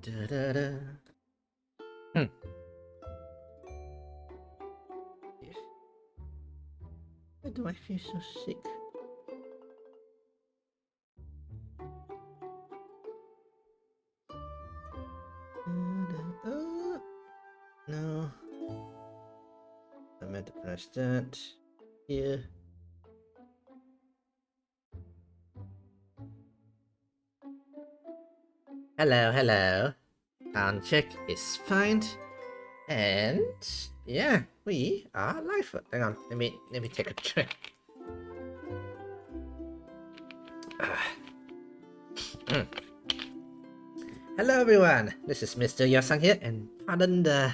Da-da-da. Why do I feel so sick? No. I meant to press that here. Hello, hello. Sound check is fine. And yeah, we are live. Hang on, let me take a drink. Hello everyone, this is Mr. Yosang here, and pardon the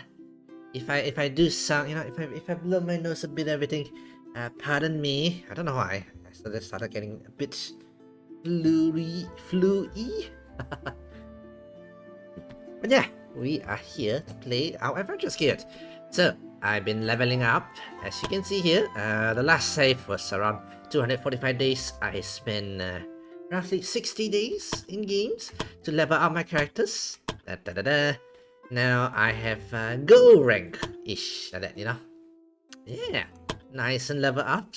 if I do sound, you know, if I blow my nose a bit, everything, pardon me. I don't know why. I started getting a bit flu-y. But yeah, we are here to play our Adventures Guild. So I've been leveling up, as you can see here. The last save was around 245 days. I spent roughly 60 days in games to level up my characters. Now I have Go rank-ish, like that, you know. Yeah, nice and level up.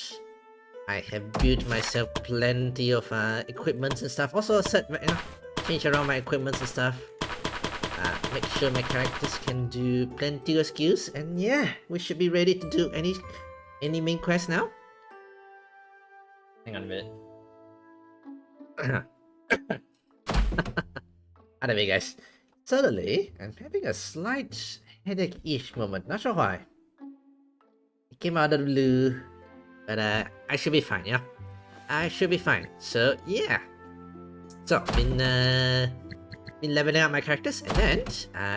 I have built myself plenty of equipments and stuff. Also set, you know, change around my equipments and stuff. Make sure my characters can do plenty of skills, and yeah, we should be ready to do any main quest now. Hang on a minute. Anyway, guys, suddenly I'm having a slight headache-ish moment. Not sure why. It came out of the blue, but I should be fine. Yeah, I should be fine. So yeah, so been leveling up my characters, and then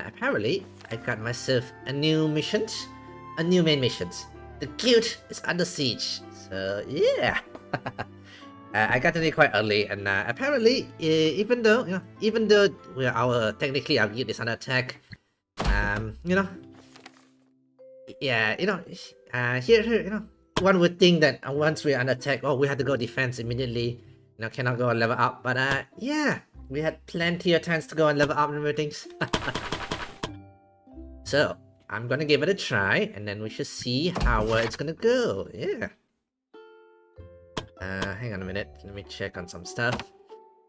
apparently I got myself a new main mission. The guild is under siege. So yeah, I got in it quite early, and apparently, even though technically our guild is under attack, you know, yeah, you know, here, you know, one would think that once we're under attack, oh, we have to go defense immediately. You know, cannot go and level up, but yeah. We had plenty of times to go and level up and everything. So, I'm gonna give it a try, and then we should see how it's gonna go. Yeah. Hang on a minute. Let me check on some stuff.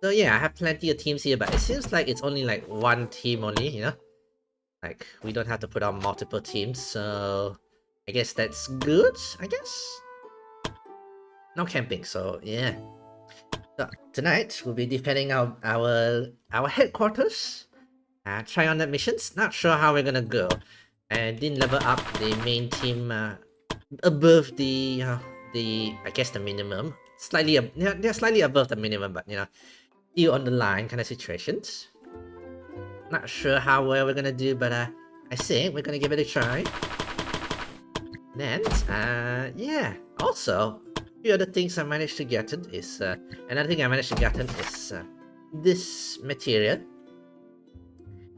So yeah, I have plenty of teams here, but it seems like it's only like one team only, you know? Like, we don't have to put on multiple teams, so I guess that's good, I guess? No camping, so yeah. So tonight we'll be defending our headquarters. Try on that missions. Not sure how we're gonna go. And didn't level up the main team above the I guess the minimum. Slightly they're slightly above the minimum, but you know, still on the line kind of situations. Not sure how well we're gonna do, but I think we're gonna give it a try. Then yeah. Also, few other things I managed to get is another thing I managed to get is this material.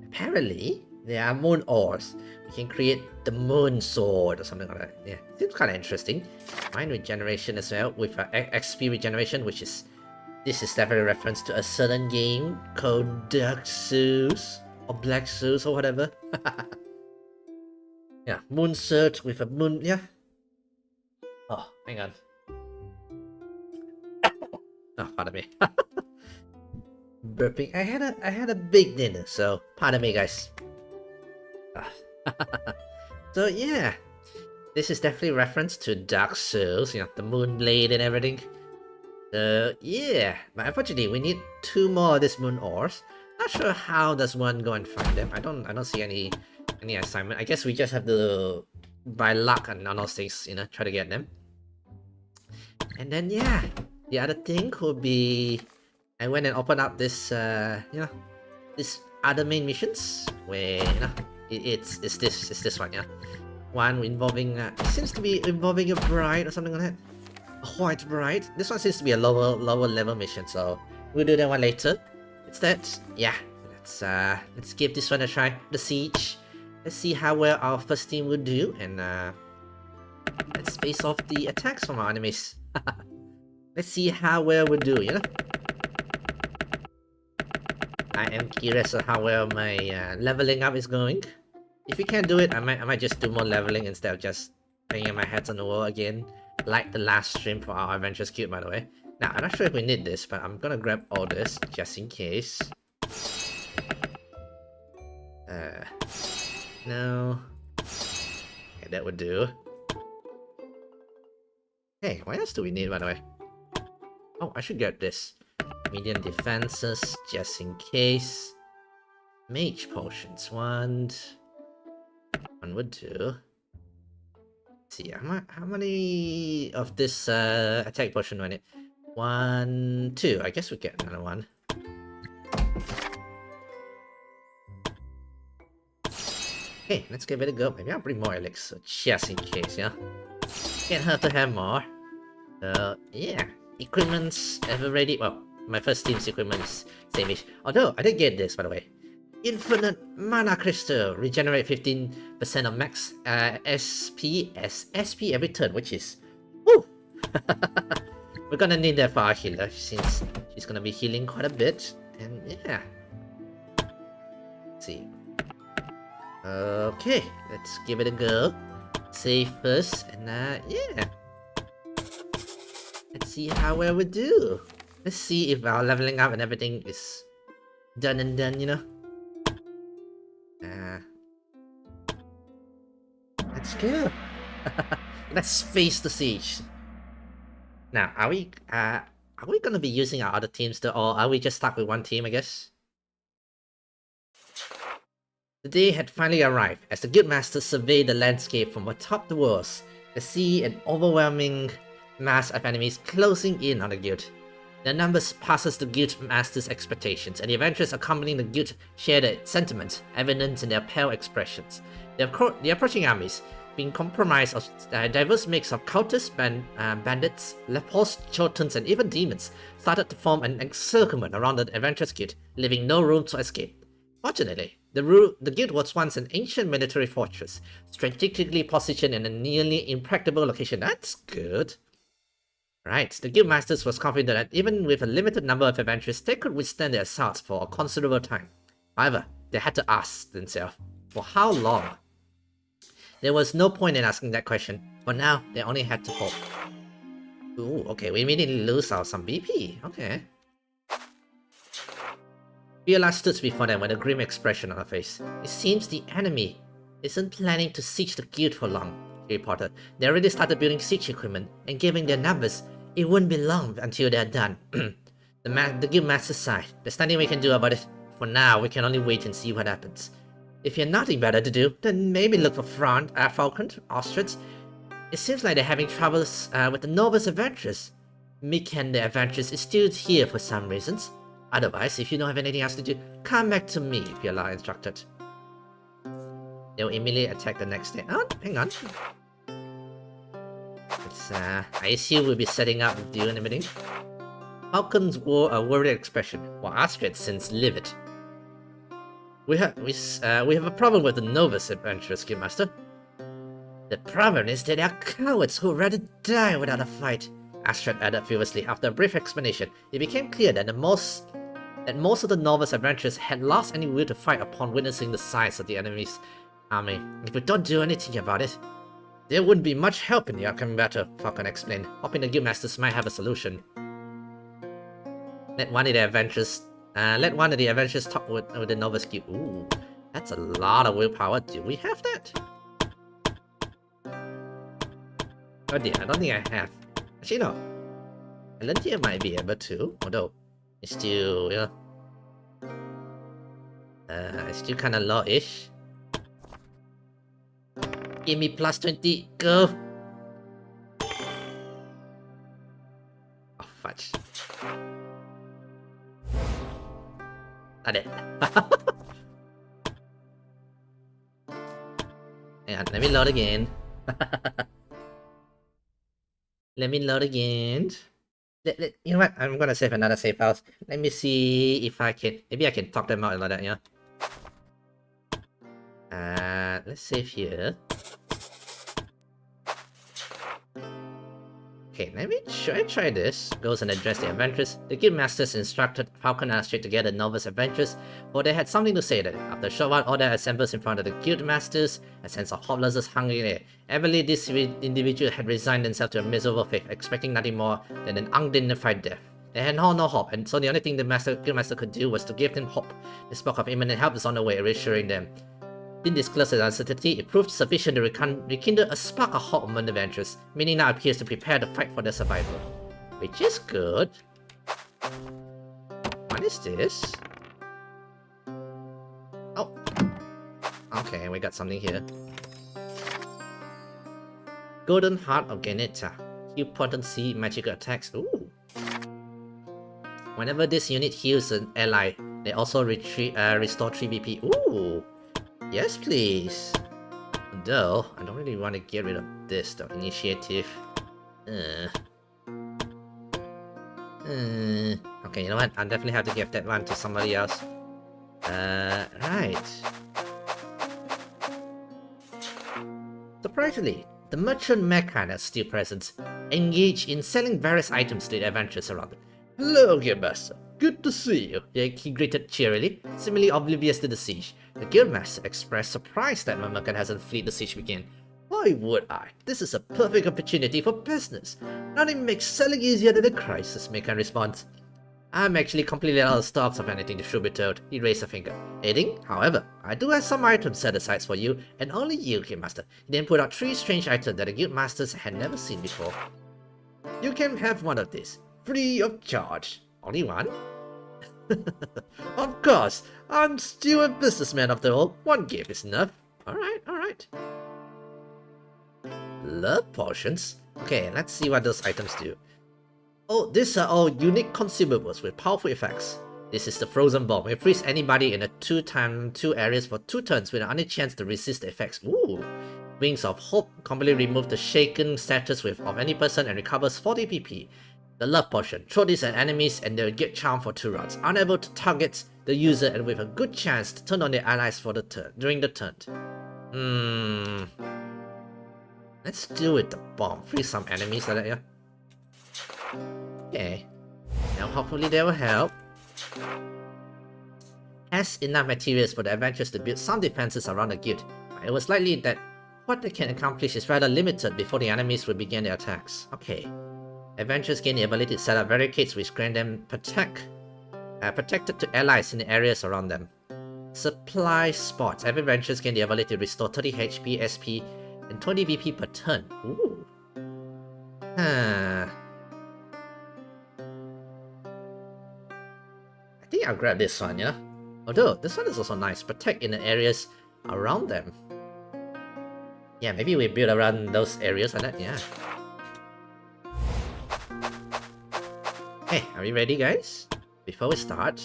Apparently, there are moon ores. We can create the moon sword or something like that. Yeah, seems kind of interesting. Mine regeneration as well with XP regeneration, which is this is definitely a reference to a certain game called Dark Souls or Black Souls or whatever. Yeah, moon sword with a moon. Yeah. Oh, hang on. Oh, pardon me. Burping. I had a big dinner, so pardon me, guys. So yeah, this is definitely a reference to Dark Souls. You know, the moon blade and everything. So yeah, but unfortunately, we need 2 more of these moon ores. Not sure how does one go and find them. I don't see any assignment. I guess we just have to by luck and all those things. You know, try to get them. And then yeah. The other thing could be I went and opened up this you know, this other main missions where you know it's this one, yeah. One involving it seems to be involving a bride or something like that. A white bride. This one seems to be a lower level mission, so we'll do that one later. Instead, yeah, let's give this one a try. The siege. Let's see how well our first team will do, and let's face off the attacks from our enemies. Let's see how well we do, you know? I am curious of how well my leveling up is going. If you can't do it, I might just do more leveling instead of just banging my heads on the wall again, like the last stream for our Adventures Guild, by the way. Now, I'm not sure if we need this, but I'm gonna grab all this just in case. No. Okay, that would do. Hey, what else do we need, by the way? Oh, I should get this. Medium defenses, just in case. Mage potions, one would do. Let's see, how many of this attack potion do I need? 1, 2. I guess we get another one. Okay, let's give it a go. Maybe I'll bring more elixir, just in case, yeah? Can't hurt to have more. So, yeah. Equipment's ever ready. Well, my first team's equipment is same-ish. Although, I did get this, by the way. Infinite Mana Crystal. Regenerate 15% of max SP as SP every turn, which is... Woo! We're gonna need that for our healer, since she's gonna be healing quite a bit. And yeah. Let's see. Okay, let's give it a go. Save first, and yeah. Let's see how well we do. Let's see if our leveling up and everything is done and done, you know? Let's go. Let's face the siege. Now, are we gonna be using our other teams though, or are we just stuck with one team, I guess? The day had finally arrived as the guildmasters surveyed the landscape from atop the walls. They see an overwhelming mass of enemies closing in on the guild. Their numbers passes the guildmasters' expectations, and the adventurers accompanying the guild share the sentiment, evident in their pale expressions. The approaching armies, being comprised of a diverse mix of cultists, bandits, lepers, chotans, and even demons, started to form an encirclement around the adventurers' guild, leaving no room to escape. Fortunately, the guild was once an ancient military fortress, strategically positioned in a nearly impregnable location. That's good. Right, the guildmasters was confident that even with a limited number of adventurers, they could withstand the assaults for a considerable time. However, they had to ask themselves, for how long? There was no point in asking that question. For now, they only had to hope. Ooh, okay, we immediately lose some BP. Okay. Viola stood before them with a grim expression on her face. It seems the enemy isn't planning to siege the guild for long, she reported. They already started building siege equipment, and given their numbers, it wouldn't be long until they're done. The guildmaster sighed. There's nothing we can do about it. For now, we can only wait and see what happens. If you're nothing better to do, then maybe look for Falcon, Ostrich. It seems like they're having troubles with the novice adventurers. Mikan the adventurers is still here for some reasons. Otherwise, if you don't have anything else to do, come back to me, Viola instructed. They'll immediately attack the next day. Oh, hang on. I assume we'll be setting up with you and everything. Falcons wore a worried expression, while Astrid seems livid. We have a problem with the novice adventurers, Guildmaster. The problem is that they are cowards who would rather die without a fight, Astrid added furiously. After a brief explanation, it became clear that most of the novice adventurers had lost any will to fight upon witnessing the size of the enemy's army. If we don't do anything about it, there wouldn't be much help in the upcoming battle, Falcon explained, hoping the guildmasters might have a solution. Let one of the adventurers talk with the novice guild. Ooh, that's a lot of willpower. Do we have that? Oh dear, I don't think I have. Actually, no. Alentia might be able to, although it's still, you know, it's still kind of low-ish. Give me plus 20, go! Oh, fudge. Not it. Hang on, let me load again. Let me load again. You know what? I'm gonna save another save house. Let me see if I can. Maybe I can talk them out like that, yeah? Let's save here. Okay, should I try this? Goes and address the adventurers. The guild masters instructed Falcon and Astrid to gather novice adventurers, for they had something to say that after a short while, order assembles in front of the guild masters. A sense of hopelessness hung in the air. Evidently, this individual had resigned themselves to a miserable fate, expecting nothing more than an undignified death. They had no hope, and so the only thing the guild master could do was to give them hope. They spoke of imminent help is on the way, reassuring them. In this cluster of uncertainty, it proved sufficient to rekindle a spark of hope among the adventurers, meaning now appears to prepare to fight for their survival. Which is good. What is this? Oh. Okay, we got something here. Golden Heart of Geneta. Heal potency magical attacks. Ooh. Whenever this unit heals an ally, they also restore 3 BP. Ooh. Yes, please. Though, I don't really want to get rid of this, though. Initiative. Okay, you know what? I'll definitely have to give that one to somebody else. Right. Surprisingly, the merchant mechanic is still present, engaged in selling various items to the adventurers around it. Hello, Guildmaster. Good to see you, he greeted cheerily, seemingly oblivious to the siege. The guildmaster expressed surprise that my merchant hasn't fled the siege began. Why would I? This is a perfect opportunity for business. Nothing makes selling easier than a crisis, merchant responds. I'm actually completely out of stocks of anything to should be told, he raised a finger. Aiding, however, I do have some items set aside for you, and only you, guildmaster. He then put out 3 strange items that the guildmasters had never seen before. You can have one of these, free of charge. Only one? Of course, I'm still a businessman after all. One gift is enough. Alright. Love potions? Okay, let's see what those items do. Oh, these are all unique consumables with powerful effects. This is the Frozen Bomb. It frees anybody in a 2x2 areas for 2 turns with any chance to resist the effects. Ooh! Wings of Hope completely remove the shaken status of any person and recovers 40 PP. The Love Potion. Throw this at enemies and they'll get charmed for 2 rounds. Unable to target the user and with a good chance to turn on their allies for the during the turn. Let's deal with the bomb. Free some enemies like that, yeah? Okay. Now hopefully they will help. Has enough materials for the adventurers to build some defenses around the guild, but it was likely that what they can accomplish is rather limited before the enemies will begin their attacks. Okay. Adventurers gain the ability to set up barricades which grant them protected to allies in the areas around them. Supply spots. Every adventurers gain the ability to restore 30 HP, SP, and 20 BP per turn. Ooh. I think I'll grab this one, yeah? Although, this one is also nice. Protect in the areas around them. Yeah, maybe we build around those areas like that, yeah. Okay, are we ready, guys? Before we start,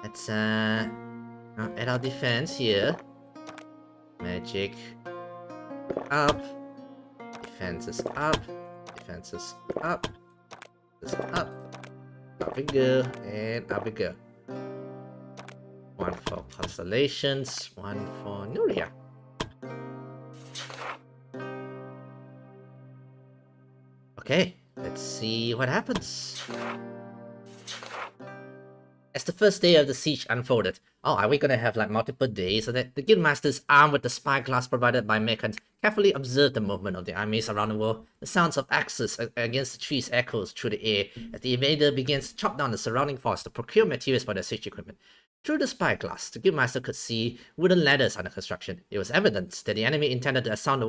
let's add our defense here. Magic up, defenses up, defenses up, this up. Up we go, and up we go. 1 for constellations, 1 for Nuria. Okay, let's see what happens. As the first day of the siege unfolded, are we gonna have like multiple days? So that the guildmasters, armed with the spyglass provided by mechans, carefully observed the movement of the armies around the world. The sounds of axes against the trees echoes through the air as the invader begins to chop down the surrounding forest to procure materials for their siege equipment. Through the spyglass, the guildmaster could see wooden ladders under construction. It was evident that the enemy intended to assault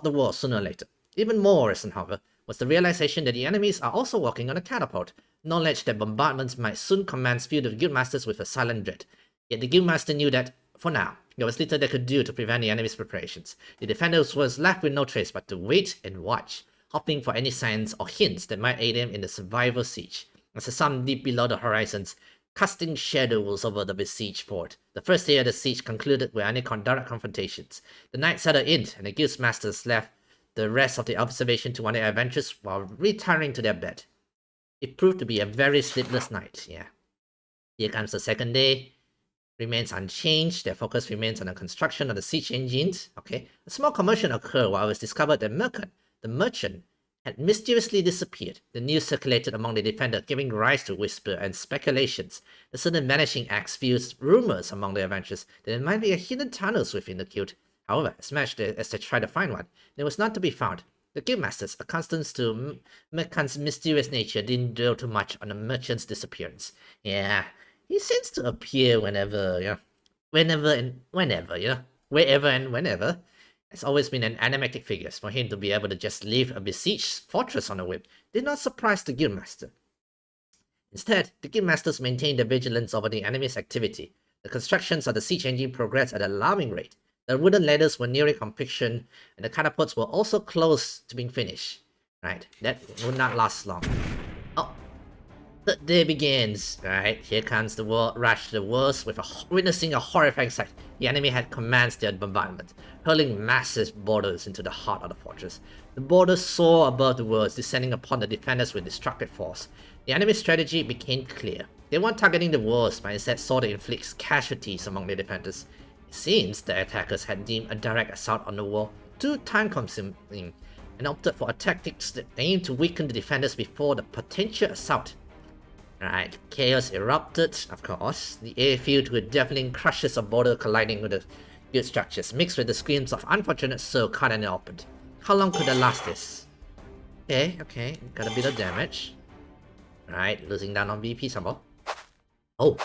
the wall sooner or later. Even more worrisome, however, was the realization that the enemies are also working on a catapult. Knowledge that bombardments might soon commence filled the guildmasters with a silent dread. Yet the guildmaster knew that, for now, there was little they could do to prevent the enemy's preparations. The defenders was left with no choice but to wait and watch, hoping for any signs or hints that might aid them in the survival siege. As the sun deep below the horizons, casting shadows over the besieged fort, the first day of the siege concluded without any direct confrontations. The night settled in, and the guildmasters left the rest of the observation to one of their adventures while retiring to their bed. It proved to be a very sleepless night, yeah. Here comes the second day. Remains unchanged. Their focus remains on the construction of the siege engines. Okay. A small commotion occurred while it was discovered that Merkin, the merchant, had mysteriously disappeared. The news circulated among the defenders, giving rise to whisper and speculations. The sudden vanishing acts fused rumors among the adventurers that there might be a hidden tunnels within the guild. However, as much as they tried to find one, there was none to be found. The guildmasters, accustomed to Mekan's mysterious nature, didn't dwell too much on the merchant's disappearance. Yeah, he seems to appear whenever, wherever and whenever. Has always been an enigmatic figure. For him to be able to just leave a besieged fortress on a whim did not surprise the guildmaster. Instead, the guildmasters maintained their vigilance over the enemy's activity. The constructions of the siege engine progressed at an alarming rate. The wooden ladders were nearing completion, and the catapults were also close to being finished. Right, that would not last long. Oh, the day begins. Right, here comes the rush to the walls, witnessing a horrifying sight. The enemy had commenced their bombardment, hurling massive boulders into the heart of the fortress. The boulders soared above the walls, descending upon the defenders with destructive force. The enemy's strategy became clear. They weren't targeting the walls, but instead sought to inflict casualties among the defenders. It seems the attackers had deemed a direct assault on the wall too time-consuming and opted for a tactics that aimed to weaken the defenders before the potential assault. Right, chaos erupted, of course. The air filled with deafening crashes of boulder colliding with the guild structures, mixed with the screams of unfortunate souls caught and opened. How long could they last this? Okay, got a bit of damage. Right, losing down on VP some more. Oh,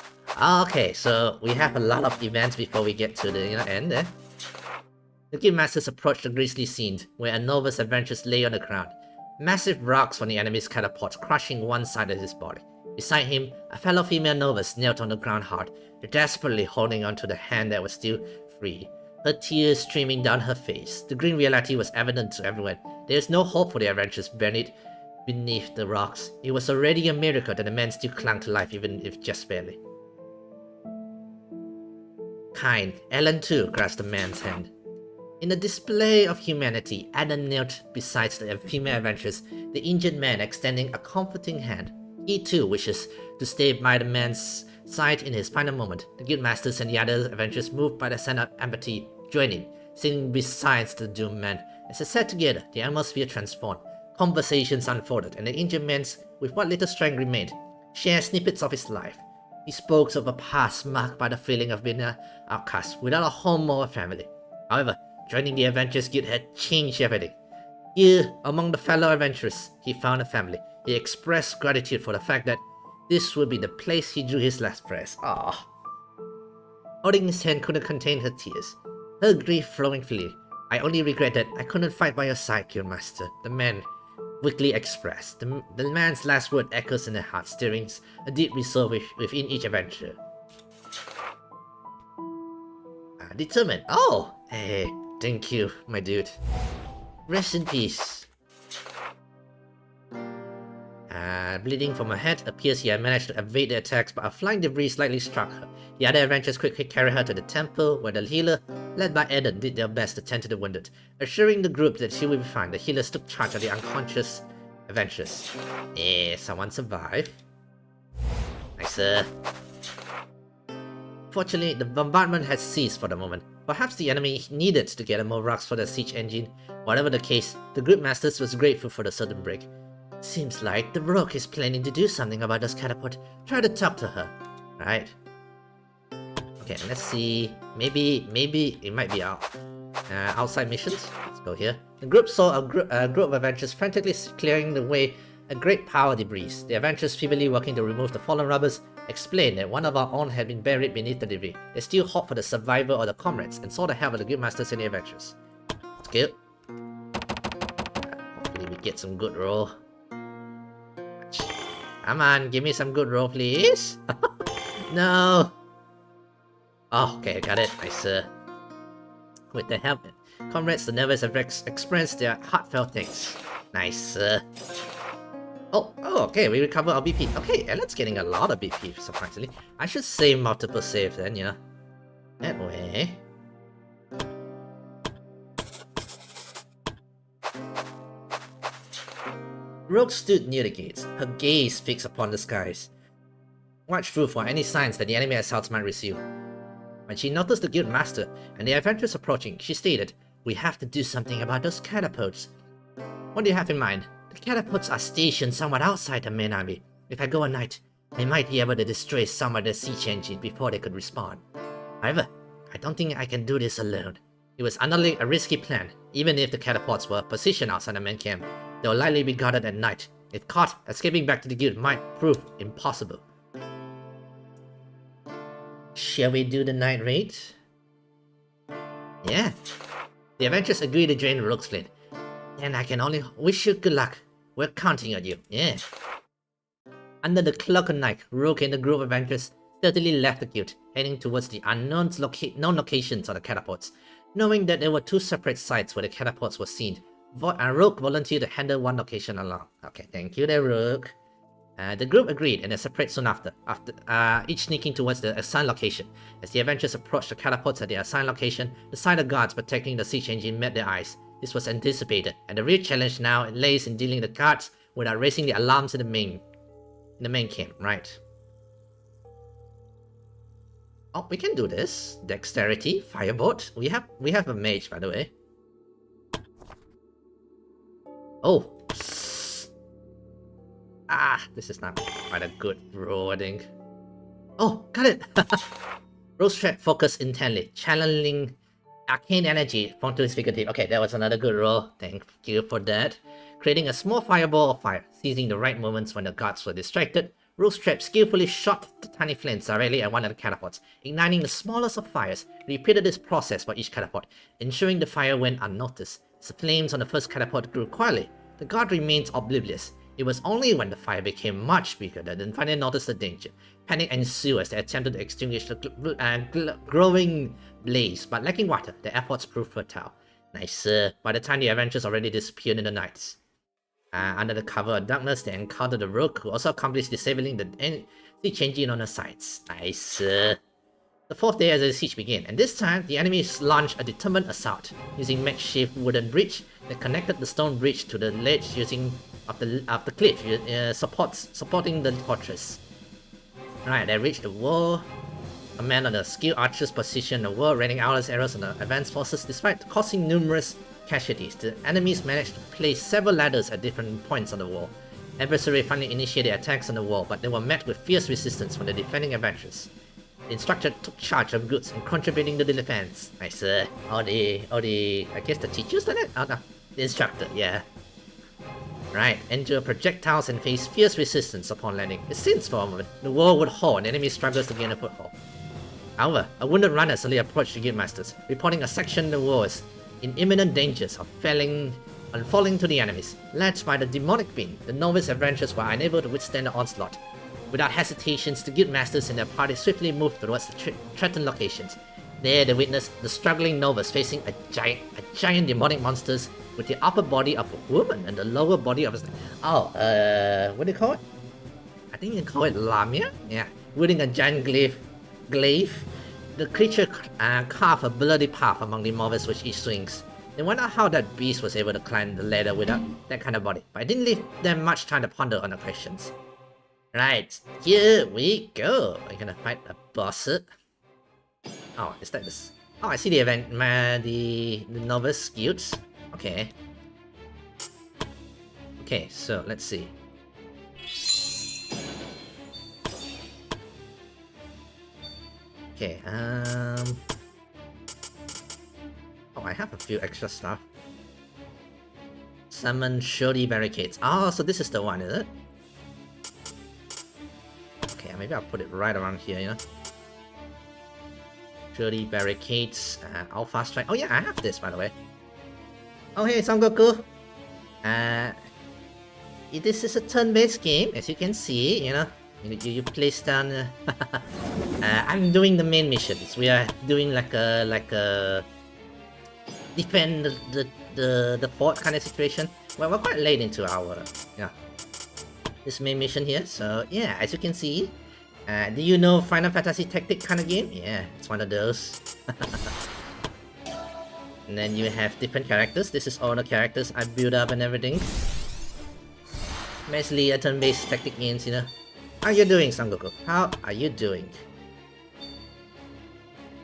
okay, so we have a lot of events before we get to the end there. The guildmasters approached the grisly scene, where a novice adventurers lay on the ground. Massive rocks from the enemy's catapults crushing one side of his body. Beside him, a fellow female novice knelt on the ground hard, desperately holding onto the hand that was still free. Her tears streaming down her face. The grim reality was evident to everyone. There is no hope for the adventurers buried beneath the rocks. It was already a miracle that the man still clung to life, even if just barely. Kind, Ellen too grasped the man's hand. In a display of humanity, Adam knelt beside the female adventurers, the injured man extending a comforting hand. He too wishes to stay by the man's side in his final moment. The guildmasters and the other adventurers, moved by the sense of empathy, joined in, sitting beside the doomed man. As they sat together, the atmosphere transformed. Conversations unfolded, and the injured man, with what little strength remained, shared snippets of his life. He spoke of a past marked by the feeling of being an outcast, without a home or a family. However, joining the Adventurers Guild had changed everything. Here, among the fellow adventurers, he found a family. He expressed gratitude for the fact that this would be the place he drew his last breath. Ah. Holding his hand couldn't contain her tears, her grief flowing freely. I only regret that I couldn't fight by your side, Guildmaster, the man weakly expressed. The man's last word echoes in their heart, stirring a deep resolve within each adventurer. Determined. Oh, hey, thank you, my dude. Rest in peace. Bleeding from her head, appears he had managed to evade the attacks, but a flying debris slightly struck her. The other adventurers quickly carried her to the temple, where the healer, led by Eden, did their best to tend to the wounded. Assuring the group that she would be fine, the healers took charge of the unconscious adventurers. Someone survived. Nice. Fortunately, the bombardment had ceased for the moment. Perhaps the enemy needed to gather more rocks for the siege engine. Whatever the case, the group masters was grateful for the sudden break. Seems like the Rogue is planning to do something about this catapult. Try to talk to her. Right. Okay, let's see. Maybe it might be out. Outside missions. Let's go here. The group saw a group of adventurers frantically clearing the way a great pile of debris. The adventurers, feebly working to remove the fallen rubbers, explained that one of our own had been buried beneath the debris. They still hoped for the survivor or the comrades and saw the help of the guildmasters and the adventurers. Let's go. Hopefully we get some good roll. Come on, give me some good roll, please. No. Oh, okay, got it. Nice. With the help, comrades, the nervous have expressed their heartfelt thanks. Nice. Oh, okay, we recover our BP. Okay, Ellen's getting a lot of BP, surprisingly. I should save multiple saves then, you know. That way. Rogue stood near the gates, her gaze fixed upon the skies. Watchful for any signs that the enemy assaults might resume. When she noticed the guild master and the adventurers approaching, she stated, "We have to do something about those catapults." What do you have in mind? The catapults are stationed somewhere outside the main army. If I go at night, I might be able to destroy some of the siege engine before they could respond. However, I don't think I can do this alone. It was undoubtedly a risky plan. Even if the catapults were positioned outside the main camp, they will likely be guarded at night. If caught, escaping back to the guild might prove impossible. Shall we do the night raid? Yeah. The adventurers agree to join Rogue's Fleet. And I can only wish you good luck. We're counting on you. Yeah. Under the cloak of night, Rogue and the group of adventurers stealthily left the guild, heading towards the unknown known locations of the catapults. Knowing that there were two separate sites where the catapults were seen, Rogue volunteered to handle one location alone. Okay, thank you there, Rogue. The group agreed and they separated soon after each sneaking towards the assigned location. As the adventurers approached the catapults at their assigned location, the sight of guards protecting the siege engine met their eyes. This was anticipated, and the real challenge now lays in dealing with the guards without raising the alarms in the main camp, right? Oh, we can do this. Dexterity, firebolt. We have a mage, by the way. Oh. This is not quite a good roll, I think. Oh, got it! Rogue's threat focused intently, channeling arcane energy onto his fingertip. Okay, that was another good roll. Thank you for that. Creating a small fireball of fire, seizing the right moments when the guards were distracted, Rogue's trap skillfully shot the tiny flames directly at one of the catapults, igniting the smallest of fires. Repeated this process for each catapult, ensuring the fire went unnoticed. As the flames on the first catapult grew quietly, the guard remained oblivious. It was only when the fire became much bigger that they finally noticed the danger. Panic ensued as they attempted to extinguish the growing blaze, but lacking water, their efforts proved futile. Nice. By the time the adventurers already disappeared in the night. Under the cover of darkness, they encountered the Rogue, who also accomplished disabling the siege engine on the sides. Nice. The fourth day as the siege began, and this time the enemies launched a determined assault. Using makeshift wooden bridge, they connected the stone bridge to the ledge of the cliff, supporting the fortress. Alright, they reached the wall. A man on the skilled archers positioned the wall, raining arrows on the advanced forces. Despite causing numerous casualties, the enemies managed to place several ladders at different points on the wall. Adversaries finally initiated attacks on the wall, but they were met with fierce resistance from the defending adventurers. The instructor took charge of goods and contributing to the defense. Nice. All the, I guess the teachers did it? Oh no, the instructor, yeah. Right, endure projectiles and face fierce resistance upon landing. It seems for a moment the wall would hold and enemy struggles to gain a foothold. However, a wounded runner suddenly approached the guildmasters, reporting a section of the wall is in imminent dangers of falling to the enemies. Led by the demonic being, the novice adventurers were unable to withstand the onslaught. Without hesitations, the guildmasters and their party swiftly moved towards the threatened locations. There they witnessed the struggling novice facing a giant demonic monsters with the upper body of a woman and the lower body of a... what do you call it? I think you call it Lamia? Yeah, wielding a giant glaive. The creature carved a bloody path among the mobs with each swings. They wonder how that beast was able to climb the ladder without that kind of body, but it didn't leave them much time to ponder on the questions. Right, here we go. We're gonna fight a boss. Oh, is that this? Oh, I see the event, the novice guilds. Okay. Okay, so let's see. Okay, oh, I have a few extra stuff. Summon Shorty Barricades. Oh, so this is the one, is it? Okay, maybe I'll put it right around here, you know? Shorty Barricades, Alpha Strike. Oh yeah, I have this, by the way. Oh hey, Son Goku! This is a turn-based game, as you can see, you know? You place down... I'm doing the main missions. We are doing like a defend the fort kind of situation. Well, we're quite late into our this main mission here. So yeah, as you can see, do you know Final Fantasy Tactic kind of game? Yeah, it's one of those. And then you have different characters. This is all the characters I built up and everything. Basically a turn-based tactic games, you know. How are you doing, Son Goku? How are you doing?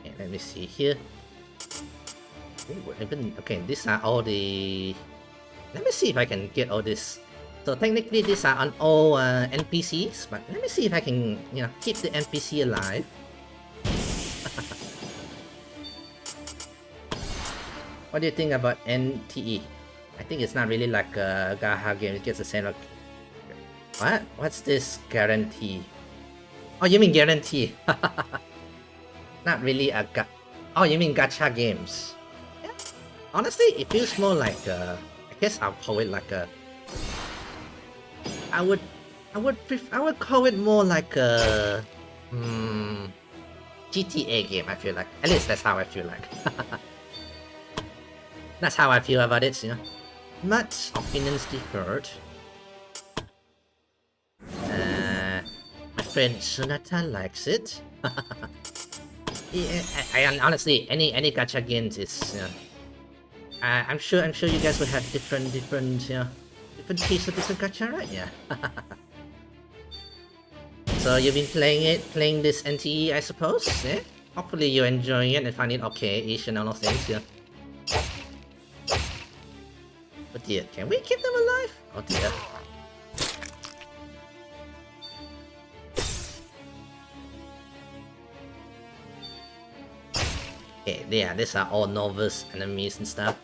Okay, let me see here. Ooh, okay, these are all the Let me see if I can get all this. So technically these are on all NPCs, but let me see if I can, keep the NPC alive. What do you think about NTE? I think it's not really like a Gaha game. It gets the same like... What? What's this guarantee? Oh, you mean guarantee? Not really a Oh, you mean gacha games? Yeah. Honestly, it feels more like I guess I'll call it like a... I would call it more like a GTA game. I feel like, at least that's how I feel like. That's how I feel about it, But opinions differed. My friend Sunata likes it. Yeah, I honestly, any gacha games is, I'm sure you guys would have different tastes of different gacha, right? Yeah. So you've been playing this NTE, I suppose. Yeah. Hopefully you're enjoying it and find it okay-ish and all those things. Yeah. Oh dear, can we keep them alive? Oh dear. Okay, yeah, these are all novice enemies and stuff.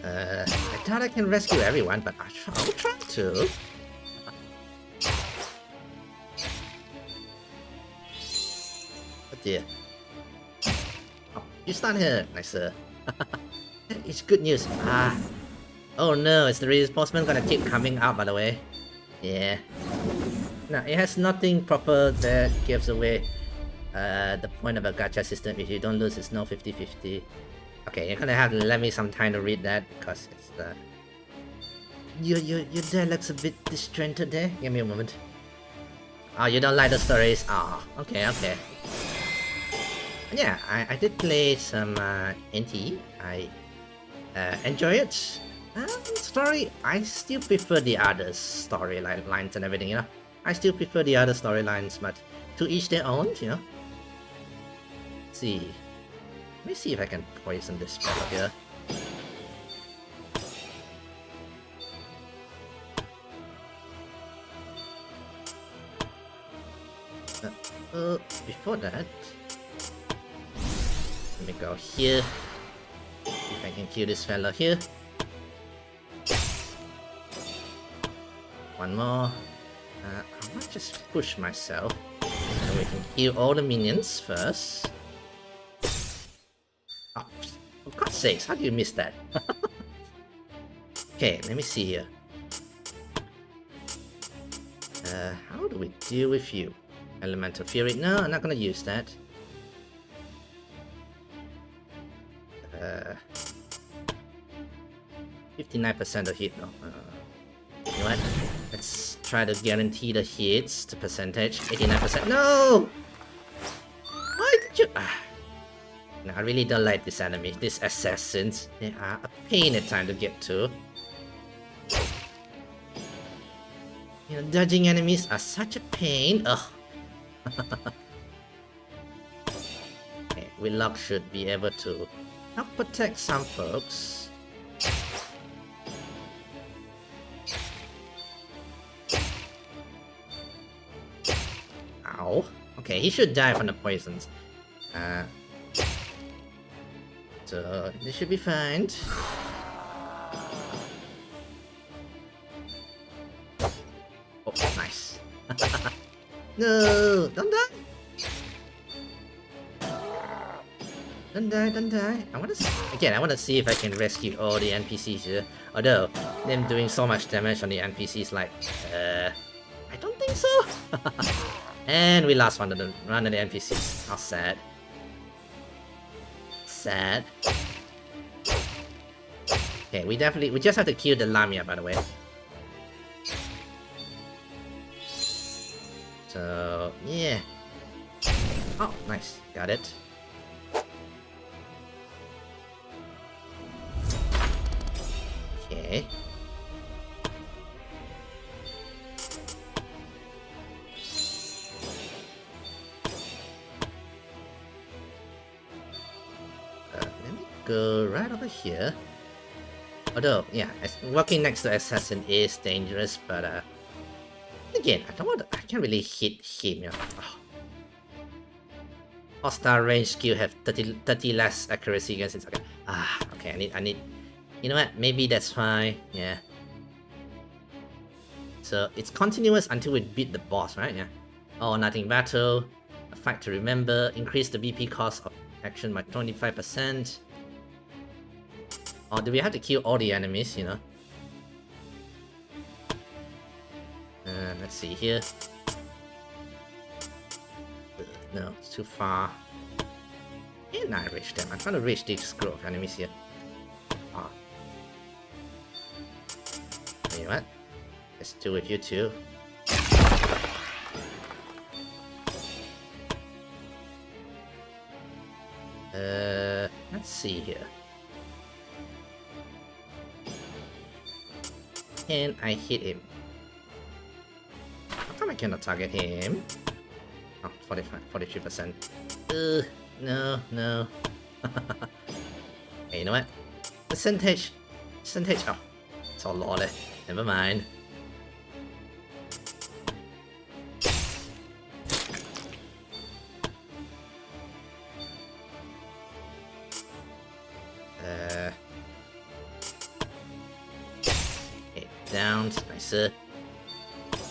I doubt I can rescue everyone, but I'll try to. Oh dear. Oh, you stand here, nice sir. It's good news. Oh no, is the reinforcement gonna keep coming out, by the way? Yeah. No, it has nothing proper that gives away the point of a gacha system. If you don't lose, it's no 50-50. Okay, you're gonna have to let me some time to read that because it's your dad looks a bit disjointed there. Give me a moment. Oh, you don't like the stories? Oh, okay. Yeah, I did play some NT. I enjoy it. Story, I still prefer the other storylines and everything, I still prefer the other storylines, but to each their own, Let's see. Let me see if I can poison this fellow here. Before that, let me go here. If I can kill this fellow here. One more. I might just push myself. So we can kill all the minions first. Oh, for God's sakes, how do you miss that? Okay, let me see here. How do we deal with you? Elemental Fury. No, I'm not gonna use that. 59% of hit. No. You know what? Let's try to guarantee the hits, the percentage. 89%. No! Why did you... No, I really don't like this enemy. These assassins. They are a pain at time to get to. Dodging enemies are such a pain. Ugh. Okay, Willock should be able to help protect some folks. Ow. Okay, he should die from the poisons. So this should be fine. Oh, nice. No, don't die. Don't die. I want to see if I can rescue all the NPCs here. Although them doing so much damage on the NPCs, like, I don't think so. And we lost one of the NPCs. How sad. Sad. Okay, we just have to kill the Lamia, by the way. So yeah. Oh, nice. Got it. Okay. Let me go right over here. Although, yeah, walking next to assassin is dangerous, but again, I can't really hit him. Oh. Hostile range skill have 30 less accuracy against it. Okay. Okay, I need. You know what? Maybe that's fine. Yeah. So it's continuous until we beat the boss, right? Yeah. Oh, nothing battle. A fight to remember. Increase the BP cost of action by 25%. Or do we have to kill all the enemies, you know? Let's see here. No, it's too far. Can I reach them? I'm trying to reach this group of enemies here. You know what? Let's do with you too. Let's see here. Can I hit him? How come I cannot target him? Oh, 43%. No. Hey, you know what? Percentage. Oh, it's all lolly. Never mind. Okay, down, nicer.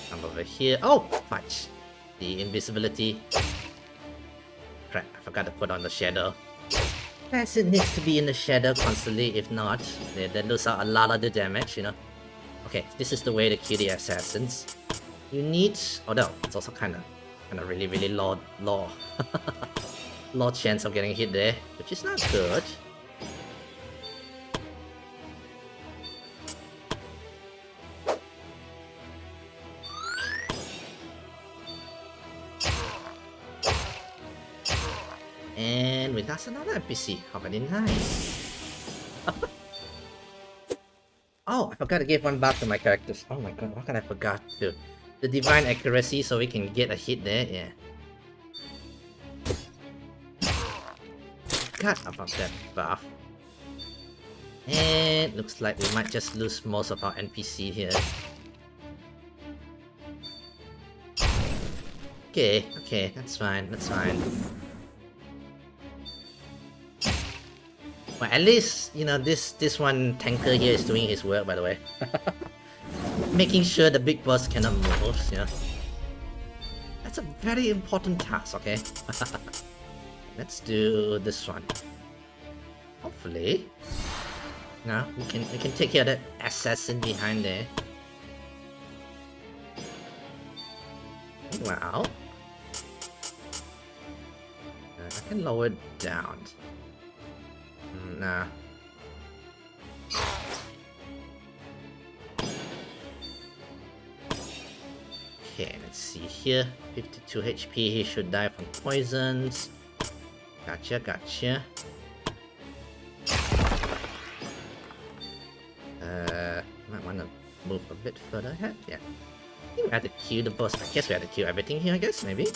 Come over here. Oh, fudge. The invisibility. Crap, I forgot to put on the shadow. It needs to be in the shadow constantly, if not, they lose out a lot of the damage, you know. Okay, this is the way to kill the assassins. You need, although it's also kind of really low low chance of getting hit there, which is not good. And we lost another NPC. How very nice. Oh, I forgot to give one back to my characters. Oh my god, what can I forgot to? The divine accuracy so we can get a hit there, yeah. Forgot about that buff. And looks like we might just lose most of our NPC here. Okay, that's fine. Well, at least, you know, this one tanker here is doing his work, by the way. Making sure the big boss cannot move, you know. That's a very important task, okay? Let's do this one. Hopefully. Now we can take care of that assassin behind there. Wow. I can lower it down. Nah. Okay, let's see here. 52 HP, he should die from poisons. Gotcha. Might wanna move a bit further ahead, yeah. I think we have to kill the boss. I guess we have to kill everything here, I guess, maybe?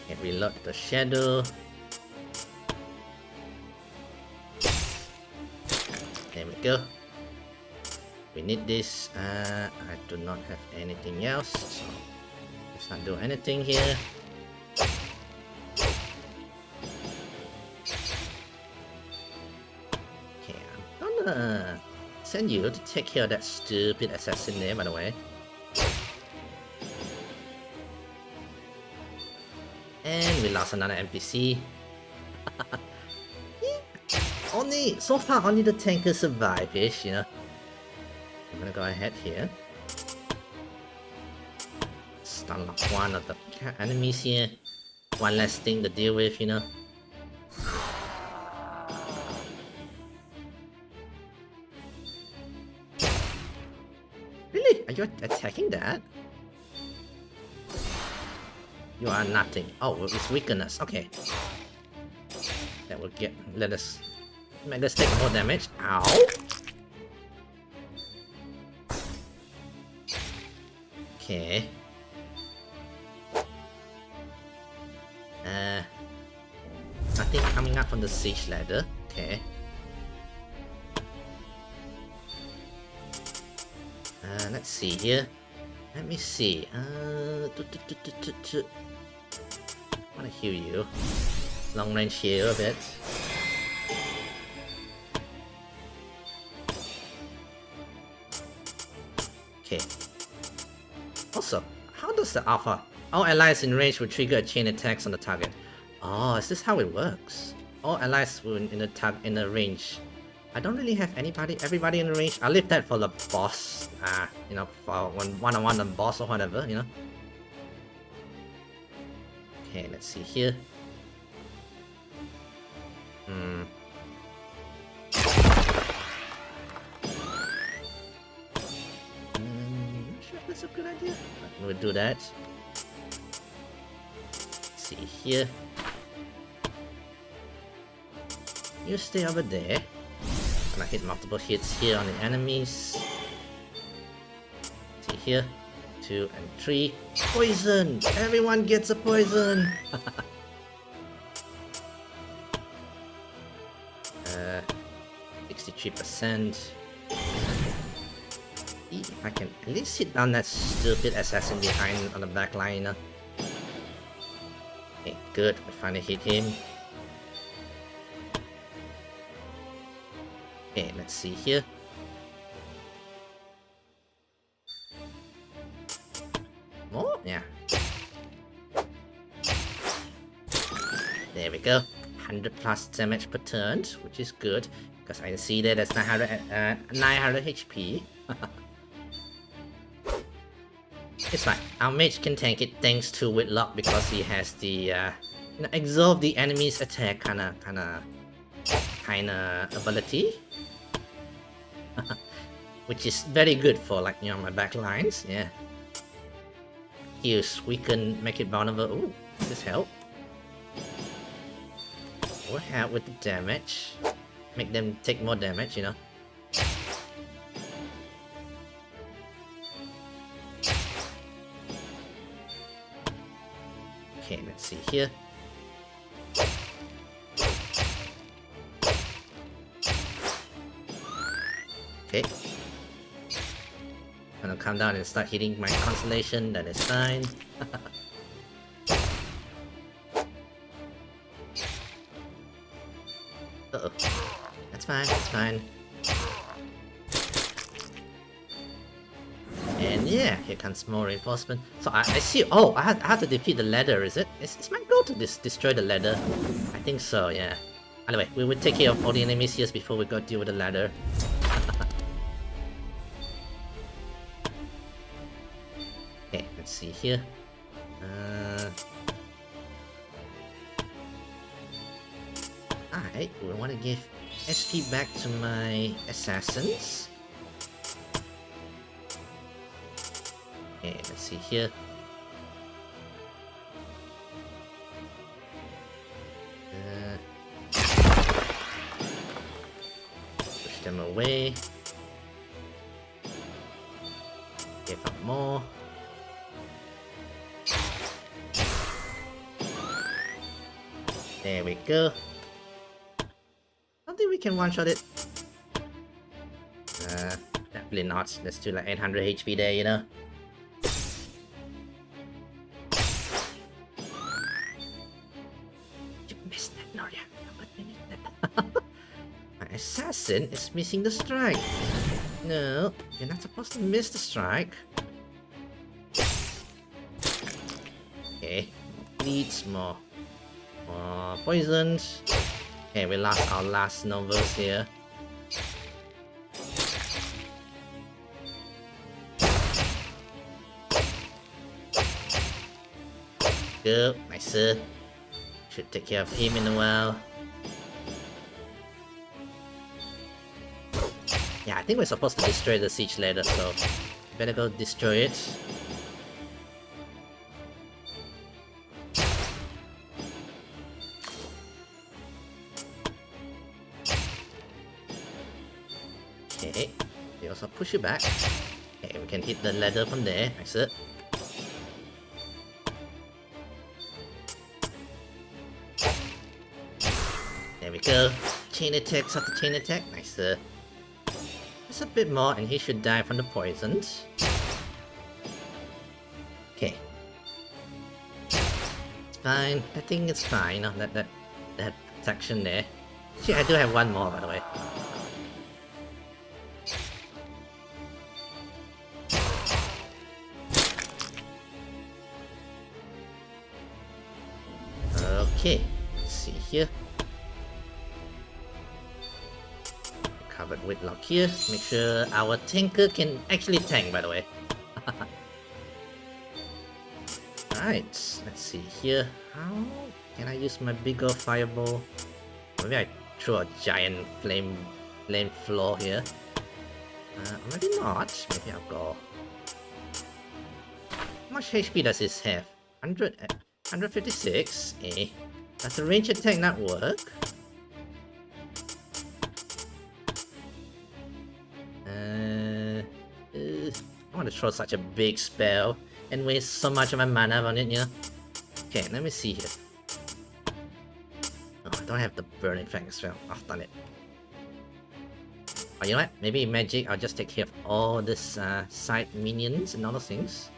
Okay, reload the shadow. There we go. We need this. I do not have anything else, so let's not do anything here. Okay, I'm gonna send you to take care of that stupid assassin there, by the way. And we lost another NPC. Yeah. So far, only the tanker survive-ish, you know. I'm gonna go ahead here. Stun lock one of the enemies here. One less thing to deal with, you know. Really? Are you attacking that? You are nothing. Oh, it's weakness. Okay. That will let us take more damage. Ow! Okay. nothing coming up from the siege ladder. Okay. Let's see here. Let me see. I wanna heal you. Long range heal a bit. Okay. Also, how does the alpha? All allies in range will trigger a chain attacks on the target. Oh, is this how it works? All allies will in the range. I don't really have everybody in the range. I'll leave that for the boss. You know, for one-on-one the boss or whatever, you know. Okay, let's see here. Not sure if that's a good idea, but we'll do that. Let's see here. You stay over there. Gonna hit multiple hits here on the enemies. See here. 2 and 3. Poison! Everyone gets a poison! 63%. See if I can at least hit down that stupid assassin behind on the back line, you know? Okay, good. We finally hit him. Okay, let's see here. More? Yeah. There we go. 100 plus damage per turn, which is good. Because I see that that's 900 HP. It's fine. Our mage can tank it thanks to Whitlock because he has the absorb the enemy's attack kinda ability. Which is very good for like my back lines, yeah. Heals weaken, make it vulnerable. Ooh, does this help? Will help with the damage. Make them take more damage, you know. Okay, let's see here. Okay. I'm gonna come down and start hitting my constellation, that is fine. Uh-oh. That's fine, that's fine. And yeah, here comes more reinforcement. So I see. Oh, I had to defeat the ladder, is it? Is my goal to destroy the ladder? I think so, yeah. Anyway, we will take care of all the enemies here before we go deal with the ladder. Okay, let's see here. Alright, we want to give SP back to my assassins. Okay, let's see here. Push them away. Give up more. There we go. I don't think we can one-shot it. Definitely not. Let's do like 800 HP there, you know. You missed that, Noria. You missed that. My assassin is missing the strike. No, you're not supposed to miss the strike. Okay, bleeds more. More poisons. Okay, we lost our last novels here. Good, nice. Should take care of him in a while. Yeah, I think we're supposed to destroy the siege ladder, so better go destroy it. Okay, they also push you back. Okay, we can hit the ladder from there. That's it. go. Chain attack, sort of chain attack. Nice. Just a bit more, and he should die from the poisons. Okay. It's fine. I think it's fine. No, that protection there. Actually, I do have one more, by the way. Okay, let's see here. Covered with lock here. Make sure our tanker can actually tank, by the way. Alright, let's see here. How can I use my bigger fireball? Maybe I throw a giant flame floor here. Maybe not. Maybe I'll go. How much HP does this have? 156. Eh. Does the range attack not work? I want to throw such a big spell and waste so much of my mana on it, you know? Okay, let me see here. Oh, I don't have the burn effect as well. Oh, done it. Oh, you know what? Maybe in magic, I'll just take care of all this side minions and all those things.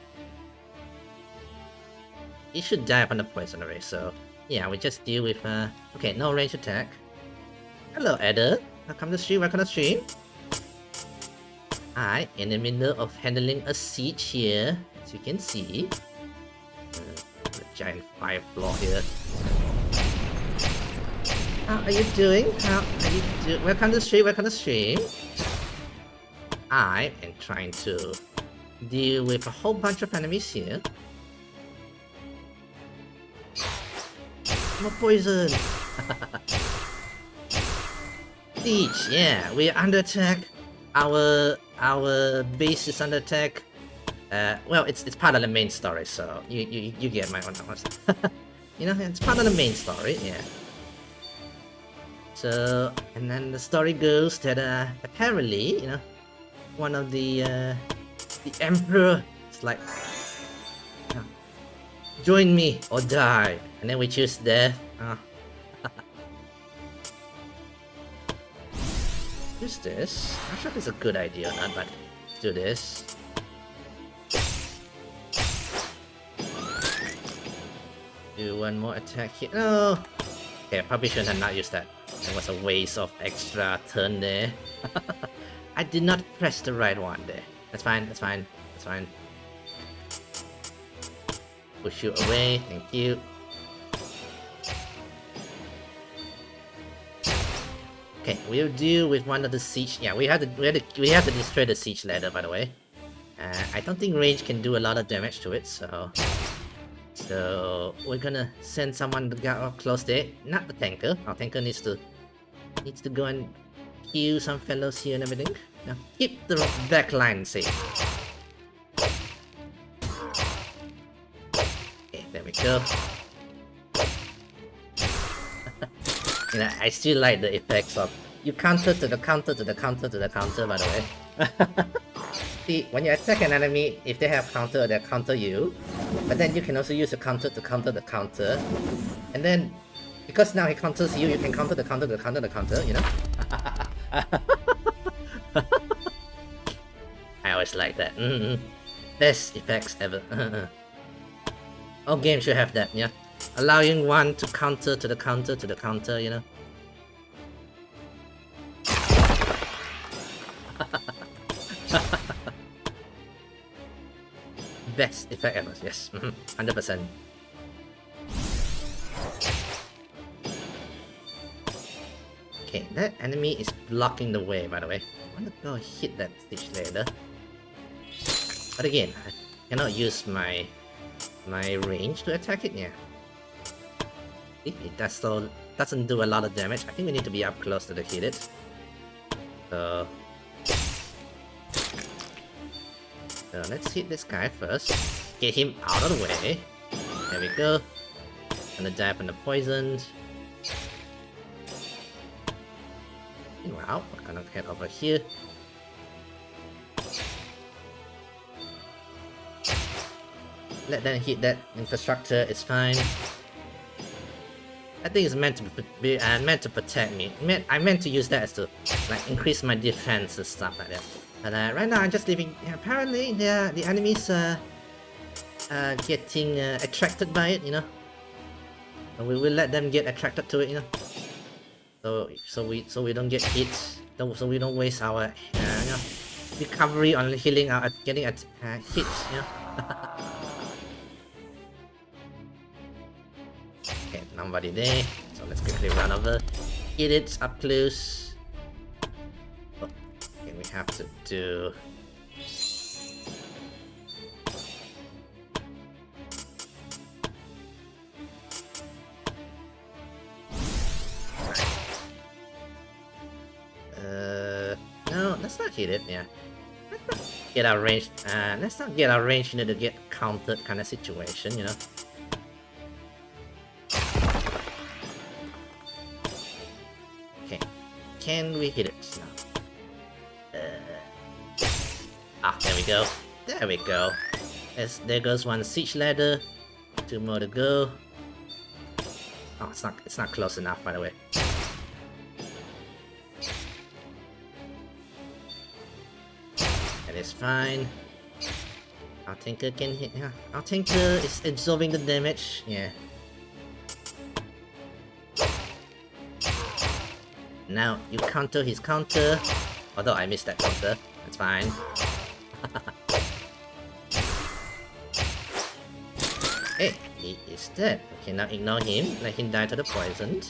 He should die from the poison array, so yeah, we just deal with okay, no range attack. Hello, Edda. Welcome to stream, welcome to stream. Alright, in the middle of handling a siege here, as you can see. A giant fire floor here. How are you doing? How are you doing? Welcome to stream, welcome to stream. I am trying to deal with a whole bunch of enemies here. More poison! Siege, yeah, we're under attack. Our base is under attack. Well, it's part of the main story, so you get my own house. You know, it's part of the main story, yeah. So, and then the story goes that apparently, you know, one of the emperor is like, join me or die, and then we choose death. Who's this? I'm not sure if it's a good idea or not, but let's do this. Do one more attack here. No! Okay, I probably shouldn't have not used that. It was a waste of extra turn there. I did not press the right one there. That's fine, that's fine, that's fine. Push you away, thank you. Okay, we'll deal with one of the siege. Yeah, we have to destroy the siege ladder, by the way. I don't think range can do a lot of damage to it, so we're gonna send someone to get up close there. Not the tanker. Our tanker needs to go and kill some fellows here and everything. Now keep the back line safe. Okay, there we go. You know, I still like the effects of you counter to the counter to the counter to the counter, by the way. See, when you attack an enemy, if they have counter, they counter you. But then you can also use a counter to counter the counter. And then, because now he counters you, you can counter the counter to counter the counter, you know? I always like that. Best effects ever. All games should have that, yeah? Allowing one to counter to the counter to the counter, you know? Best effect ever, yes. 100%. Okay, that enemy is blocking the way, by the way. I want to go hit that siege ladder. But again, I cannot use my range to attack it, yeah. It doesn't do a lot of damage. I think we need to be up close to hit it. So let's hit this guy first. Get him out of the way. There we go. Gonna die from the poison. Wow, we're gonna head over here. Let them hit that infrastructure, it's fine. I think it's meant to be meant to protect me. I meant to use that as to like increase my defense and stuff like that. But right now I'm just leaving. Yeah, apparently the enemies getting attracted by it, you know. And we will let them get attracted to it, you know. So we don't get hit. So we don't waste our you know, recovery on healing our getting hits, you know. Okay, nobody there. So let's quickly run over. Hit it up close. Oh, okay, we have to do. No, let's not hit it. Yeah, let's not get our range. Let's not get our range into get countered kind of situation, you know. Okay, can we hit it now? There we go. There we go. There goes one siege ladder. 2 more to go. Oh, it's not close enough, by the way. That is fine. Our tanker can hit. Yeah, our tanker is absorbing the damage. Yeah. Now you counter his counter. Although I missed that counter. That's fine. Hey, he is dead. Okay, now ignore him. Let him die to the poison.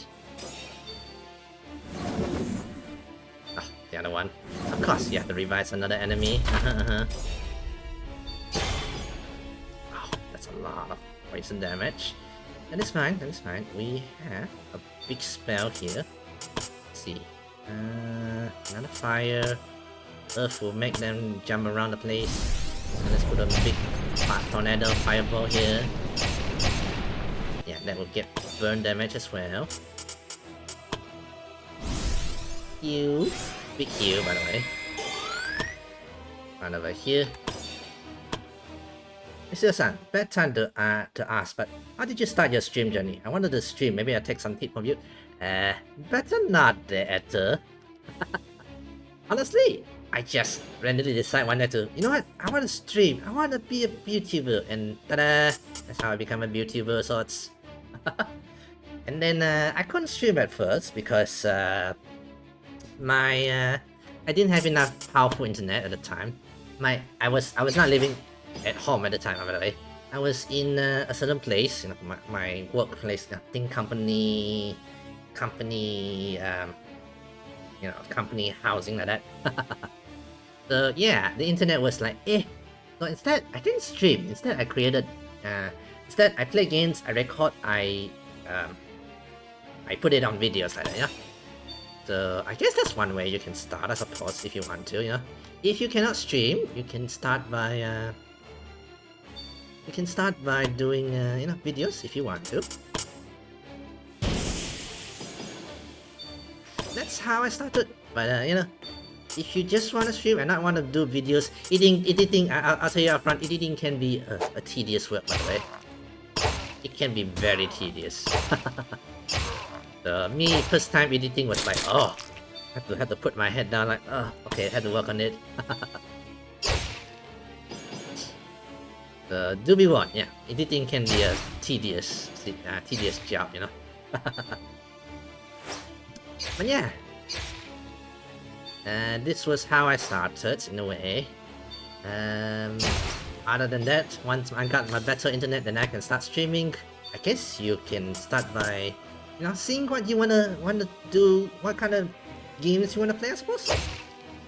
The other one. Of course, you have to revive another enemy. Oh, that's a lot of poison damage. That is fine, that is fine. We have a big spell here. Let's see. Another fire. Earth will make them jump around the place. So let's put a big tornado fireball here. Yeah, that will get burn damage as well. Heal. Big heal, by the way. Run over here. Mr. San, bad time to ask, but how did you start your stream journey? I wanted to stream, maybe I'll take some tip from you. Better not there, Honestly, I just randomly decide one day to, you know what, I want to stream, I want to be a Vtuber, and ta-da! That's how I become a Vtuber sorts. And then I couldn't stream at first because I didn't have enough powerful internet at the time. I was not living at home at the time, by the way. I was in a certain place, you know, my workplace, I think company, you know, company housing like that. So yeah, the internet was like, eh. So instead, I didn't stream. Instead, I created. Instead, I play games. I record. I put it on videos like that. Yeah. So I guess that's one way you can start, I suppose, if you want to. You know, if you cannot stream, you can start by doing you know, videos if you want to. That's how I started. But you know, if you just want to stream and not want to do videos, editing, I'll tell you up front, editing can be a tedious work, by the way. It can be very tedious. So me, first time editing was like, oh, I had to put my head down, like, oh, okay, I had to work on it. Do be warned, yeah, editing can be a tedious job, you know. But yeah, this was how I started in a way. Other than that, once I got my better internet, then I can start streaming. I guess you can start by, you know, seeing what you wanna do, what kind of games you wanna play, I suppose.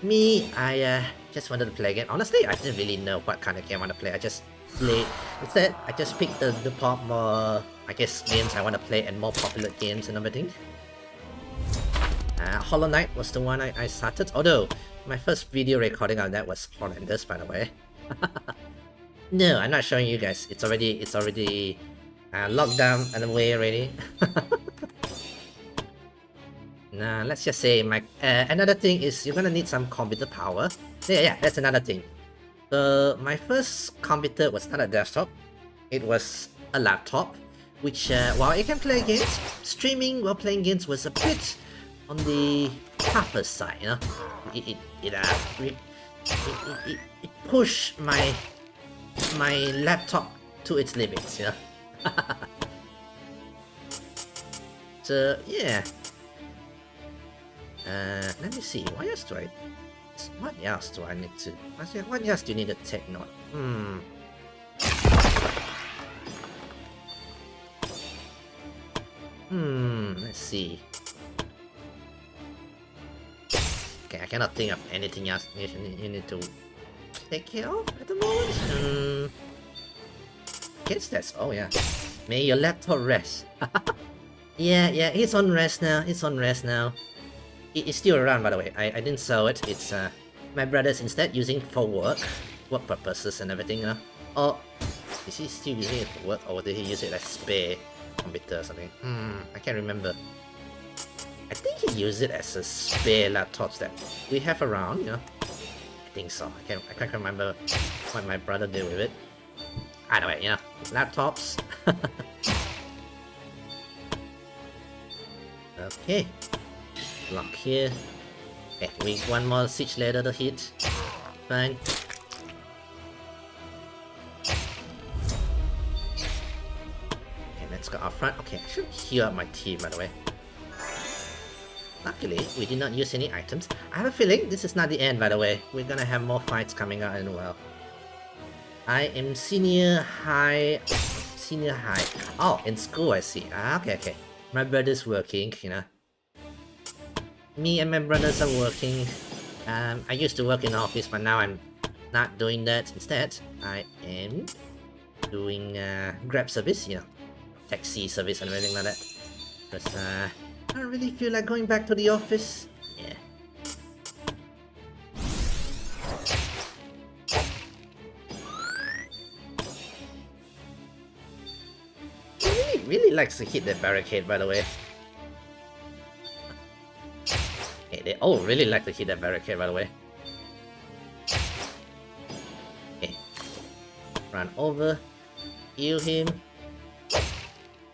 Me, I just wanted to play a game. Honestly, I didn't really know what kind of game I want to play. I just played. Instead, I just picked the more, I guess, games I want to play and more popular games and everything. Hollow Knight was the one I started, although my first video recording of that was horrendous, by the way. No, I'm not showing you guys. It's already locked down and away already. Nah, let's just say my another thing is you're gonna need some computer power. Yeah, that's another thing. So my first computer was not a desktop; it was a laptop. which while I can play games, streaming while playing games was a bit on the tougher side, you know. It pushed my laptop to its limits, you know. So yeah. Let me see. What else do I need to? What else do you need to take note? Let's see. Okay, I cannot think of anything else you need to take care of at the moment. Guess that's oh yeah. May your laptop rest. Yeah, it's on rest now. It's still around, by the way. I didn't sell it. It's my brother's instead using for work purposes and everything. Or is he still using it for work, or did he use it as spare computer or something? I can't remember. I think he used it as a spare laptops that we have around. You know, I think so. I can't remember what my brother did with it. Anyway, you know, laptops. Okay. Lock here. Okay, we one more siege later to hit. Fine. Okay, let's go up front. Okay, I should heal up my team, by the way. Luckily, we did not use any items. I have a feeling this is not the end, by the way. We're gonna have more fights coming out in a while. I am senior high. Oh, in school, I see. Okay. My brother's working, you know. Me and my brothers are working. I used to work in the office, but now I'm not doing that. Instead, I am doing Grab service, you know, taxi service and everything like that. Because I don't really feel like going back to the office. Yeah. He really likes to hit that barricade, by the way. Okay, they all really like to hit that barricade, by the way. Okay. Run over. Heal him.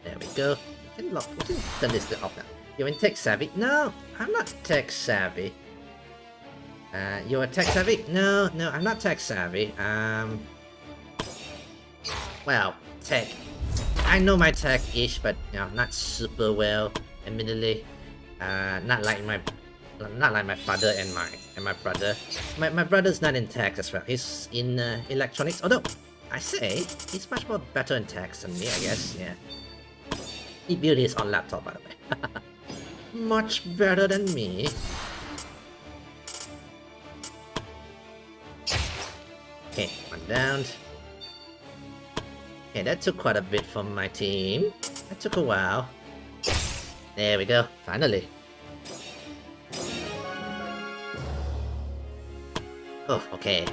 There we go. We can turn this off now. You're in tech savvy? No, I'm not tech savvy. You're tech savvy? No, I'm not tech savvy. Well, tech. I know my tech-ish, but you know, not super well, admittedly. Not like my father and my brother. My brother's not in tech as well. He's in electronics. Although I say he's much more better in tech than me, I guess. Yeah. He built his own laptop, by the way. Much better than me. Okay, one down. Okay, that took quite a bit from my team. That took a while. There we go, finally. Oh, okay.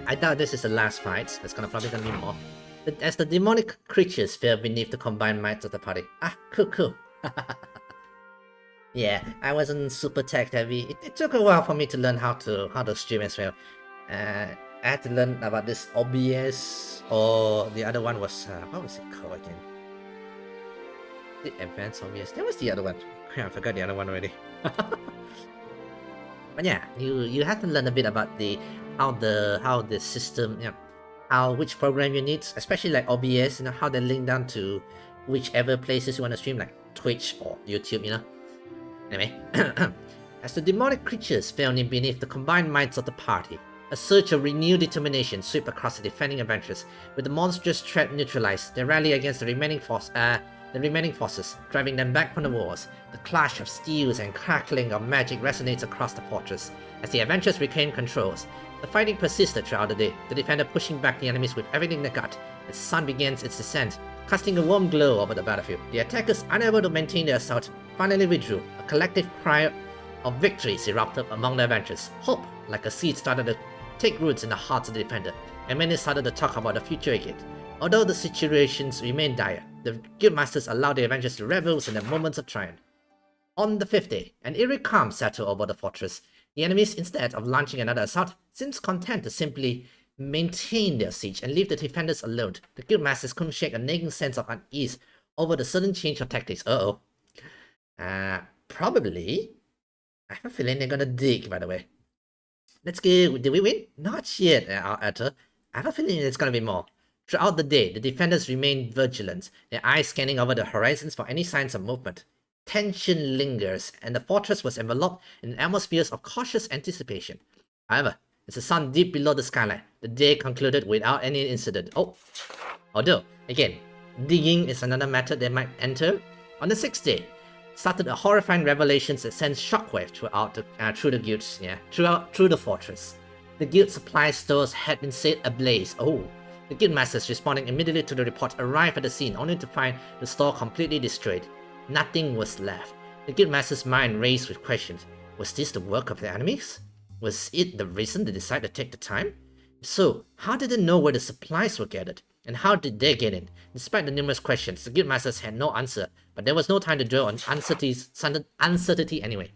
I doubt this is the last fight. There's probably gonna be more. As the demonic creatures fell beneath the combined might of the party. Cool. Yeah, I wasn't super tech heavy. It took a while for me to learn how to stream as well. I had to learn about this OBS, or the other one was what was it called again? The advanced OBS. That was the other one. I forgot the other one already. But yeah, you have to learn a bit about how the system, you know, which program you need, especially like OBS, you know, how they link down to whichever places you want to stream, like Twitch or YouTube, you know. Anyway, as the demonic creatures fell in beneath the combined minds of the party, a surge of renewed determination swept across the defending adventurers. With the monstrous threat neutralized, they rally against the remaining forces, driving them back from the walls. The clash of steels and crackling of magic resonates across the fortress. As the adventurers regain controls, the fighting persisted throughout the day, the defender pushing back the enemies with everything they got. As the sun begins its descent, casting a warm glow over the battlefield, the attackers, unable to maintain their assault, finally withdrew. A collective cry of victories erupted among the adventurers. Hope, like a seed, started to take roots in the hearts of the defender, and many started to talk about the future again. Although the situations remained dire, the guildmasters allowed the adventurers to revel in their moments of triumph. On the fifth day, an eerie calm settled over the fortress. The enemies, instead of launching another assault, seemed content to simply maintain their siege and leave the defenders alone. The guildmasters couldn't shake a nagging sense of unease over the sudden change of tactics. Probably. I have a feeling they're gonna dig, by the way. Let's go. Did we win? Not yet, Arthur. I have a feeling it's gonna be more. Throughout the day, the defenders remained vigilant, their eyes scanning over the horizons for any signs of movement. Tension lingers, and the fortress was enveloped in atmospheres of cautious anticipation. However, as the sun dipped below the skyline, the day concluded without any incident. Although, again, digging is another method they might enter. On the 6th day, started a horrifying revelations that sent shockwaves through the guilds, through the fortress. The guild supply stores had been set ablaze. The guildmasters responding immediately to the report arrived at the scene only to find the store completely destroyed. Nothing was left. The guildmaster's mind raced with questions. Was this the work of the enemies? Was it the reason they decided to take the time? So, how did they know where the supplies were gathered? And how did they get in? Despite the numerous questions, the guildmasters had no answer, but there was no time to dwell on uncertainty anyway.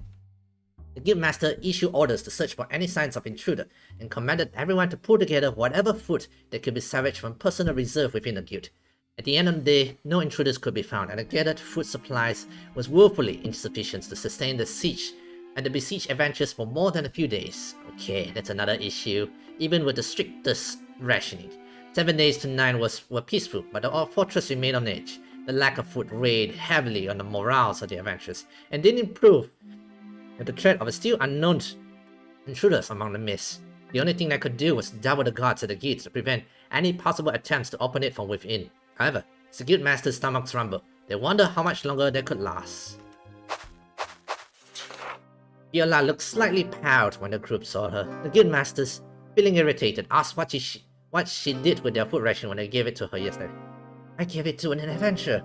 The guildmaster issued orders to search for any signs of intruder, and commanded everyone to pull together whatever food that could be salvaged from personal reserve within the guild. At the end of the day, no intruders could be found, and the gathered food supplies was woefully insufficient to sustain the siege and the besieged adventures for more than a few days. Okay, that's another issue, even with the strictest rationing. 7 days to 9 were peaceful, but the fortress remained on edge. The lack of food weighed heavily on the morals of the adventurers, and didn't improve with the threat of a still unknown intruders among the mist. The only thing they could do was double the guards at the gates to prevent any possible attempts to open it from within. However, as the guildmaster's stomachs rumbled, they wondered how much longer they could last. Viola looked slightly proud when the group saw her. The guildmasters, feeling irritated, asked what she did with their food ration when they gave it to her yesterday. I gave it to an adventurer.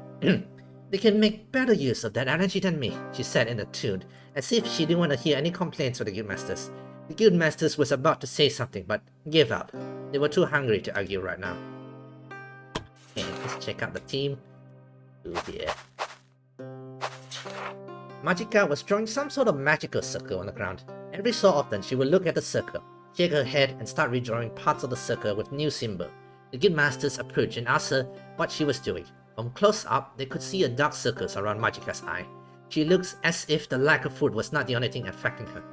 They can make better use of that energy than me, she said in a tune, as if she didn't want to hear any complaints from the guildmasters. The guildmasters was about to say something, but gave up. They were too hungry to argue right now. Okay, let's check out the team. Oh dear. Magica was drawing some sort of magical circle on the ground. Every so often, she would look at the circle, shake her head, and start redrawing parts of the circle with new symbol. The guildmasters approached and asked her what she was doing. From close up, they could see a dark circles around Magica's eye. She looks as if the lack of food was not the only thing affecting her.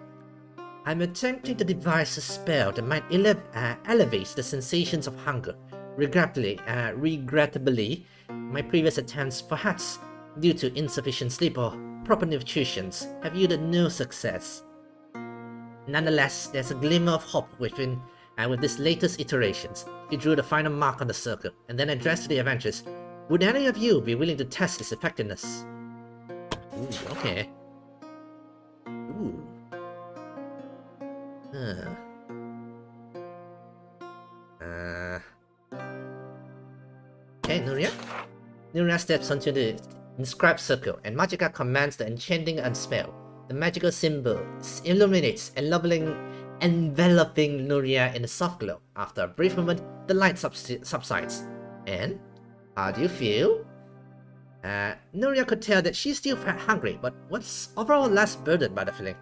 I'm attempting to devise a spell that might elevate the sensations of hunger. Regrettably, my previous attempts, perhaps due to insufficient sleep or proper nutrition, have yielded no success. Nonetheless, there's a glimmer of hope with this latest iterations. She drew the final mark on the circle, and then addressed to the adventurers. Would any of you be willing to test its effectiveness? Ooh, okay. Ooh. Okay, Nuria? Nuria steps onto the inscribed circle, and Magica commands the enchanting spell. The magical symbol illuminates, enveloping Nuria in a soft glow. After a brief moment, the light subsides. And how do you feel? Nuria could tell that she still felt hungry, but was overall less burdened by the feeling.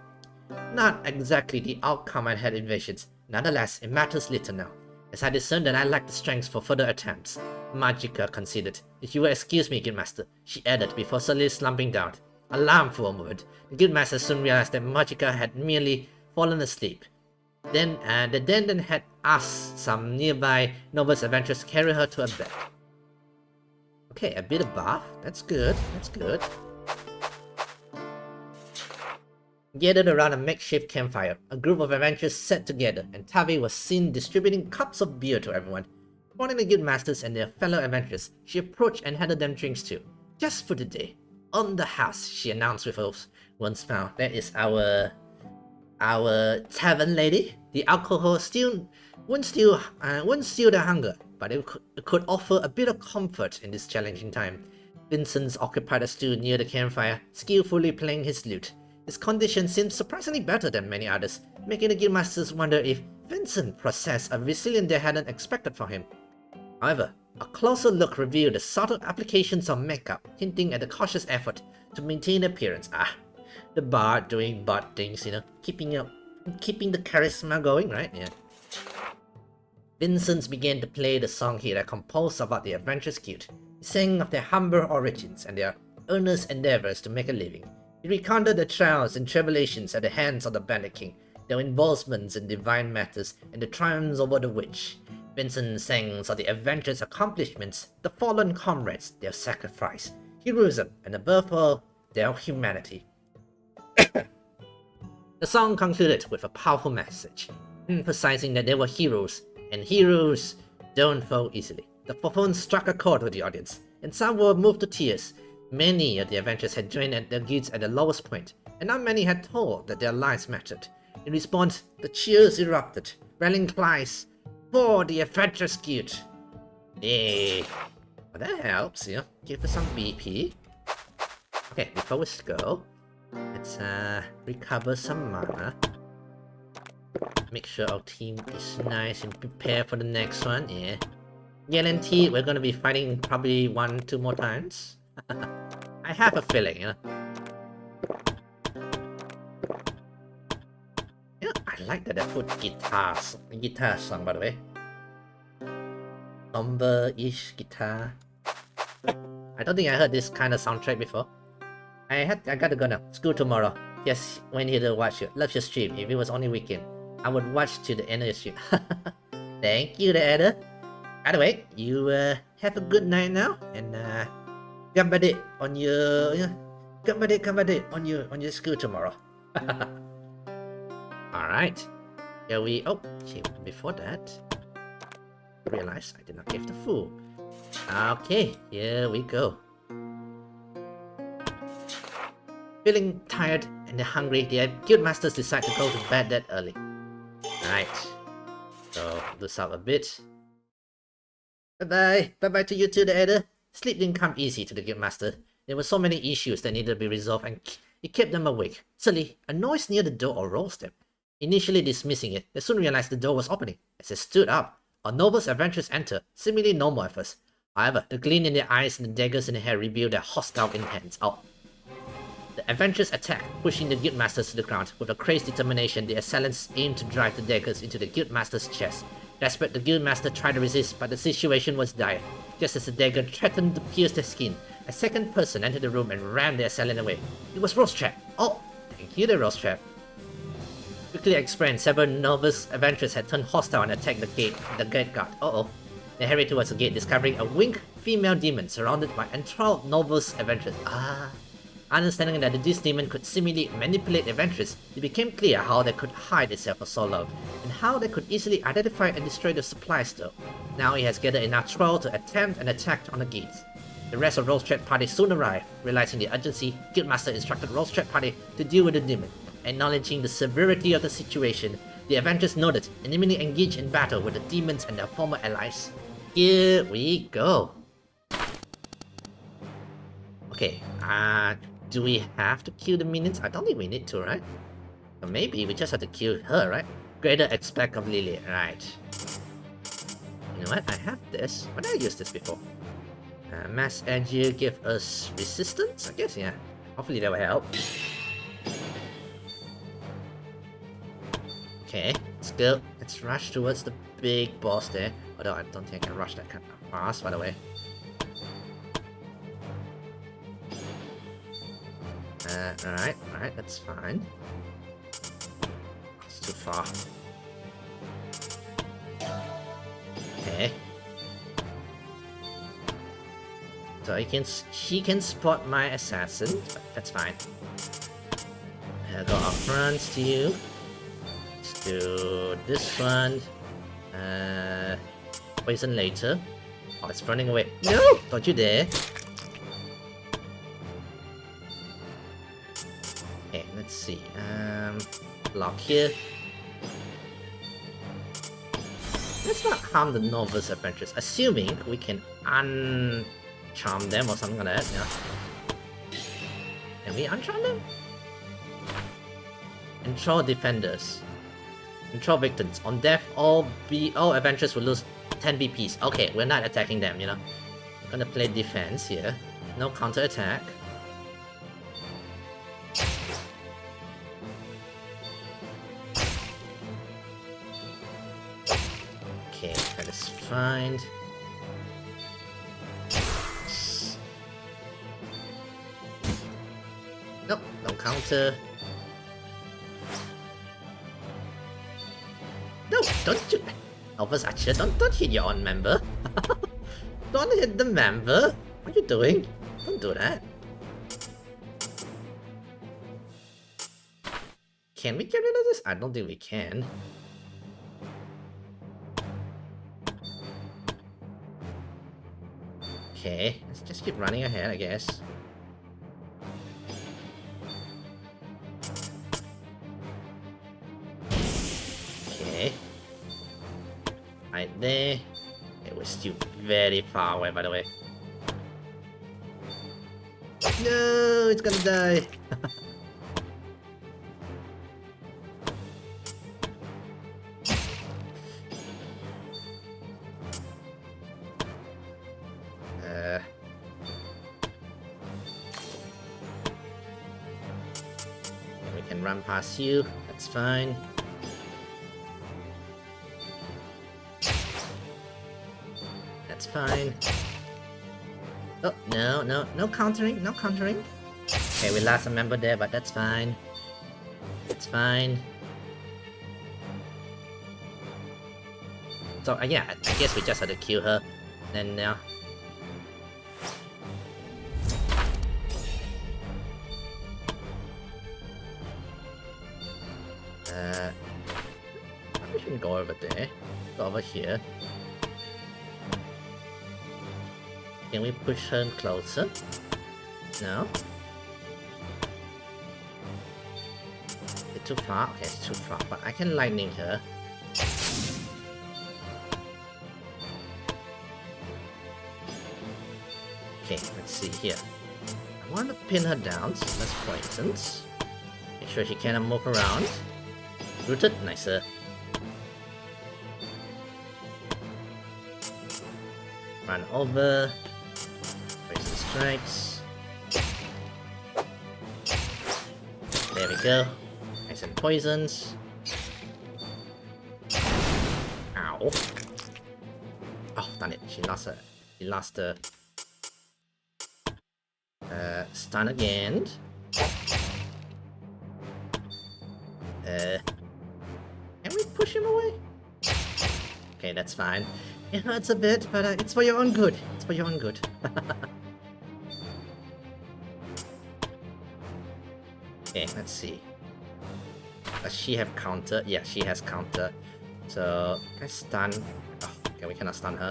Not exactly the outcome I had envisioned. Nonetheless, it matters little now, as I discerned that I lacked the strength for further attempts. Magica considered. If you will excuse me, Guildmaster, she added before suddenly slumping down. Alarmed for a moment, the Guildmaster soon realized that Magica had merely fallen asleep. Then had asked some nearby novice adventurers to carry her to a bed. Okay, a bit of bath. That's good. That's good. Gathered around a makeshift campfire, a group of adventurers sat together, and Tavi was seen distributing cups of beer to everyone. Warning the guildmasters and their fellow adventurers, she approached and handed them drinks too. Just for today. On the house, she announced with one smile. That is our tavern lady. The alcohol wouldn't still their hunger, but it could offer a bit of comfort in this challenging time. Vincent occupied a stool near the campfire, skillfully playing his lute. His condition seemed surprisingly better than many others, making the guildmasters wonder if Vincent possessed a resilience they hadn't expected from him. However, a closer look revealed the subtle applications of makeup, hinting at the cautious effort to maintain appearance. The bard doing bard things, keeping the charisma going, right? Yeah. Vincent began to play the song he had composed about the Adventurers Guild. He sang of their humble origins and their earnest endeavors to make a living. He recounted the trials and tribulations at the hands of the Bandit King, their involvements in divine matters, and the triumphs over the witch. Vincent sang of the adventurous accomplishments, the fallen comrades, their sacrifice, heroism, and above all, their humanity. The song concluded with a powerful message, emphasizing that they were heroes, and heroes don't fall easily. The performance struck a chord with the audience, and some were moved to tears. Many of the adventurers had joined their guilds at the lowest point, and not many had told that their lives mattered. In response, the cheers erupted, rallying cries for the Adventurers Guild. Yay! Well, that helps, you know, give us some BP. Okay, before we go, let's recover some mana. Make sure our team is nice and prepared for the next one, yeah. Guaranteed we're gonna be fighting probably 1-2 more times. I have a feeling, you know. Yeah, I like that they put guitar song, by the way. Somber-ish guitar. I don't think I heard this kind of soundtrack before. I gotta go now. School tomorrow. Just went here to watch you. Love your stream. If it was only weekend, I would watch to the end of the stream. Thank you, the editor. By the way, you have a good night now, and gambade on your gambade on your school tomorrow. All right, here we. Oh, okay. Before that, I realized I did not give the food. Okay, here we go. Feeling tired and hungry, the guildmasters decide to go to bed that early. Alright, so lose out a bit. Bye bye to you too, the editor. Sleep didn't come easy to the guildmaster. There were so many issues that needed to be resolved, and it kept them awake. Suddenly, a noise near the door arose them. Initially dismissing it, they soon realized the door was opening. As they stood up, a novice adventurers entered, seemingly normal at first. However, the glint in their eyes and the daggers in their hair revealed their hostile intents. The adventurers attacked, pushing the guildmasters to the ground. With a crazed determination, the assailants aimed to drive the daggers into the guildmaster's chest. Desperate, the guildmaster tried to resist, but the situation was dire. Just as the dagger threatened to pierce their skin, a second person entered the room and rammed the assailant away. It was Rosetrap. Oh, thank you, the Rosetrap. Quickly explained, several novice adventurers had turned hostile and attacked the gate guard. They hurried towards the gate, discovering a winged female demon surrounded by enthralled novice adventurers. Understanding that this demon could seemingly manipulate adventurers, it became clear how they could hide itself for so long, and how they could easily identify and destroy the supply store. Now it has gathered enough troll to attempt an attack on the gates. The rest of Rosetrap party soon arrived. Realizing the urgency, Guildmaster instructed Rosetrap party to deal with the demon. Acknowledging the severity of the situation, the adventurers noted and immediately engaged in battle with the demons and their former allies. Here we go. Okay, do we have to kill the minions? I don't think we need to, right? Or maybe we just have to kill her, right? Greater aspect of Lily, right? You know what? I have this. When did I use this before? Mass Edge give us resistance? I guess, yeah. Hopefully that will help. Okay, let's go. Let's rush towards the big boss there. Although I don't think I can rush that kind of fast, by the way. Alright, that's fine. It's too far. Okay. So she can spot my assassin, but that's fine. I'll go up front to you. Let's do this one. Poison later. Oh, it's running away. No! Don't you dare! Okay, let's see. Lock here. Let's not harm the novice adventurers, assuming we can uncharm them or something like that, yeah. Can we uncharm them? Enthrall defenders. Enthrall victims. On death, all adventurers will lose 10 BPs. Okay, we're not attacking them, you know. We're gonna play defense here. No counter attack. Okay, that is fine. counter. No, don't you... Elvis Archer, don't hit your own member. Don't hit the member. What are you doing? Don't do that. Can we get rid of this? I don't think we can. Okay, let's just keep running ahead, I guess. Okay. Right there. Okay, we're still very far away, by the way. No, it's gonna die. We can run past you. That's fine. That's fine. Oh, no countering, no countering. Okay, we lost a member there, but that's fine. It's fine. So, yeah, I guess we just had to kill her. Then now... we shouldn't go over there. Go over here. Can we push her closer? No? It's too far? Okay, it's too far, but I can lightning her. Okay, let's see here. I want to pin her down, so let's poisons. Make sure she cannot move around. Rooted, nicer. Run over. Poison strikes. There we go. Nice and poisons. Ow. Oh, darn it. She lost her. She lost the stun again. Can we push him away? Okay, that's fine. It hurts a bit, but it's for your own good. It's for your own good. Okay, let's see. Does she have counter? Yeah, she has counter. So, can I stun? Oh, okay, we cannot stun her.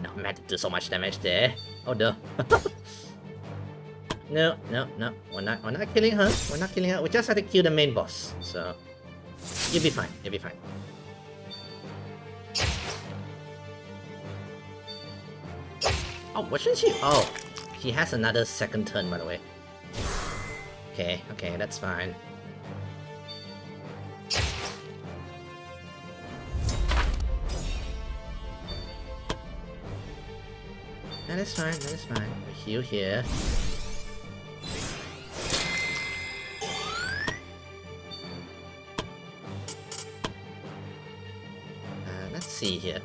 Not meant to do so much damage there. Oh no. No. We're not killing her. We're not killing her. We just have to kill the main boss. So, you'll be fine. You'll be fine. Oh, wasn't she? Oh, she has another second turn, by the way. Okay, that's fine. That is fine. We heal here. Let's see here.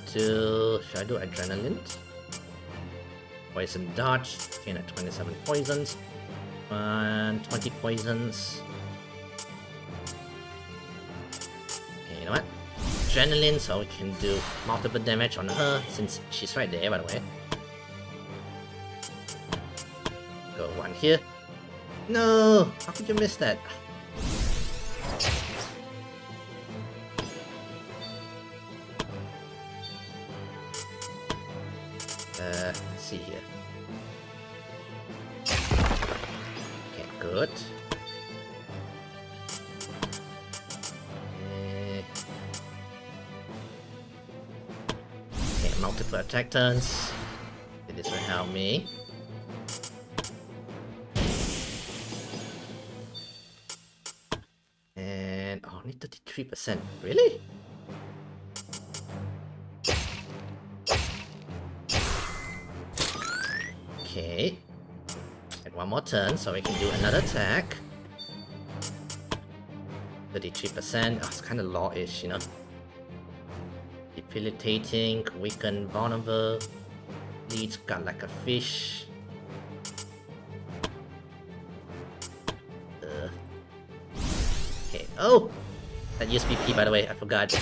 Should I do adrenaline? Poison dodge. Okay, at 27 poisons. 20 poisons. Okay, you know what? Adrenaline, so we can do multiple damage on her since she's right there, by the way. Go one here. No! How could you miss that? Let's see here. Okay, good. Okay, multiple attack turns. This will help me. And only 33%. Really? Okay. And one more turn, so we can do another attack. 33%. Oh, it's kind of law-ish, you know. Debilitating, weaken, vulnerable. Leads got like a fish. Oh! That used PP, by the way, I forgot.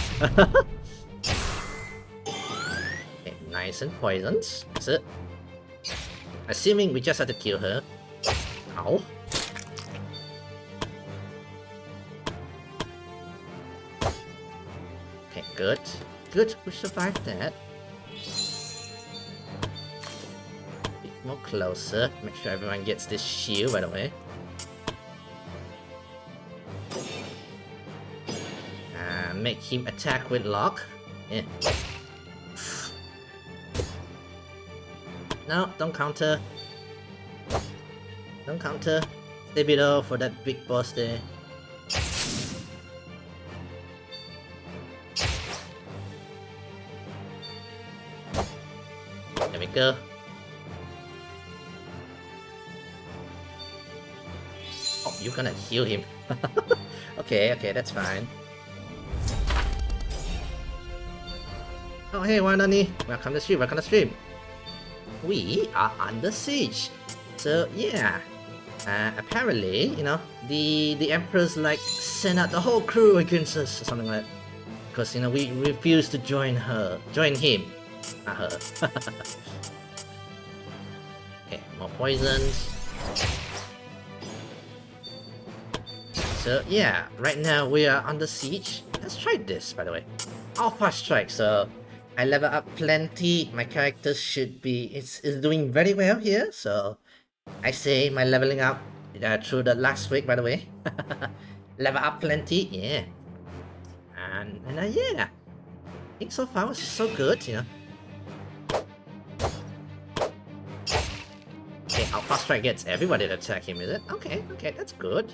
Okay, nice and poisoned. That's it. Assuming we just have to kill her. Ow. Okay, good. Good, we survived that. Bit more closer. Make sure everyone gets this shield, by the way. Make him attack with lock. Yeah. No, don't counter. Don't counter. Stay below for that big boss there. There we go. Oh, you're gonna heal him. Okay, that's fine. Oh hey, Wanani, welcome to stream. We are under siege. So yeah, apparently, you know, the emperor's like sent out the whole crew against us or something like that. Because you know we refused to join him, not her. Okay, more poisons. So yeah, right now we are under siege. Let's try this, by the way. Alpha strike. So I level up plenty. My character should be is doing very well here. So I say my leveling up through the last week, by the way. Level up plenty, yeah. And yeah, I think so far was so good, you know. Okay, Alpha strike gets everybody to attack him, is it? Okay, that's good.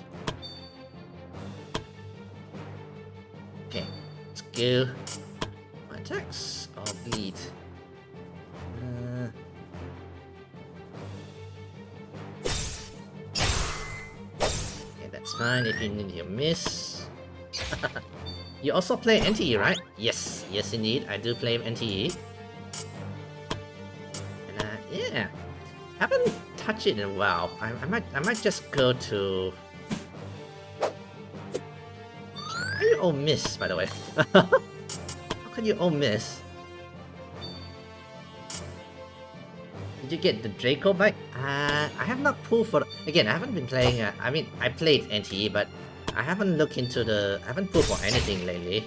Okay, let's go. Attacks or bleed. Okay, that's fine if you need your miss. You also play NTE, right? Yes, indeed, I do play NTE. And yeah, haven't touched it in a while. I might just go to. How you all miss, by the way? How can you all miss? Did you get the Draco bike? I have not pulled for. Again, I haven't been playing. I mean, I played NTE, but I haven't looked into the. I haven't pulled for anything lately.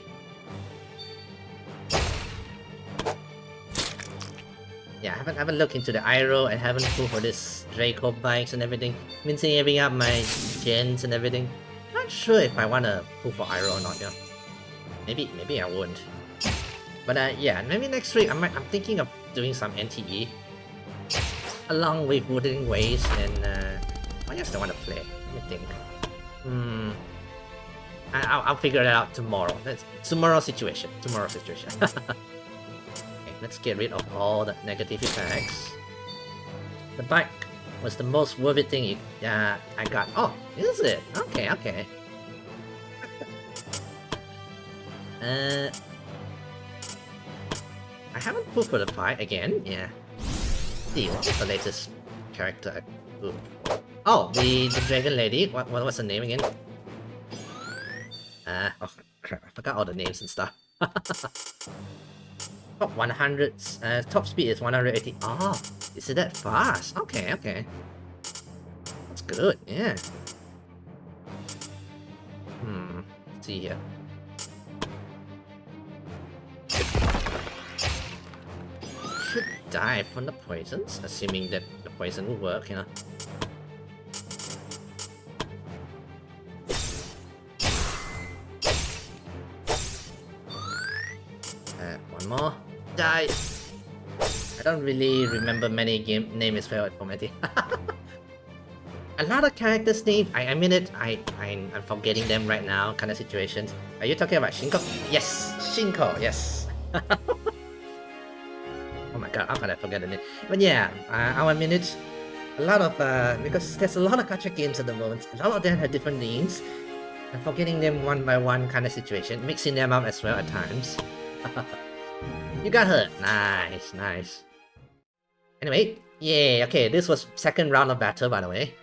Yeah, I haven't looked into the Iroh. I haven't pulled for this Draco bikes and everything. Been saving up my gens and everything. Not sure if I wanna pull for Iroh or not. Yeah, maybe I won't. But yeah, maybe next week I'm thinking of doing some NTE along with Wuthering Waves and what else do I want to play? Let me think. I'll figure it out tomorrow. That's tomorrow's situation. Okay, let's get rid of all the negative effects. The bike was the most worth it thing I got. Oh, is it? Okay. I haven't pulled for the fight again, yeah. See, what's the latest character I pulled for? Oh, the dragon lady. What was her name again? Oh crap, I forgot all the names and stuff. Top 100, top speed is 180. Oh, is it that fast? Okay. That's good, yeah. Let's see here. Should die from the poisons, assuming that the poison will work, you know. One more. Die! I don't really remember many game names as well at Formatty. A lot of characters' names, I mean it, I'm forgetting them right now, kind of situations. Are you talking about Shinko? Yes! Shinko, yes! Oh my god, how can I forget the name? But yeah, I'll admit it. A lot of, because there's a lot of gacha games at the moment, a lot of them have different names. I'm forgetting them one by one kind of situation, mixing them up as well at times. You got her! Nice. Anyway, yeah, okay, this was second round of battle, by the way.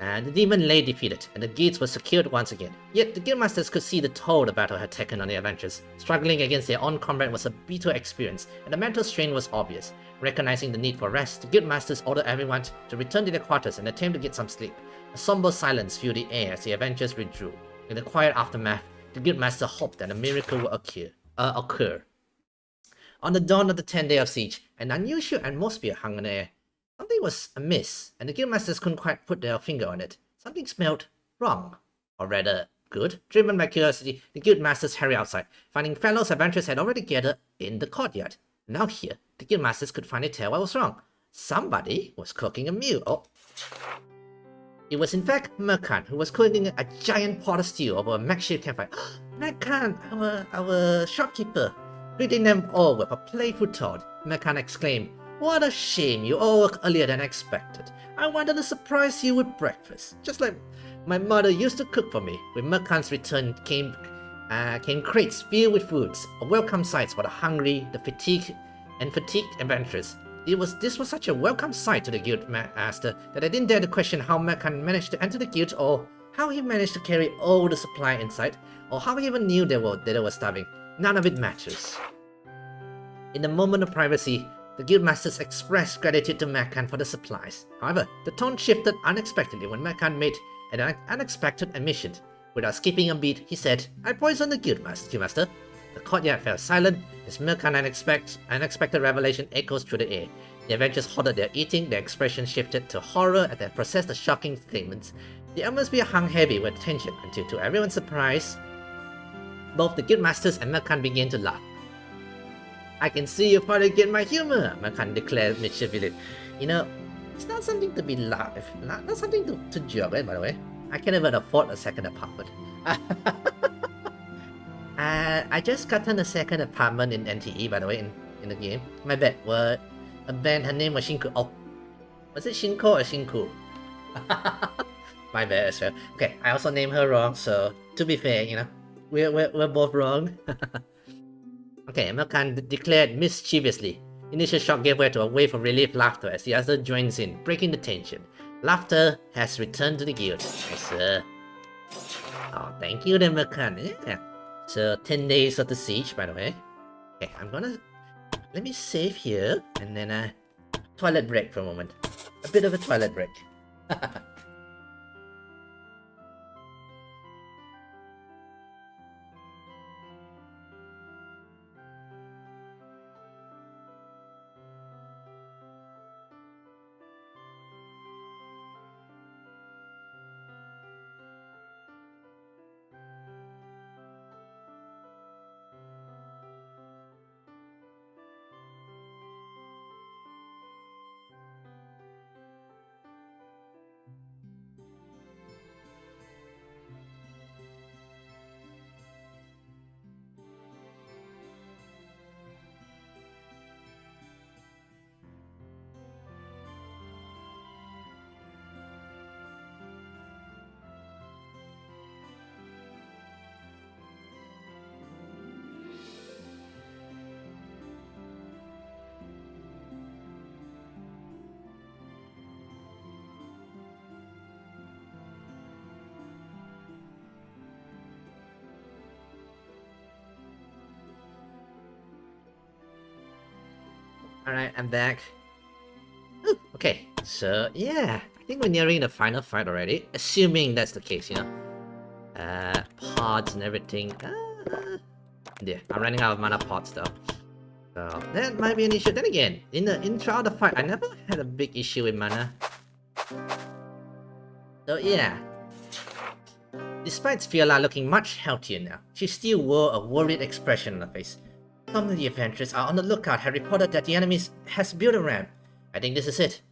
And the demon lay defeated, and the gates were secured once again. Yet the guildmasters could see the toll the battle had taken on the adventurers. Struggling against their own comrade was a bitter experience, and the mental strain was obvious. Recognizing the need for rest, the guildmasters ordered everyone to return to their quarters and attempt to get some sleep. A somber silence filled the air as the adventurers withdrew. In the quiet aftermath, the guildmaster hoped that a miracle would occur. On the dawn of the 10th day of siege, an unusual atmosphere hung in the air. Something was amiss, and the guildmasters couldn't quite put their finger on it. Something smelled wrong, or rather, good. Driven by curiosity, the guildmasters hurried outside, finding fellow adventurers had already gathered in the courtyard. Now here, the guildmasters could finally tell what was wrong. Somebody was cooking a meal. Oh. It was in fact Merkan, who was cooking a giant pot of stew over a makeshift campfire. Merkan, our shopkeeper. Greeting them all with a playful tone, Merkan exclaimed, "What a shame you all woke earlier than expected. I wanted to surprise you with breakfast, just like my mother used to cook for me." With Merkan's return came crates filled with foods, a welcome sight for the hungry, the fatigued adventurers. This was such a welcome sight to the guild master that I didn't dare to question how Merkan managed to enter the guild, or how he managed to carry all the supply inside, or how he even knew they were starving. None of it matters. In the moment of privacy, the guildmasters expressed gratitude to Merkan for the supplies. However, the tone shifted unexpectedly when Merkan made an unexpected admission. Without skipping a beat, he said, "I poisoned the guildmaster." The courtyard fell silent as Merkan's unexpected revelation echoes through the air. The adventurers halted their eating, their expression shifted to horror as they processed the shocking statements. The atmosphere hung heavy with tension until, to everyone's surprise, both the guildmasters and Merkan began to laugh. "I can see you finally get my humor," Merkan declared mischievously. You know, it's not something to be laughed at, not something to joke at, by the way. I can't even afford a second apartment. I just gotten a second apartment in NTE, by the way, in the game. My bad. What? A band, her name was Shinku. Oh, was it Shinko or Shinku? My bad as well. Okay, I also named her wrong, so to be fair, you know, we're both wrong. Okay, Merkan declared mischievously. Initial shock gave way to a wave of relief laughter as the other joins in, breaking the tension. Laughter has returned to the guild. Yes, sir. Oh, thank you then, Merkan. Yeah. So, 10 days of the siege, by the way. Okay, let me save here, and then toilet break for a moment. A bit of a toilet break. Alright, I'm back. Ooh, okay, so yeah, I think we're nearing the final fight already. Assuming that's the case, you know. Pods and everything. Yeah, I'm running out of mana pods though. So that might be an issue. Then again, throughout the fight, I never had a big issue with mana. So yeah. Despite Fiala looking much healthier now, she still wore a worried expression on her face. Some of the adventurers are on the lookout have reported that the enemy has built a ramp. I think this is it.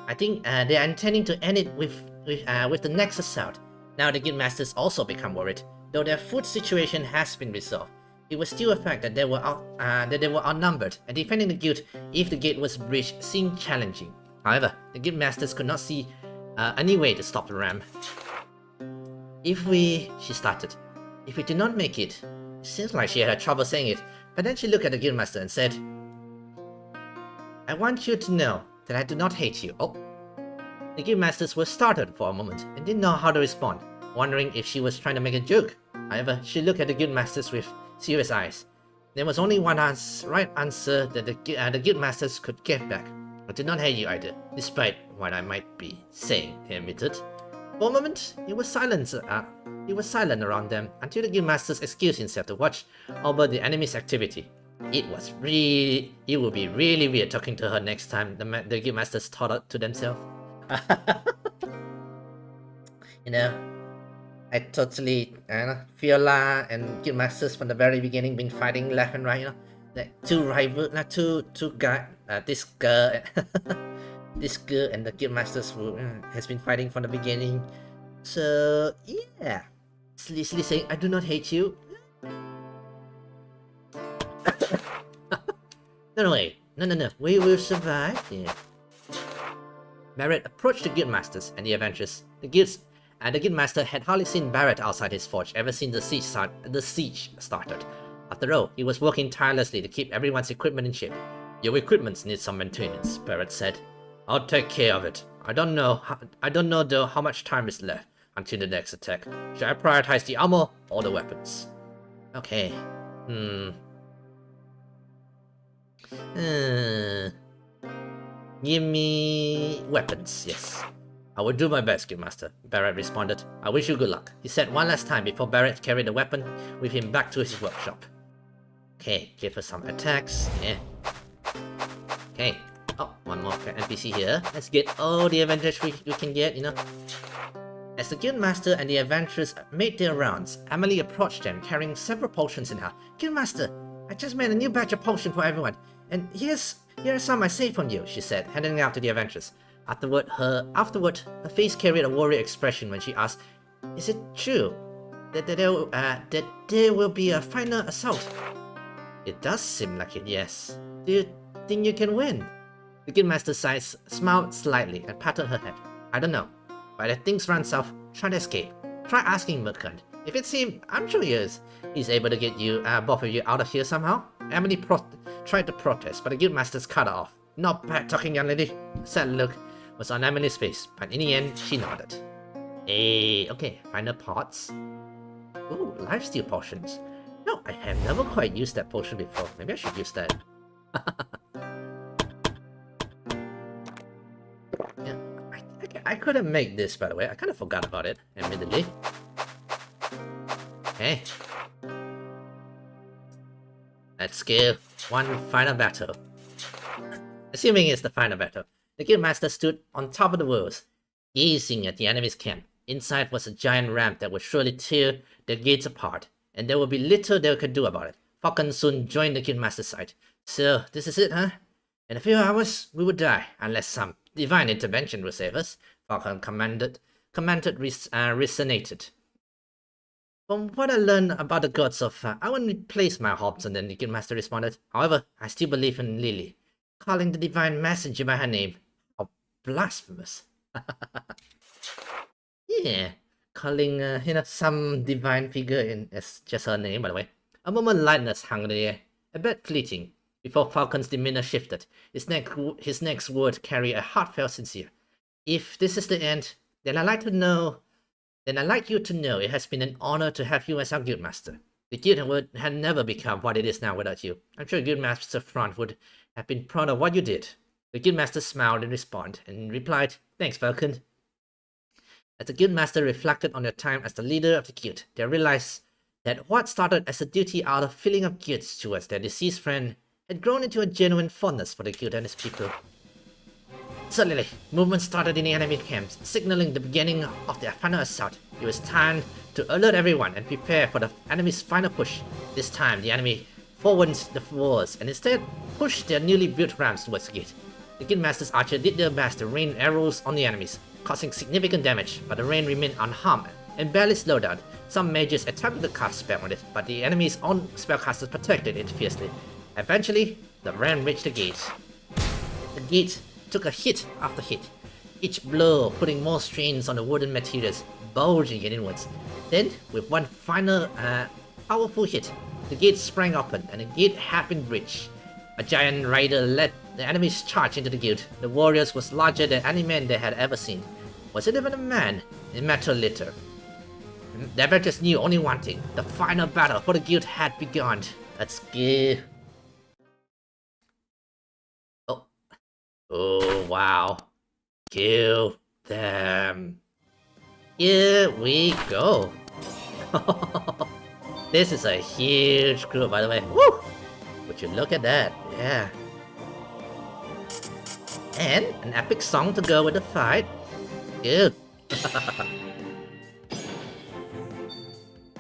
I think they are intending to end it with the next assault. Now the guildmasters also become worried. Though their food situation has been resolved, it was still a fact that they were outnumbered, and defending the guild if the gate was breached seemed challenging. However, the guildmasters could not see any way to stop the ramp. She started. If we do not make it, seems like she had trouble saying it, but then she looked at the guildmaster and said, "I want you to know that I do not hate you." Oh. The guildmasters were startled for a moment and didn't know how to respond, wondering if she was trying to make a joke. However, she looked at the guildmasters with serious eyes. There was only one right answer that the guildmasters could get back. "I did not hate you either, despite what I might be saying," he admitted. For a moment, he was silent around them until the guildmasters excused himself to watch over the enemy's activity. It would be really weird talking to her next time, the guildmasters thought to themselves. You know, I totally, Fiona and guildmasters from the very beginning been fighting left and right, you know, like two rivals, two guys, this girl, this girl and the guildmasters who has been fighting from the beginning. So yeah, Sleazy saying, "I do not hate you." No, wait, no, we will survive. Yeah. Barrett approached the guildmasters and the adventurers. The guildmaster had hardly seen Barrett outside his forge ever since the siege started. After all, he was working tirelessly to keep everyone's equipment in shape. "Your equipment needs some maintenance," Barrett said. "I'll take care of it. I don't know though how much time is left until the next attack. Should I prioritize the armor or the weapons?" Okay. Give me weapons, yes. "I will do my best, Guildmaster," Barrett responded. "I wish you good luck," he said one last time before Barrett carried the weapon with him back to his workshop. Okay, give her some attacks, yeah. Okay, oh, one more NPC here. Let's get all the advantage we can get, you know. As the Guildmaster and the adventurers made their rounds, Emily approached them carrying several potions in her. "Guildmaster, I just made a new batch of potion for everyone, and here are some I saved from you," she said, handing out to the adventurers. Afterward, her face carried a worried expression when she asked, "Is it true that there will be a final assault?" "It does seem like it, yes. Do you think you can win?" The Guildmaster smiled slightly and patted her head. "I don't know, but if things run south, try to escape. Try asking Merchant. If it's him, I'm sure he's able to get you, both of you out of here somehow." Emily tried to protest, but the Guildmasters cut her off. "Not bad talking, young lady." A sad look was on Emily's face, but in the end, she nodded. Hey, okay, final parts. Ooh, lifesteal potions. No, I have never quite used that potion before. Maybe I should use that. Yeah, I couldn't make this, by the way. I kind of forgot about it, admittedly. Okay. Let's go. One final battle. Assuming it's the final battle, the Guildmaster stood on top of the walls, gazing at the enemy's camp. Inside was a giant ramp that would surely tear the gates apart, and there would be little they could do about it. Falcon soon joined the Guildmaster's side. "So, this is it, huh? In a few hours, we would die, unless some divine intervention will save us," Falcon resonated. "From what I learned about the gods so far, I wouldn't replace my hopes," and then the Guildmaster responded. "However, I still believe in Lily. Calling the divine messenger by her name. How blasphemous." Yeah, calling some divine figure in as just her name, by the way. A moment lightness hung in the air, a bit fleeting, before Falcon's demeanor shifted. His next word carried a heartfelt sincere. "If this is the end, then I'd like you to know it has been an honor to have you as our Guildmaster. The guild had never become what it is now without you. I'm sure Guildmaster Front would have been proud of what you did." The Guildmaster smiled in response and replied, "Thanks, Falcon." As the Guildmaster reflected on their time as the leader of the guild, they realized that what started as a duty out of feeling of guilt towards their deceased friend had grown into a genuine fondness for the guild and its people. Suddenly, movement started in the enemy camps, signaling the beginning of their final assault. It was time to alert everyone and prepare for the enemy's final push. This time, the enemy forwarded the walls and instead pushed their newly built ramps towards the gate. The Guildmaster's archer did their best to rain arrows on the enemies, causing significant damage, but the rain remained unharmed and barely slowed down. Some mages attempted to cast spell on it, but the enemy's own spellcasters protected it fiercely. Eventually, the ram reached the gate. The gate took a hit after hit, each blow putting more strains on the wooden materials, bulging it inwards. Then, with one final powerful hit, the gate sprang open and the gate had been breached. A giant rider led The enemies charged into the guild. The warriors was larger than any man they had ever seen. Was it even a man? In metal litter. The adventurers knew only one thing. The final battle for the guild had begun. Let's go. Oh. Oh, wow. Kill them. Here we go. This is a huge group, by the way. Woo! Would you look at that? Yeah. And an epic song to go with the fight. Good.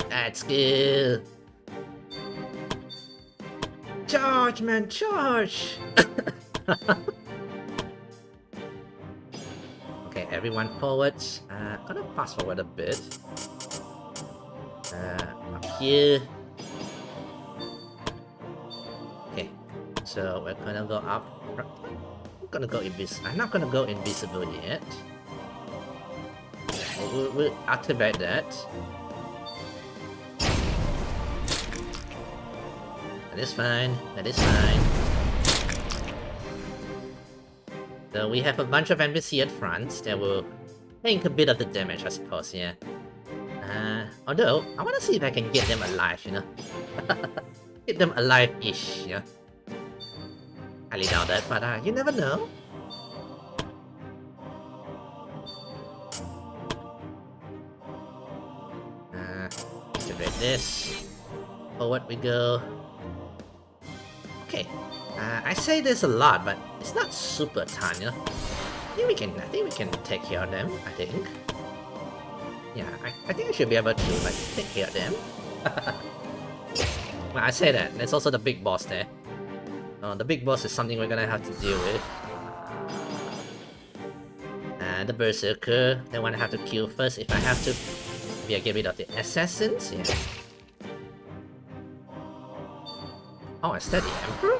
That's good. Charge, man, charge! Okay, everyone forwards. Gonna fast forward a bit. Up here. Okay, so we're gonna go up. I'm gonna go invisible. I'm not gonna go invisible yet. We'll activate that. That is fine. That is fine. So we have a bunch of NPC at front that will take a bit of the damage, I suppose, yeah. Although, I wanna see if I can get them alive, you know? Get them alive-ish, yeah? Highly doubt that, but you never know. Activate this. Forward we go. Okay. I say this a lot, but it's not super ton, you know? I think we can take care of them, I think. Yeah, I think I should be able to, like, take care of them. Well, I say that, there's also the big boss there. The big boss is something we're gonna have to deal with. And the berserker, the one I have to kill first if I have to. Maybe I get rid of the assassins, yeah. Oh, is that the emperor?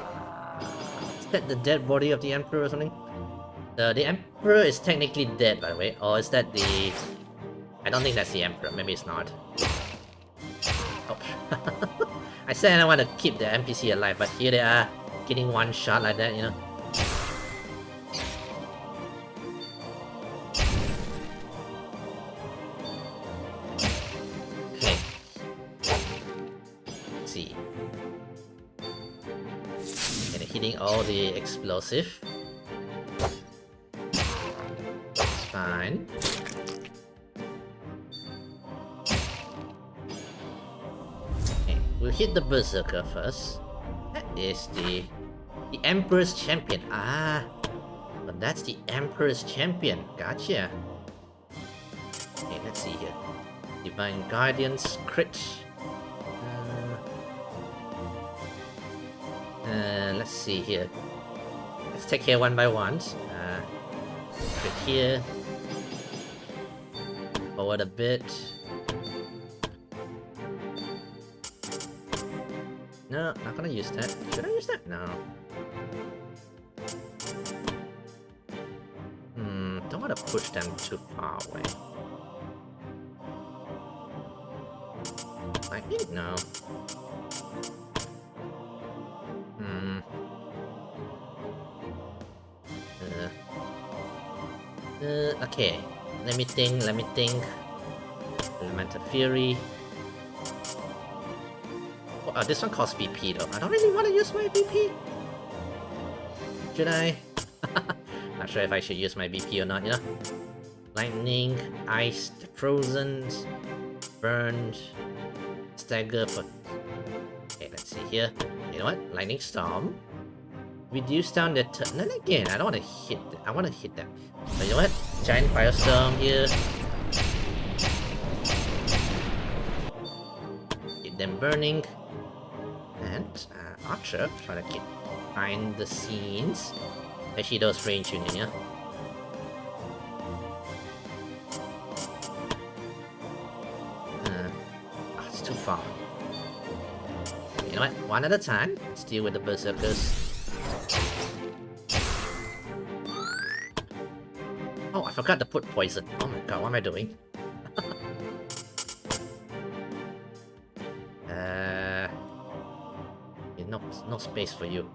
Is that the dead body of the emperor or something? The emperor is technically dead, by the way. Or is that the... I don't think that's the emperor. Maybe it's not. Oh. I said I want to keep the NPC alive, but here they are, getting one shot like that, you know? Okay. Let's see. And hitting all the explosive. It's fine. We'll hit the berserker first. That is the Emperor's Champion. Ah, but that's the Emperor's Champion. Gotcha. Okay, let's see here. Divine Guardians crit. Let's see here. Let's take care one by one. Crit here. Forward a bit. No, not gonna use that. Should I use that? No. Don't want to push them too far away. I think no. Okay. Let me think. Elemental Fury. Oh, this one costs VP though. I don't really want to use my VP. Should I? Not sure if I should use my VP or not, you know? Lightning, Ice, Frozen, Burned, Stagger for... Okay, let's see here. You know what? Lightning Storm. Reduce down the... Then again, I don't want to hit them. I want to hit them. But you know what? Giant Firestorm here. Hit them burning. And Archer, try to keep behind the scenes. Especially those range units, yeah? It's too far. You know what? One at a time. Let's deal with the berserkers. Oh, I forgot to put poison. Oh my god, what am I doing? No space for you.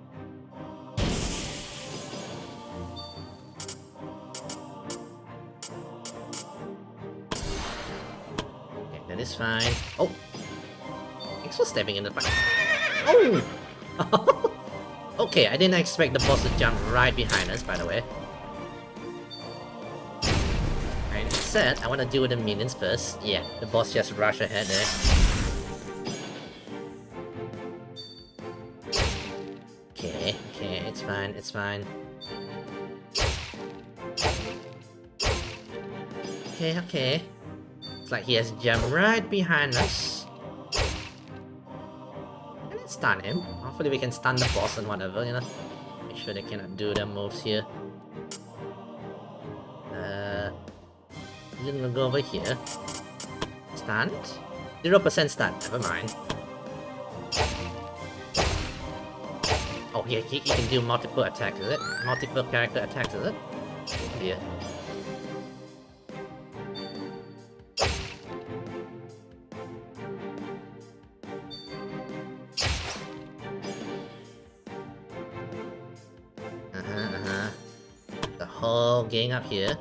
is fine. Oh! Thanks for stepping in the fight. Oh! Okay, I didn't expect the boss to jump right behind us, by the way. I said I want to deal with the minions first. Yeah, the boss just rushed ahead there. Okay, it's fine, it's fine. Okay. It's like he has jumped right behind us. Can I stun him? Hopefully we can stun the boss and whatever, you know? Make sure they cannot do their moves here. He's gonna go over here. Stunned? 0% stun, never mind. Oh, he can do multiple attacks, is it? Multiple character attacks, is it? Oh dear. The whole gang up here.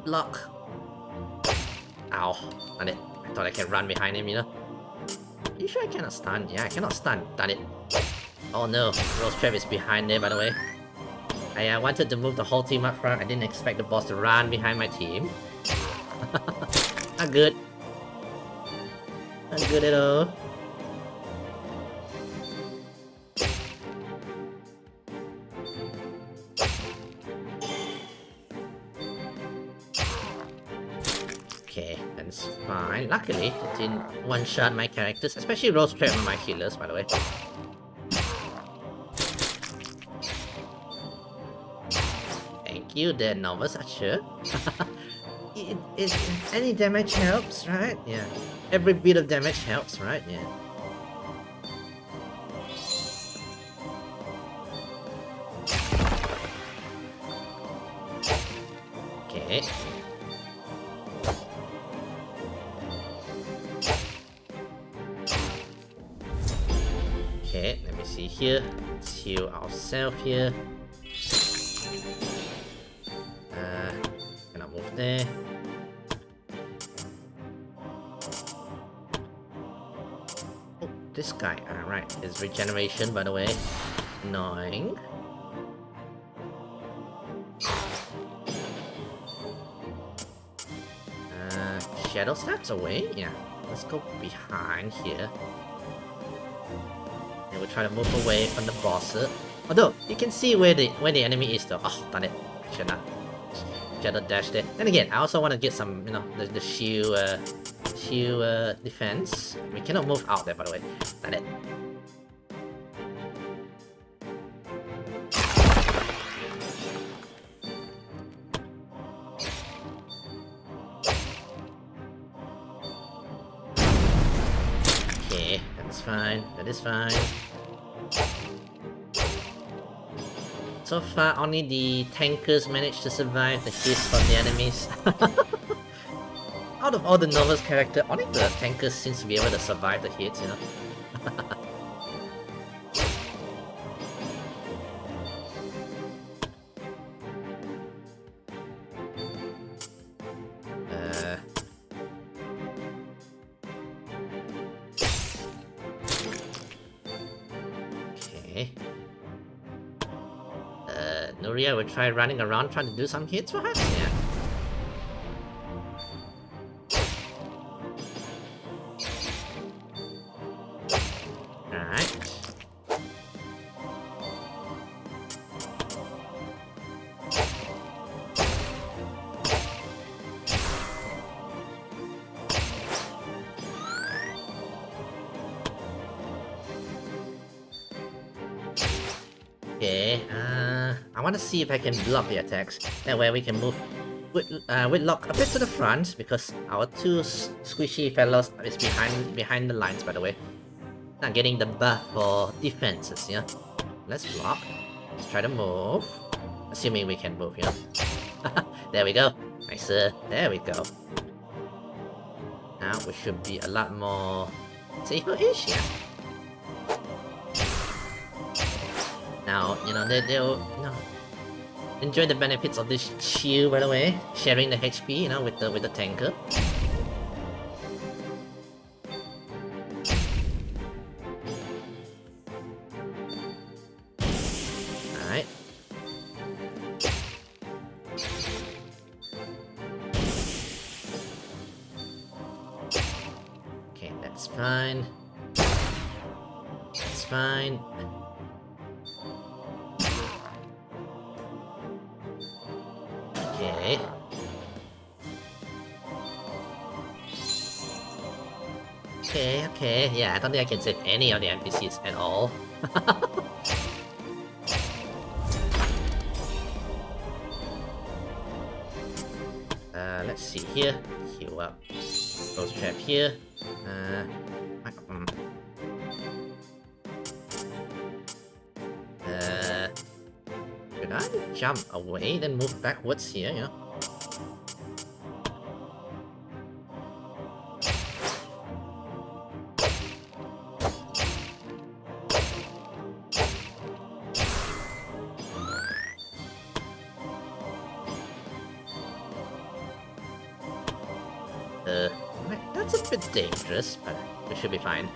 Block. Ow. Done it. I thought I can run behind him, you know? You sure I cannot stun? Yeah, I cannot stun. Done it. Oh no, Rose Trap is behind there, by the way. I wanted to move the whole team up front. I didn't expect the boss to run behind my team. Not good. Not good at all. Okay, that's fine. Luckily, it didn't one-shot my characters, especially Rose Trap on my healers, by the way. Thank you, dead novice Archer. Any damage helps, right? Yeah. Every bit of damage helps, right? Yeah. Okay. Okay, let me see here. Let's heal ourselves here. Cannot move there. Oh, this guy. Alright, his regeneration, by the way. Annoying. Shadow steps away? Yeah. Let's go behind here. And we'll try to move away from the boss. Although, you can see where the enemy is though. Oh, done it. I should not. Shadow dash there. Then again, I also want to get some, you know, the shield, defense. We cannot move out there, by the way. Done it. Okay, that's fine. That is fine. So far, only the tankers managed to survive the hits from the enemies. Out of all the novice characters, only the tankers seems to be able to survive the hits, you know. Okay. Nuria will try running around trying to do some hits perhaps? Yeah. Alright. Okay, I want to see if I can block the attacks. That way we can move with lock a bit to the front because our two squishy fellows is behind the lines, by the way. Not getting the buff for defenses, yeah. Let's block. Let's try to move. Assuming we can move, yeah. There we go. Nice. There we go. Now we should be a lot more safer-ish, yeah. Now, you know, they'll... No. Enjoy the benefits of this shield, by the way. Sharing the HP, you know, with the tanker. Alright. Okay, that's fine. That's fine. Okay. Okay, yeah, I don't think I can save any of the NPCs at all. Let's see here. Heal up. Close trap here. Should I jump away, then move backwards here, you know? That's a bit dangerous, but we should be fine.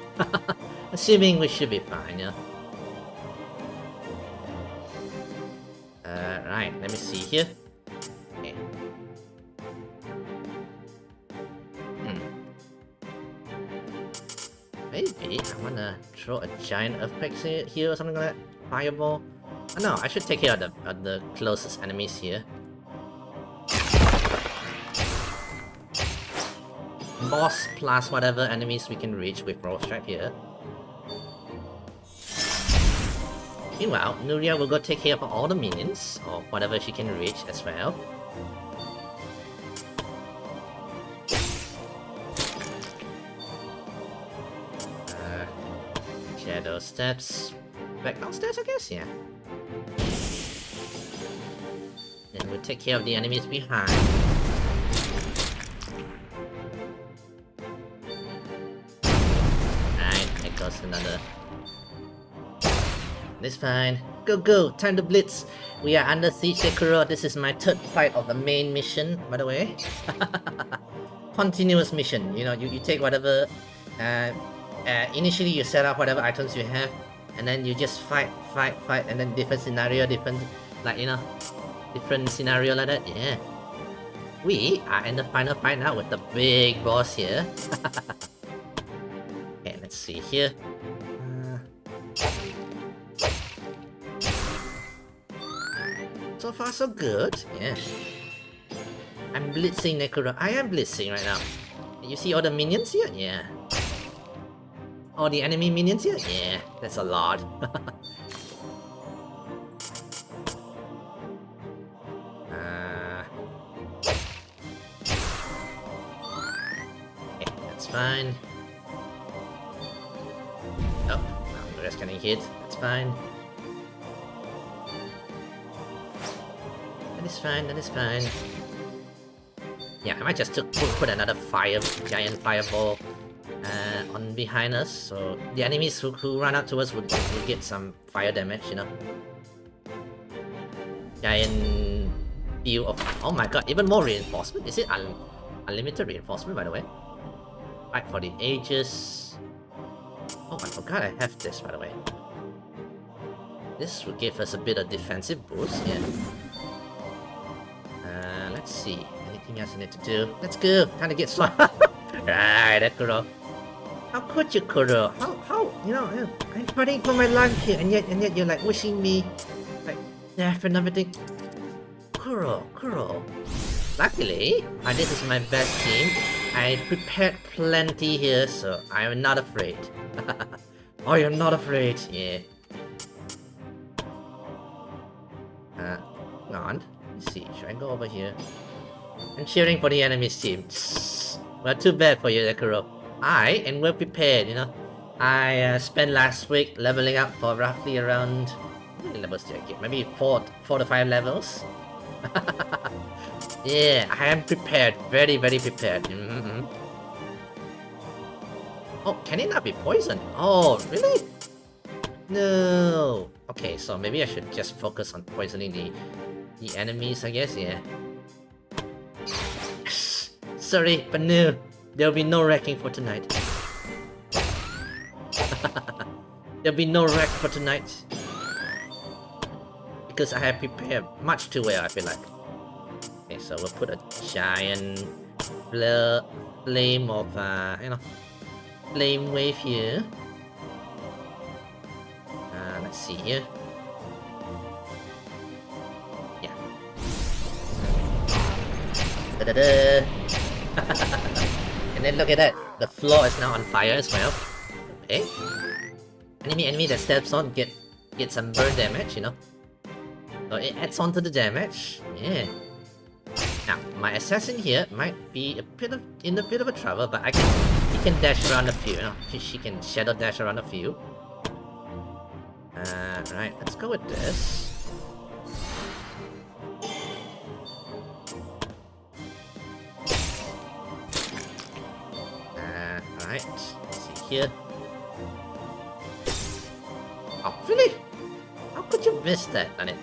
Assuming we should be fine, yeah. Right, let me see here. Okay. Maybe I wanna throw a giant earthquake here or something like that. Fireball. Oh, no, I should take care of the closest enemies here. Boss plus whatever enemies we can reach with Roll Strike here. Meanwhile, Nuria will go take care of all the minions, or whatever she can reach as well. Shadow steps. Back downstairs, I guess, yeah. Then we'll take care of the enemies behind. Goes another. It's fine. Go! Time to blitz! We are under siege, Sekiro. This is my third fight of the main mission, by the way. Continuous mission. You know, you take whatever... initially you set up whatever items you have, and then you just fight, and then different scenario, different scenario like that, yeah. We are in the final fight now with the big boss here. Okay, let's see here. So far so good, yeah. I'm blitzing Nekuro. I am blitzing right now. You see all the minions here? Yeah. All the enemy minions here? Yeah, that's a lot. Okay, that's fine. Oh, I'm just getting hit. That's fine. That is fine. Yeah, I might just put another giant fireball on behind us, so the enemies who run out to us would get some fire damage, you know. Giant view of... Oh my god, even more reinforcement? Is it unlimited reinforcement, by the way? Fight for the ages. Oh, I forgot I have this, by the way. This will give us a bit of defensive boost, yeah. Let's see. Anything else I need to do? Let's go! Time to get swung. Right, that Kuro. How could you, Kuro? How? You know, I'm fighting for my life here, and yet you're like wishing me like death and everything. Kuro. Luckily, this is my best team. I prepared plenty here, so I am not afraid. I am not afraid. Yeah. Hang on. Let's see. Should I go over here? I'm cheering for the enemy's team. Well, too bad for you, Nekuro. I am well prepared, you know. I spent last week leveling up for roughly around... How many levels did I get? Maybe 4 to 5 levels? Yeah, I am prepared. Very, very prepared. Oh, can it not be poisoned? Oh, really? No. Okay, so maybe I should just focus on poisoning the enemies, I guess, yeah. Sorry, but no. There'll be no wrecking for tonight. There'll be no wreck for tonight. Because I have prepared much too well, I feel like. Okay, so we'll put a giant flame of, flame wave here. Let's see here. Yeah. Da-da-da. And then look at that. The floor is now on fire as well. Okay. Enemy that steps on get some burn damage, you know. So it adds on to the damage. Yeah. Now my assassin here might be in a bit of a trouble, but he can dash around a few. You know, she can shadow dash around a few. Right. Let's go with this. Right. Let's see here. Oh, really? How could you miss that, on it?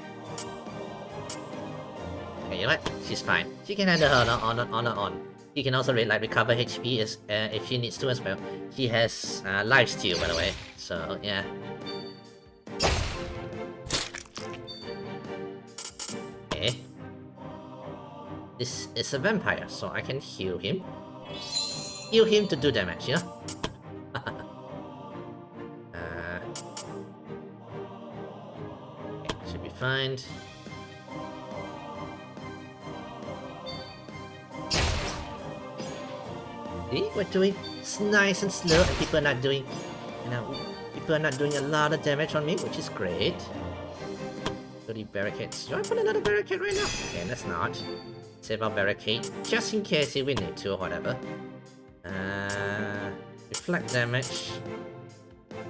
Okay, you know what? She's fine. She can handle her on her own. She can also recover HP if she needs to as well. She has lifesteal, by the way. So yeah. Okay. This is a vampire, so I can heal him. Heal him to do damage, you know? Should be fine. See, we're doing nice and slow, and people are not doing, people are not doing a lot of damage on me, which is great. 30 barricades. Do I put another barricade right now? Okay, let's not. Save our barricade, just in case if we need to or whatever. Reflect damage.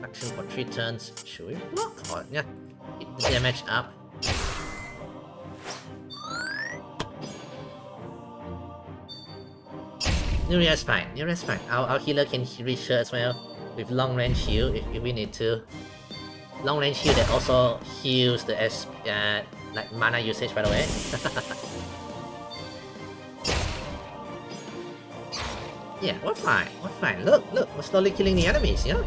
Action for 3 turns. Should we block? Or, yeah, keep the damage up. Nuria's fine. Nuria's fine. Our healer can reach her as well with long range heal if we need to. Long range heal that also heals the like mana usage, by the way. Yeah, we're fine. We're fine. Look, we're slowly killing the enemies, you know?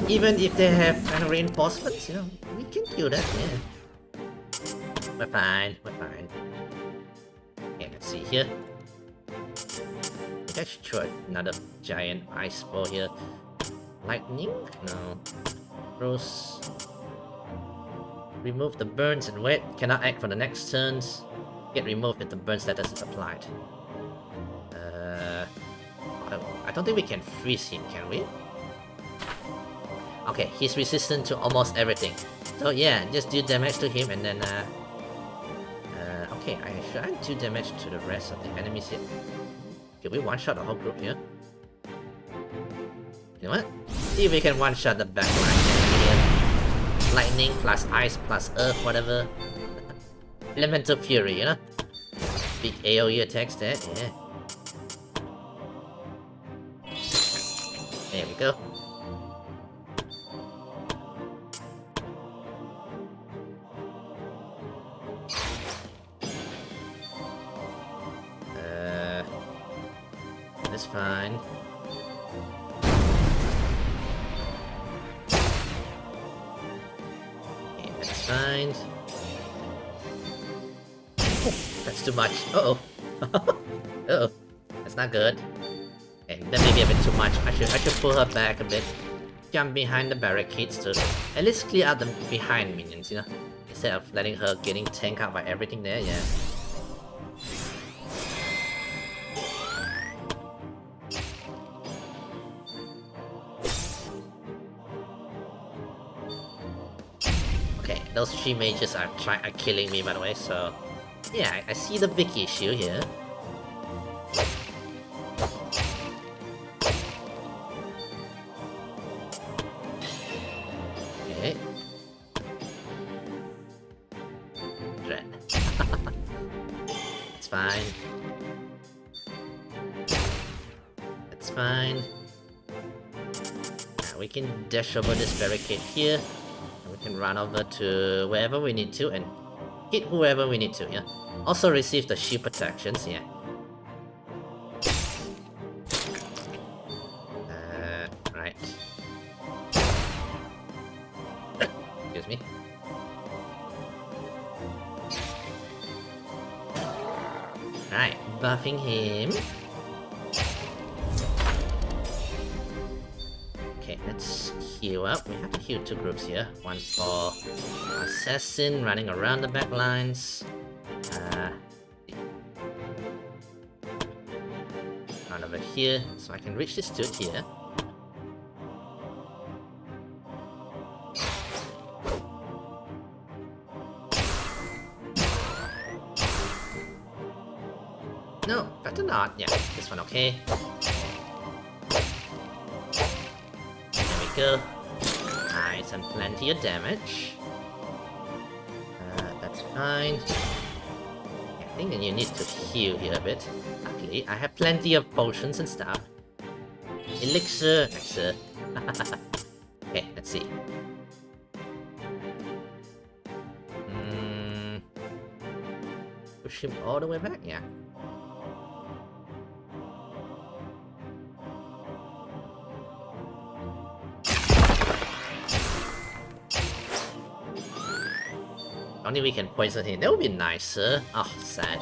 Even if they have kind of reinforcements, you know, we can kill that, yeah. We're fine. We're fine. Okay, let's see here. I think I should try another giant ice ball here. Lightning? No. Rose. Remove the burns and wait. Cannot act for the next turns. Get removed if the burn status is applied. I don't think we can freeze him, can we? Okay, he's resistant to almost everything. So yeah, just do damage to him and then okay, I should do damage to the rest of the enemies here. Can we one-shot the whole group here? You know what? See if we can one-shot the backline here. Lightning plus ice plus earth, whatever. Elemental Fury, you know? Big AoE attacks there, yeah. There we go. That's fine. Okay, that's fine. Oh, that's too much. Uh-oh. Uh-oh. That's not good. Okay, that may be a bit too much. I should pull her back a bit. Jump behind the barricades to at least clear out the behind minions, you know? Instead of letting her getting tanked out by everything there, yeah. Okay, those 3 mages are killing me, by the way, so... Yeah, I see the big issue here. Okay. Dread. It's fine. It's fine. Now we can dash over this barricade here. we can run over to wherever we need to and hit whoever we need to, yeah. Also receive the shield protections, yeah. Right. Excuse me. Right, buffing him. Okay, let's heal up. We have to heal 2 groups here. One for Assassin running around the back lines. Run over here, so I can reach this dude here. No, better not. Yeah, this one okay. There we go. Nice, and plenty of damage. That's fine. I think that you need to heal here a bit. Luckily, I have plenty of potions and stuff. Elixir. Okay, let's see. Push him all the way back? Yeah. Only we can poison him. That would be nicer. Oh, sad.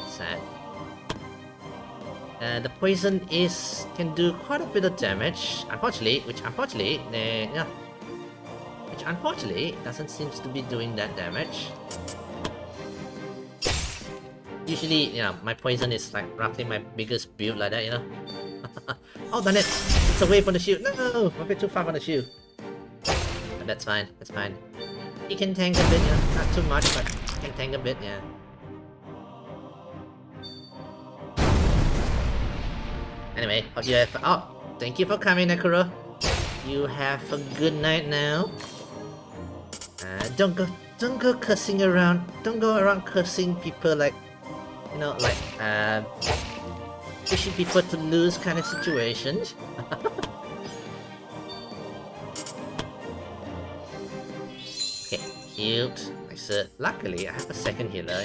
The poison can do quite a bit of damage. Unfortunately, which unfortunately doesn't seem to be doing that damage. Usually, my poison is like roughly my biggest build like that, Oh, damn it! It's away from the shield. No, a bit too far from the shield. But that's fine. He can tank a bit, not too much, but he can tank a bit, yeah. Anyway, hope you have. Oh, thank you for coming, Nekuro. You have a good night now. Don't go cursing around. Don't go around cursing people like, wishing people to lose kind of situations. Healed. Nice. Luckily, I have a second healer,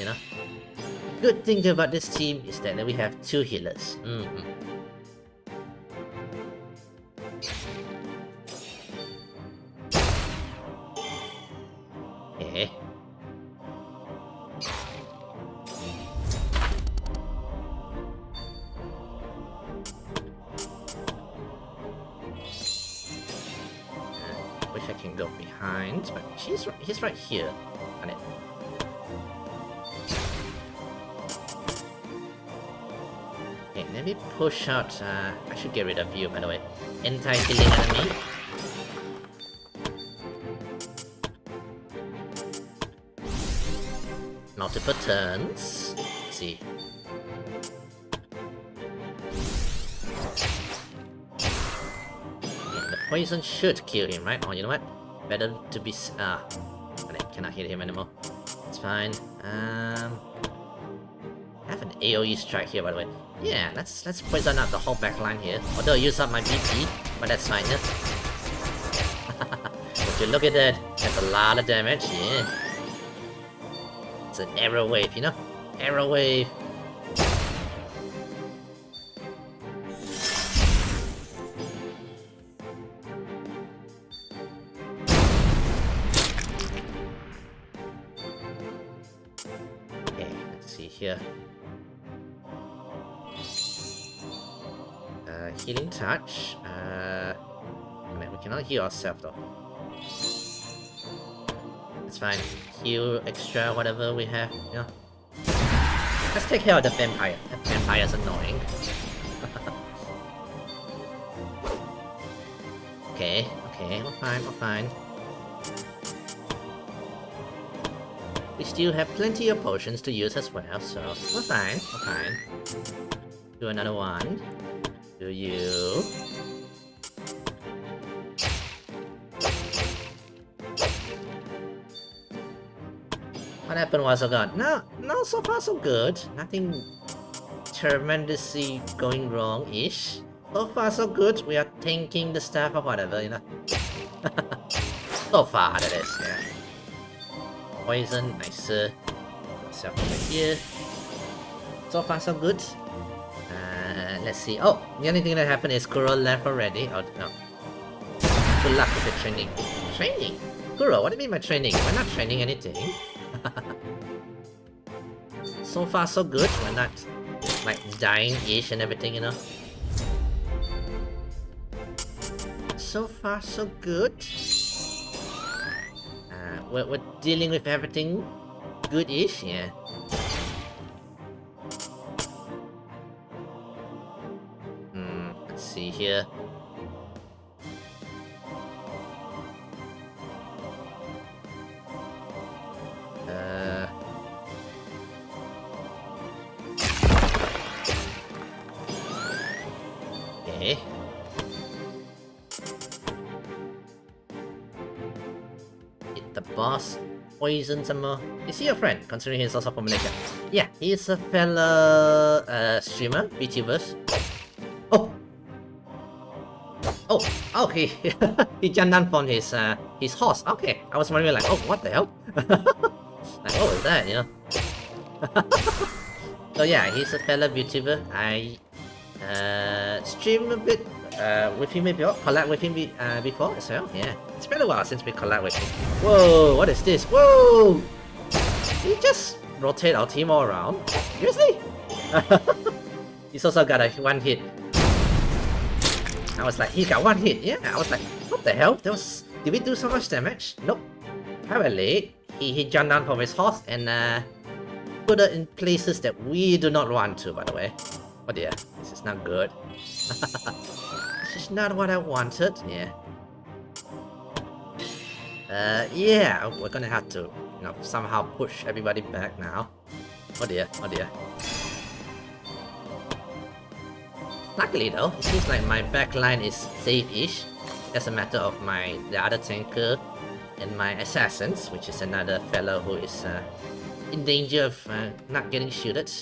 Good thing about this team is that we have 2 healers. Okay. Wish I can go behind, but he's right here. On it. Okay, let me push out. I should get rid of you, by the way. Anti-healing enemy. Multiple turns. Let's see. Poison should kill him, right? Oh, you know what? Better to be... I cannot hit him anymore. It's fine. I have an AoE strike here, by the way. Yeah, let's poison out the whole backline here. Although I use up my BP, but that's fine, yeah? Would you look at that? That's a lot of damage, yeah. It's an arrow wave, Arrow wave. Here. Healing touch. We cannot heal ourselves though. It's fine. Heal extra whatever we have, Let's take care of the vampire. That vampire's annoying. Okay, we're fine. We still have plenty of potions to use as well, so we're fine. Do another one. Do you? What happened was I got... No, so far so good. Nothing tremendously going wrong-ish. So far so good. We are tanking the staff or whatever, So far that is, yeah. poison. Nice. Myself over here. So far, so good. Let's see. Oh, the only thing that happened is Kuro left already. Oh, no. Good luck with the training. Training? Kuro, what do you mean by training? We're not training anything. So far, so good. We're not, like, dying-ish and everything, you know? So far, so good. We're dealing with everything good-ish, yeah. Let's see here. Okay. Hit the boss. Poison some more. Is he your friend, considering he's also from Malaysia? Yeah, he's a fellow streamer, VTubers. Oh! Oh! Oh, he jumped down from his horse. Okay, I was wondering like, oh, what the hell? Like, what was that, you know? So yeah, he's a fellow VTuber. I stream a bit with him before, collab with him before as well. Yeah, it's been a while since we collab with him. Whoa, what is this? Whoa! He just rotate our team all around. Seriously? He's also got a one hit. I was like, he got one hit. Yeah, I was like, what the hell? Did we do so much damage? Nope. Apparently, he jumped down from his horse and put it in places that we do not want to, by the way. Oh dear, this is not good. This is not what I wanted, yeah. Yeah, we're gonna have to, you know, somehow push everybody back now. Oh dear, oh dear. Luckily though, it seems like my backline is safe-ish. As a matter of the other tanker and my assassins, which is another fellow who is in danger of not getting shooted.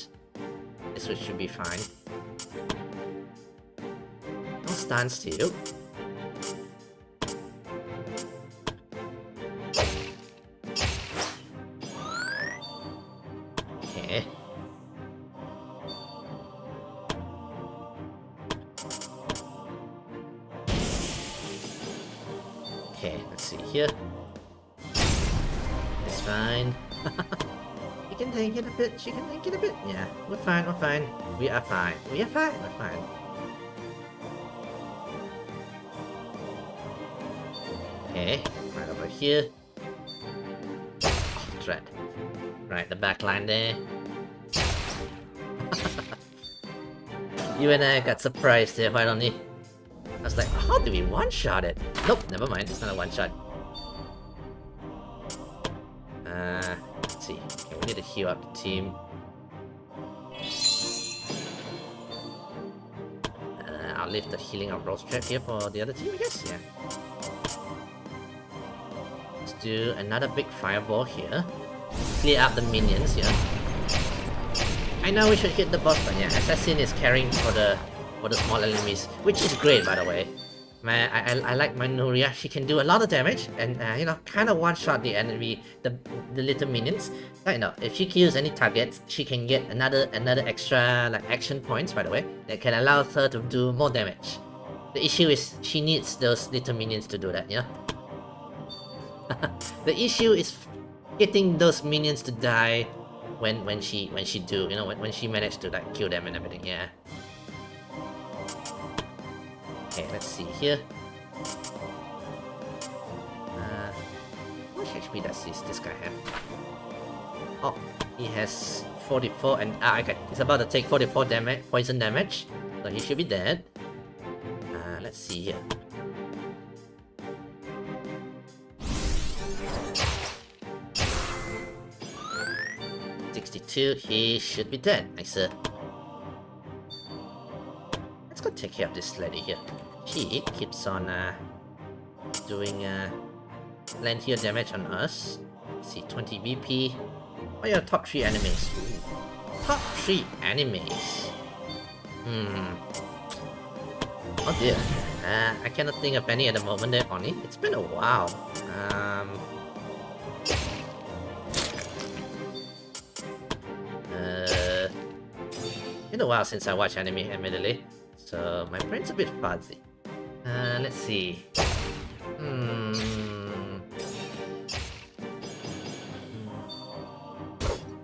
This should be fine. Don't stand still. Okay. Okay, let's see here. It's fine. You can take it a bit, she can take it a bit. Yeah, we're fine, we're fine. We are fine. We are fine, we're fine. Okay, right over here. Oh, dread. Right, the back line there. You and I got surprised there, finally. I was like, how do we one-shot it? Nope, never mind, it's not a one-shot. Let's see. Okay, we need to heal up the team. I'll leave the healing of Rose Trap here for the other team, I guess, yeah. Let's do another big fireball here. Clear up the minions, yeah. I know we should hit the boss, but yeah, Assassin is carrying for the small enemies, which is great, by the way. Man, I like my Nuria. She can do a lot of damage and you know, kind of one-shot the enemy, the little minions. You know, if she kills any targets, she can get another extra like action points, by the way, that can allow her to do more damage. The issue is she needs those little minions to do that, yeah. The issue is getting those minions to die when she do, you know, when she managed to like kill them and everything, yeah. Okay, let's see here. How much HP does this guy have? Oh, he has 44 and okay, he's about to take 44 damage, poison damage, so he should be dead. Let's see here. He should be dead. Nice. Let's go take care of this lady here. She keeps on doing land here damage on us. Let's see, 20 VP. What are your top 3 enemies? Ooh. Top 3 enemies. Oh dear. I cannot think of any at the moment there, Oni. It's been a while. been a while since I watched anime, admittedly, so my brain's a bit fuzzy. Let's see.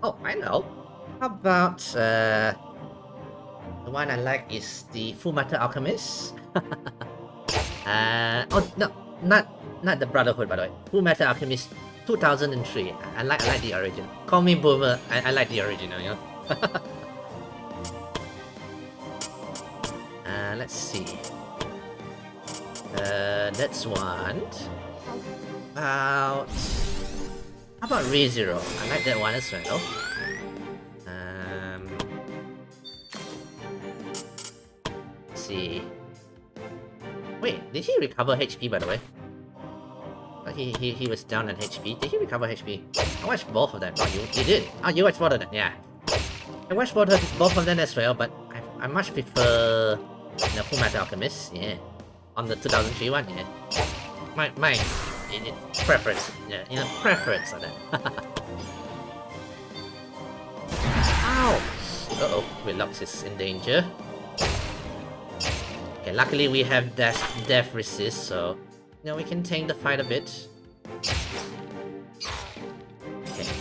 Oh, I know. How about the one I like is the Fullmetal Alchemist. Oh no, not the Brotherhood, by the way. Fullmetal Alchemist 2003. I like the origin. Call me boomer. I like the original, you know. Let's see. That's one. How about ReZero? I like that one as well. Let's see. Wait, did he recover HP, by the way? He was down on HP. Did he recover HP? I watched both of them. Oh, you did? Oh, you watched both of them, yeah. I watched both of them as well, but I much prefer the Fullmetal Alchemist, yeah. On the 2003 one, yeah. My preference, yeah, you know, preference on that. Ow! Uh-oh, Willox is in danger. Okay, luckily we have death resist, so you know we can tank the fight a bit.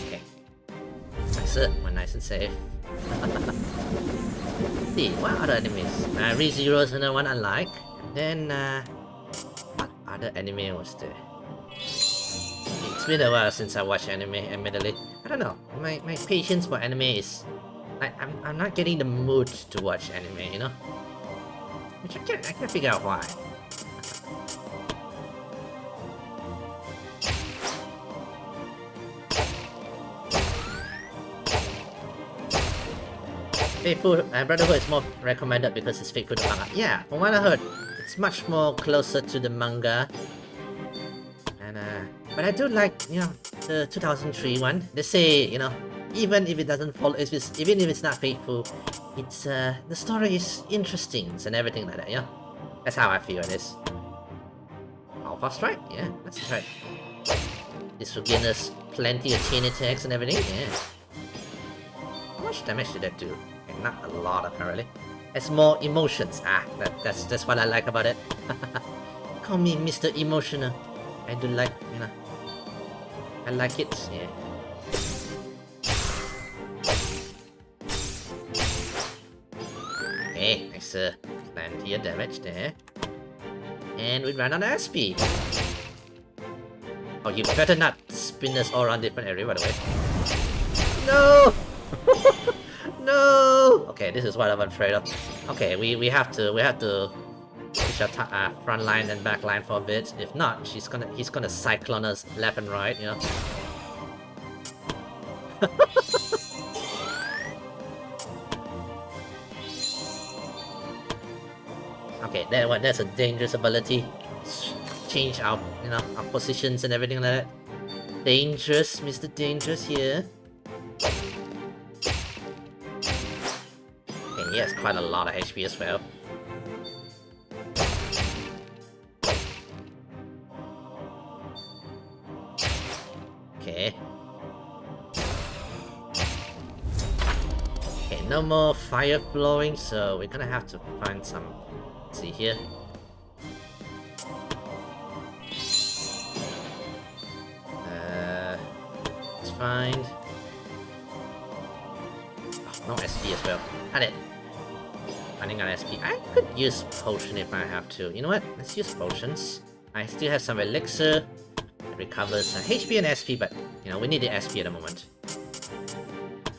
Okay. That's it, we're nice and safe. See, what other enemies? ReZero is another one I like. And then, what other anime was there? It's been a while since I watched anime, admittedly. I don't know, my patience for anime is... I'm not getting the mood to watch anime, you know? Which I can't figure out why. Faithful Brotherhood is more recommended because it's faithful to manga. Yeah, from what I heard, it's much more closer to the manga. And but I do like, you know, the 2003 one. They say, you know, even if it doesn't follow, even if it's not faithful, it's the story is interesting and everything like that. Yeah, that's how I feel it is. Alpha Strike, yeah, that's right. This will give us plenty of chain attacks and everything. Yeah. How much damage did that do? Not a lot, apparently. It's more emotions. That's what I like about it. Call me Mr. Emotional. I do like, you know, I like it, yeah. Okay, nice, plenty of damage there. And we ran out of SP. Oh, you better not spin us all around different area, by the way. No! No! Okay, this is what I'm afraid of. Okay, we have to push our front line and back line for a bit. If not, he's gonna cyclone us left and right, you know. Okay, that's a dangerous ability. Change our, you know, our positions and everything like that. Dangerous, Mr. Dangerous here. He has quite a lot of HP as well. Okay. Okay, no more fire flowing, so we're gonna have to find some... Let's see here. It's fine. Oh, no SP as well. Got it. Running on SP. I could use potion if I have to. You know what? Let's use potions. I still have some elixir. It recovers HP and SP, but you know we need the SP at the moment.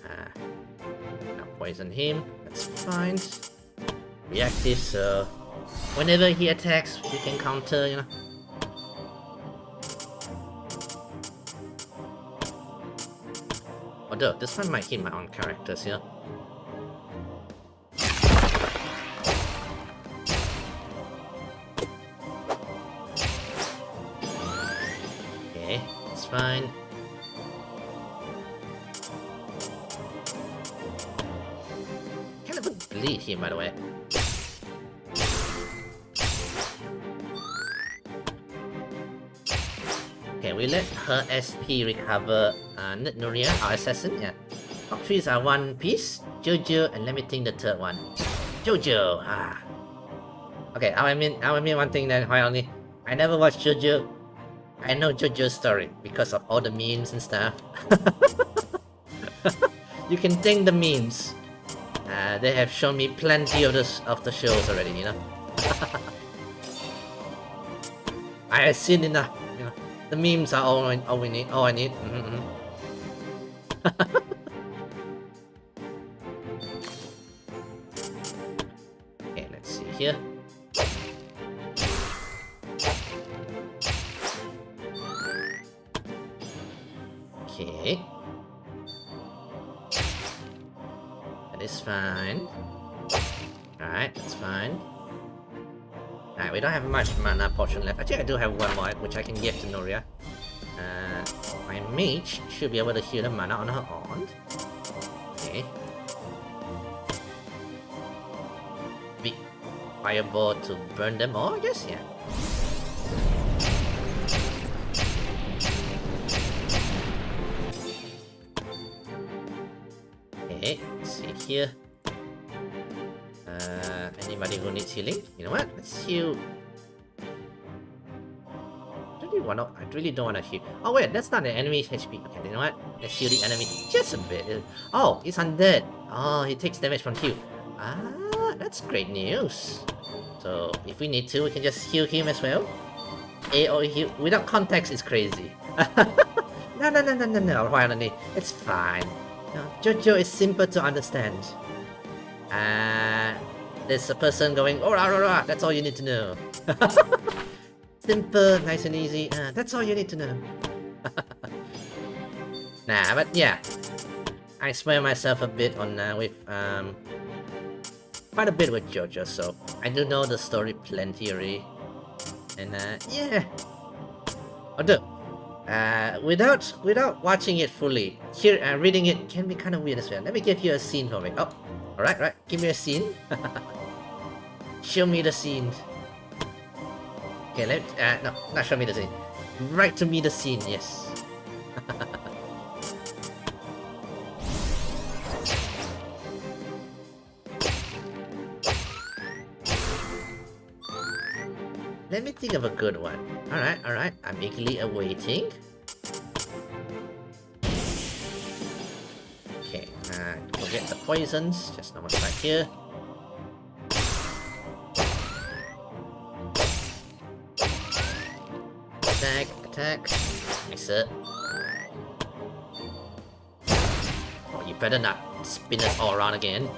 Now poison him. That's fine. Reactive, so whenever he attacks, we can counter. You know. Although this one might hit my own characters here. It's fine. Can't even bleed him, by the way. Okay, we let her SP recover Nuria, our assassin, yeah. Top 3s are one piece. Jojo, and let me think the third one. Jojo. Ah. Okay, I mean one thing that I never watched Jojo. I know Jojo's story because of all the memes and stuff. You can thank the memes. They have shown me plenty of the shows already, you know. I have seen enough, you know. The memes are all we need. All I need. Okay, let's see here. Okay. That is fine. Alright, that's fine. Alright, we don't have much mana potion left. Actually, I do have one more, which I can give to Noria. My mage should be able to heal the mana on her own. Okay. Big fireball to burn them all, I guess? Yeah. Okay, let's see here. Anybody who needs healing? You know what? Let's heal. I really don't want to heal. Oh wait, that's not an enemy HP. Okay, you know what? Let's heal the enemy just a bit. Oh, he's undead. Oh, he takes damage from heal. Ah, that's great news. So if we need to, we can just heal him as well. AoE heal without context is crazy. No, finally, it's fine. No, Jojo is simple to understand. There's a person going, oh, rah, rah, rah. That's all you need to know. Simple, nice and easy. That's all you need to know. Nah, but yeah, I swear myself a bit on with quite a bit with Jojo, so I do know the story plenty already. And yeah. Although, without watching it fully, reading it can be kind of weird as well. Let me give you a scene for me. Oh, right. Give me a scene. Show me the scene. Okay, no, not show me the scene. Write to me the scene, yes. Let me think of a good one. Alright, I'm eagerly awaiting. Okay, forget the poisons, just normal right here. Attack. Nice. Oh, you better not spin us all around again.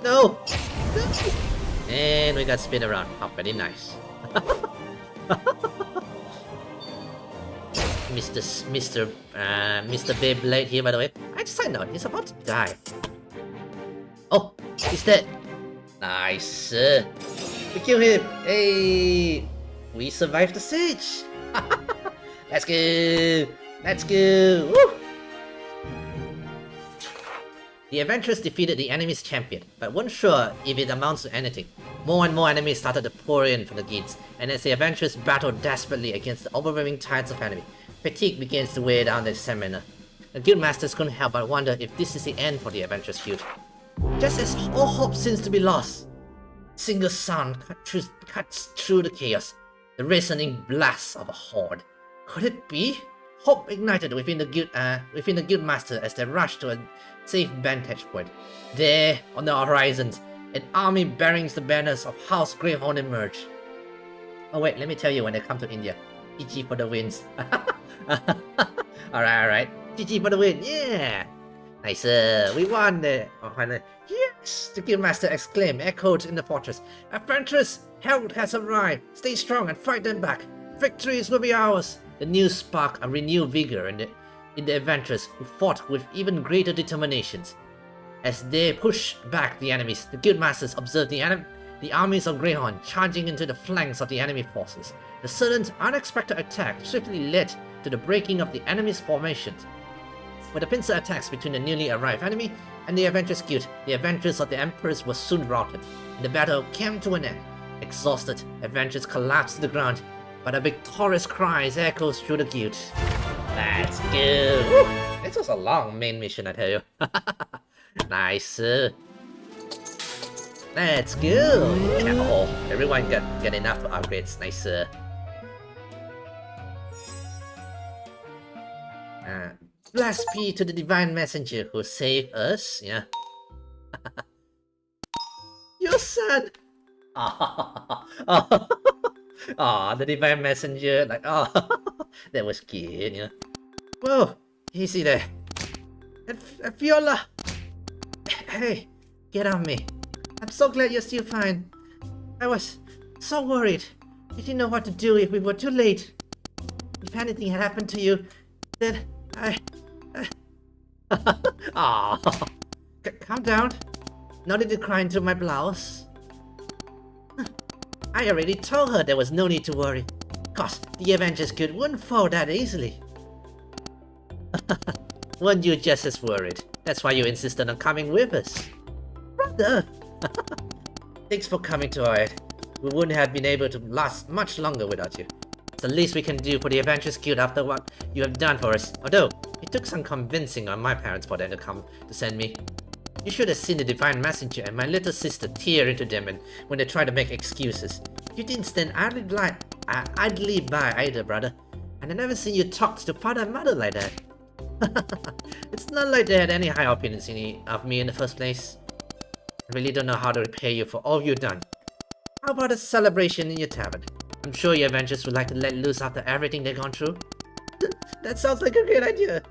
No! And we got spin around. Oh, very nice. Mr. Beyblade here, by the way. I just signed out. He's about to die. Oh, he's dead. Nice. We kill him. Hey. We survived the siege! Let's go! Woo! The adventurers defeated the enemy's champion, but weren't sure if it amounts to anything. More and more enemies started to pour in from the gates, and as the adventurers battled desperately against the overwhelming tides of enemy, fatigue begins to weigh down their stamina. The guild masters couldn't help but wonder if this is the end for the adventurers guild. Just as all hope seems to be lost, a single sound cuts through the chaos. The resonating blast of a horde. Could it be? Hope ignited within the guild master as they rushed to a safe vantage point. There, on the horizon, an army bearing the banners of House Greyhorn emerged. Oh wait, let me tell you when they come to India. GG for the wins. Alright. GG for the win, yeah! Nice, we won there. Oh, finally. Yes! The guildmaster exclaimed, echoed in the fortress. Adventurers, help has arrived. Stay strong and fight them back. Victories will be ours. The news sparked a renewed vigor in the adventurers, who fought with even greater determinations. As they pushed back the enemies, the guildmasters observed the armies of Greyhorn charging into the flanks of the enemy forces. The sudden, unexpected attack swiftly led to the breaking of the enemy's formations. With the pincer attacks between the newly arrived enemy and the Adventurers Guild, the adventurers of the Emperors were soon routed, and the battle came to an end. Exhausted, adventurers collapsed to the ground, but a victorious cry echoes through the guild. Let's go. Woo! This was a long main mission, I tell you. Nice. Let's go. Yeah, oh, everyone get enough upgrades. Nice. Blast P to the divine messenger who saved us. Yeah. Your son. Oh, oh, the divine messenger. Like, oh, that was cute. Yeah. Whoa, easy there. Viola. Hey, get on me. I'm so glad you're still fine. I was so worried. I didn't know what to do if we were too late. If anything had happened to you, then Aww. Calm down. No need to cry into my blouse. I already told her there was no need to worry. Cause the Avengers Guild wouldn't fall that easily. Weren't you just as worried? That's why you insisted on coming with us. Brother! Thanks for coming to our aid. We wouldn't have been able to last much longer without you. It's the least we can do for the Avengers Guild after what you have done for us. Although, it took some convincing on my parents for them to come to send me. You should have seen the Divine Messenger and my little sister tear into them when they tried to make excuses. You didn't stand idly by either, brother. And I never seen you talk to father and mother like that. It's not like they had any high opinions of me in the first place. I really don't know how to repay you for all you've done. How about a celebration in your tavern? I'm sure your Avengers would like to let loose after everything they've gone through. That sounds like a great idea.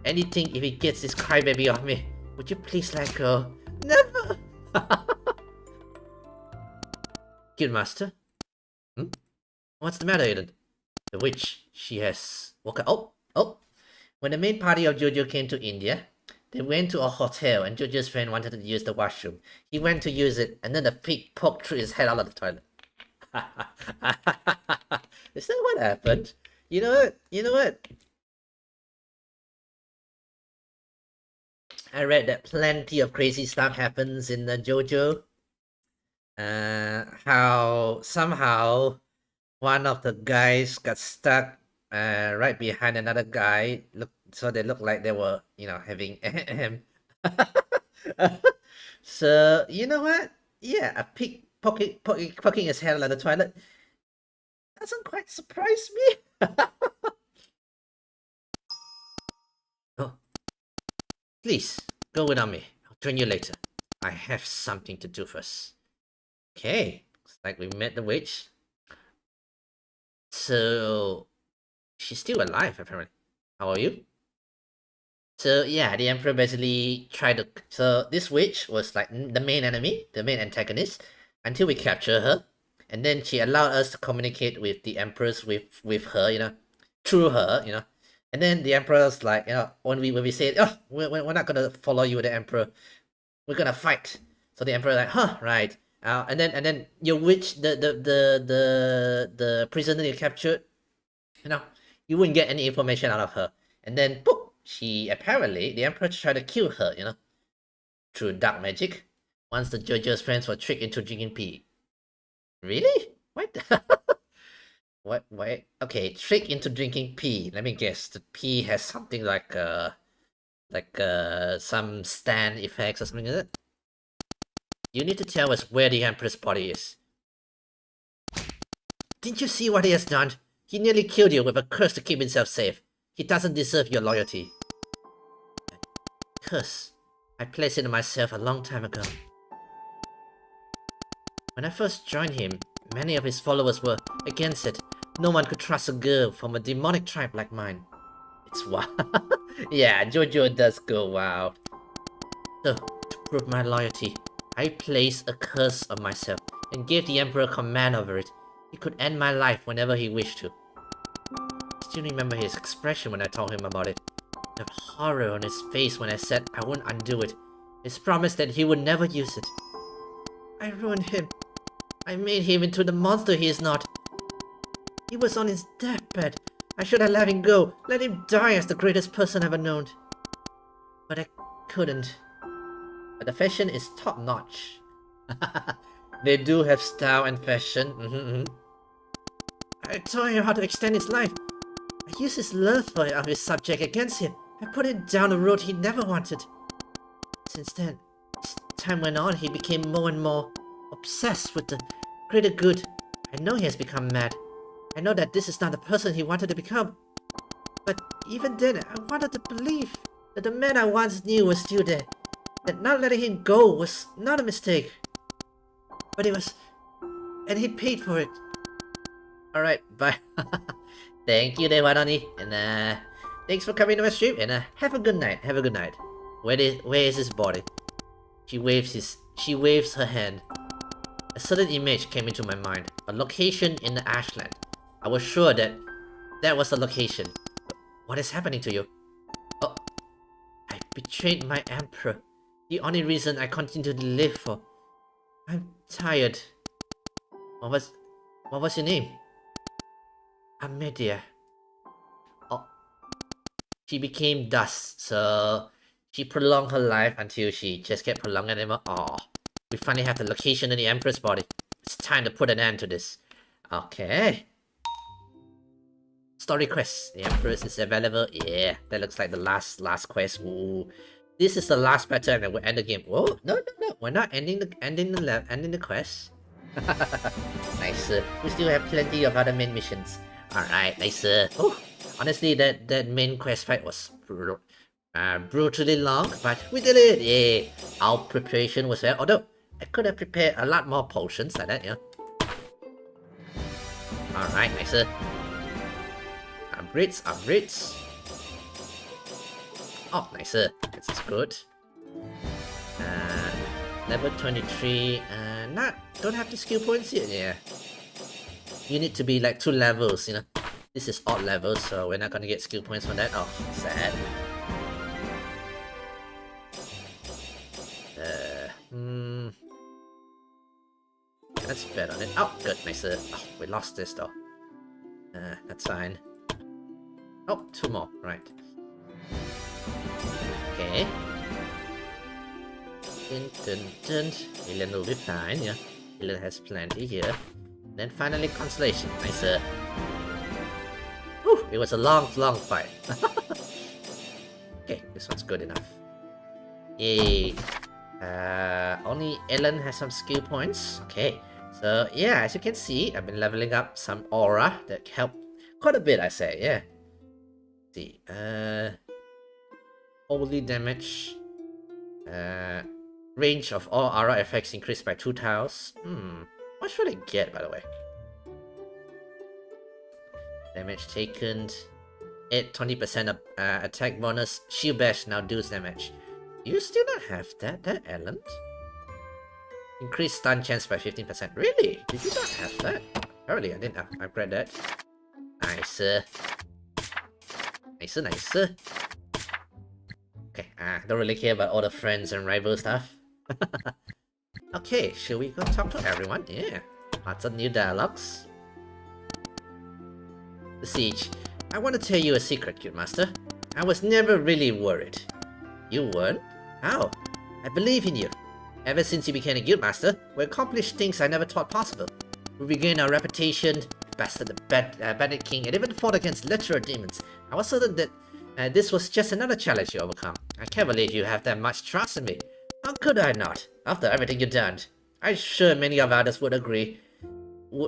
Anything if he gets this crybaby off me. Would you please let go? Never! Guildmaster? What's the matter, Aiden? The witch, she has woken up. Oh! When the main party of Jojo came to India, they went to a hotel and Jojo's friend wanted to use the washroom. He went to use it and then the pig poked through his head out of the toilet. Is that what happened? You know what? You know what? I read that plenty of crazy stuff happens in the JoJo. How somehow one of the guys got stuck right behind another guy. So they looked like they were, having So you know what? Yeah, a pig poking his head out of the toilet doesn't quite surprise me. Oh, please go without me. I'll join you later. I have something to do first. Okay, looks like we met the witch. So she's still alive, apparently. How are you? So yeah, the Emperor basically tried to. So this witch was like the main enemy, the main antagonist, until we capture her, and then she allowed us to communicate with the Empress with her, through her, and then the Emperor's like, when we said, oh, we're not gonna follow you, the Emperor, we're gonna fight. So the Emperor like, huh, right. And then your witch, the prisoner you captured, you wouldn't get any information out of her. And then, boop, the Emperor tried to kill her, through dark magic. Once the JoJo's friends were tricked into drinking pee. Really? What? What? Okay, tricked into drinking pee. Let me guess. The pee has something like some stand effects or something like that. You need to tell us where the Emperor's body is. Didn't you see what he has done? He nearly killed you with a curse to keep himself safe. He doesn't deserve your loyalty. Curse. I placed it on myself a long time ago. When I first joined him, many of his followers were against it. No one could trust a girl from a demonic tribe like mine. It's wild. Yeah, JoJo does go wild. So, to prove my loyalty, I placed a curse on myself and gave the Emperor command over it. He could end my life whenever he wished to. I still remember his expression when I told him about it. The horror on his face when I said I wouldn't undo it. His promise that he would never use it. I ruined him. I made him into the monster he is not. He was on his deathbed. I should have let him go. Let him die as the greatest person ever known. But I couldn't. But the fashion is top notch. They do have style and fashion. I told him how to extend his life. I used his love of his subject against him. I put him down a road he never wanted. Since then, as time went on, he became more and more obsessed with the greater good. I know he has become mad. I know that this is not the person he wanted to become. But even then, I wanted to believe that the man I once knew was still there. That not letting him go was not a mistake. But it was... and he paid for it. Alright, bye. Thank you, Devanani. And thanks for coming to my stream. And have a good night. Have a good night. Where is his body? She waves her hand. A sudden image came into my mind. A location in the ashland. I was sure that was the location. What is happening to you? Oh, I betrayed my emperor. The only reason I continue to live for. I'm tired. What was your name? Amedia. Oh, she became dust, so she prolonged her life until she just kept prolonging anymore. Oh, we finally have the location in the emperor's body. It's time to put an end to this. Okay. Story quest. The Empress is available. Yeah, that looks like the last quest. Ooh, this is the last battle and then we'll end the game. Whoa, no. We're not ending the quest. Nice. We still have plenty of other main missions. Alright, nice. Oh, honestly, that main quest fight was brutally long, but we did it. Yeah, our preparation was there. Although I could have prepared a lot more potions like that. Yeah. Alright, nice. Upgrades. Oh, nice. This is good. Level 23. Don't have the skill points yet. Yeah. You need to be like 2 levels, you know. This is odd levels, so we're not gonna get skill points for that. Oh, sad. Let's bet on it. Oh, good, nice. Oh, we lost this though. That's fine. Oh, 2 more, right. Okay. Dun. Alien will be fine, yeah. Alien has plenty here. Then finally, Constellation. Nice. Whew, it was a long fight. Okay, this one's good enough. Yay. Only Ellen has some skill points. Okay. So, yeah, as you can see, I've been leveling up some aura that helped quite a bit, I say, yeah. Let's see. Holy damage. Range of all aura effects increased by 2 tiles. What should I get, by the way? Damage taken. 20% of attack bonus. Shield bash now deals damage. You still not have that Ellen? Increase stun chance by 15%. Really? Did you not have that? Apparently I didn't upgrade that. Nice. Nice. Okay, don't really care about all the friends and rival stuff. Okay, shall we go talk to everyone? Yeah. Lots of new dialogues. The Siege. I want to tell you a secret, Guild Master. I was never really worried. You weren't? How? I believe in you. Ever since you became a Guild Master, we accomplished things I never thought possible. We regained our reputation, bested the Bandit King, and even fought against literal demons. I was certain that this was just another challenge you overcome. I can't believe you have that much trust in me. How could I not? After everything you've done. I'm sure many of others would agree.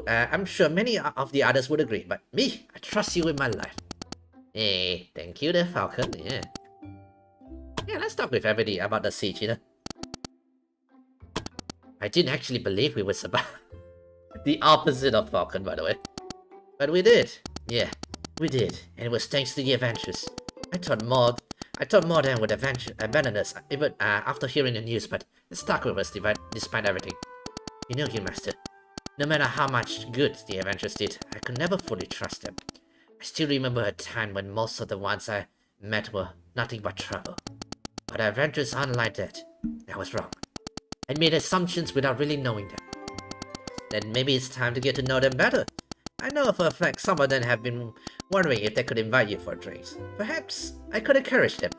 I'm sure many of the others would agree, but me, I trust you with my life. Hey, thank you there, Falcon. Yeah. Yeah, let's talk with everybody about the siege, you know. I didn't actually believe we would survive. The opposite of Falcon, by the way. But we did. Yeah, we did. And it was thanks to the adventures. I thought Morden would abandon us even after hearing the news, but it stuck with us despite everything. You know, Guild Master, no matter how much good the adventures did, I could never fully trust them. I still remember a time when most of the ones I met were nothing but trouble. But adventures aren't like that. I was wrong. I made assumptions without really knowing them. Then maybe it's time to get to know them better. I know for a fact some of them have been wondering if they could invite you for drinks. Perhaps I could encourage them.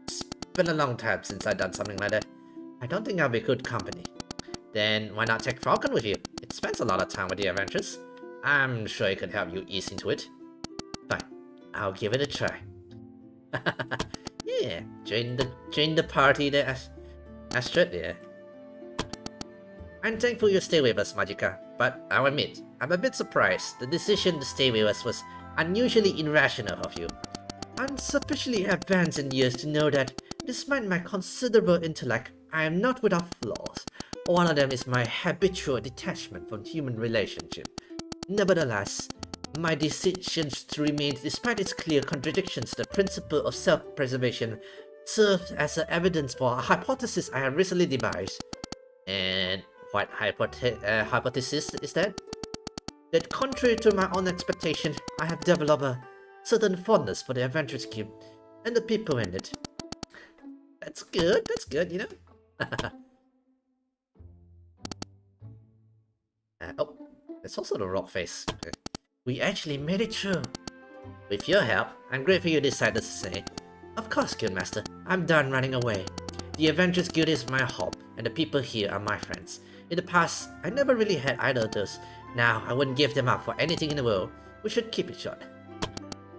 It's been a long time since I've done something like that. I don't think I'll be good company. Then why not take Falcon with you? It spends a lot of time with the adventures. I'm sure it could help you ease into it. Fine, I'll give it a try. Yeah, join the party there, Astrid, yeah. I'm thankful you stay with us, Magica, but I'll admit, I'm a bit surprised. The decision to stay with us was unusually irrational of you. I'm sufficiently advanced in years to know that, despite my considerable intellect, I am not without flaws. One of them is my habitual detachment from human relationship. Nevertheless, my decisions to remain, despite its clear contradictions to the principle of self-preservation, serves as evidence for a hypothesis I have recently devised. And what hypothesis is that? That contrary to my own expectation, I have developed a certain fondness for the Adventurers Guild and the people in it. That's good, you know? Oh, there's also the rock face. Okay. We actually made it through. With your help, I'm grateful you decided to stay. Of course, Guildmaster, I'm done running away. The Adventurers Guild is my home, and the people here are my friends. In the past, I never really had either of those. Now, I wouldn't give them up for anything in the world. We should keep it short.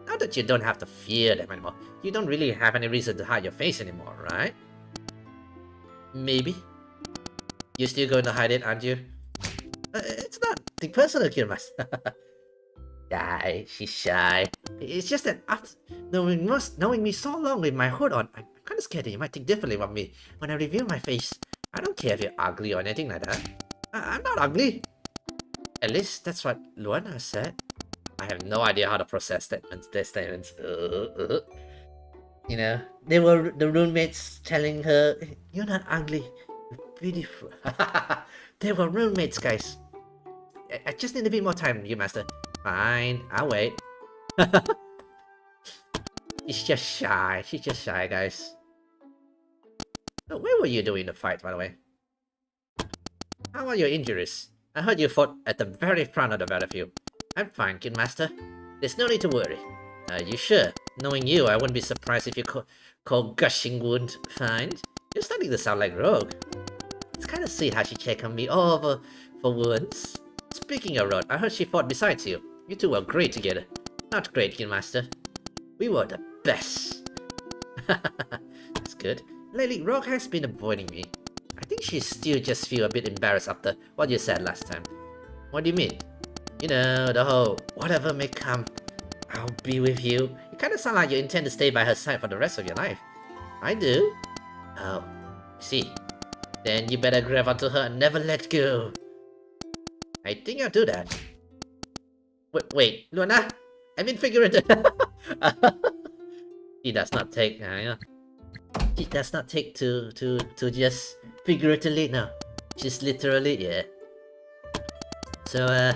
Now that you don't have to fear them anymore, you don't really have any reason to hide your face anymore, right? Maybe. You're still going to hide it, aren't you? It's not the personal, Guildmaster. Yeah, she's shy. It's just that after knowing me so long with my hood on, I'm kind of scared that you might think differently about me when I reveal my face. I don't care if you're ugly or anything like that. I'm not ugly. At least that's what Luana said. I have no idea how to process their statements. You know, they were the roommates telling her, "You're not ugly, you're beautiful." They were roommates, guys. I just need a bit more time, you master. Fine, I'll wait. She's just shy. She's just shy, guys. Oh, where were you doing the fight, by the way? How are your injuries? I heard you fought at the very front of the battlefield. I'm fine, Kid Master. There's no need to worry. Are you sure? Knowing you, I wouldn't be surprised if you call gushing wound fine. You're starting to sound like Rogue. It's kind of sweet how she checked on me all over for wounds. Speaking of Rogue, I heard she fought besides you. You two were great together. Not great, Kid Master. We were the best. That's good. Lately, Rogue has been avoiding me. I think she still just feel a bit embarrassed after what you said last time. What do you mean? You know, the whole whatever may come, I'll be with you. You kinda sound like you intend to stay by her side for the rest of your life. I do. Oh, see. Then you better grab onto her and never let go. I think I'll do that. Wait, Luna? I mean figurative. She does not take, she does not take to just figuratively, no. She's literally, yeah. So,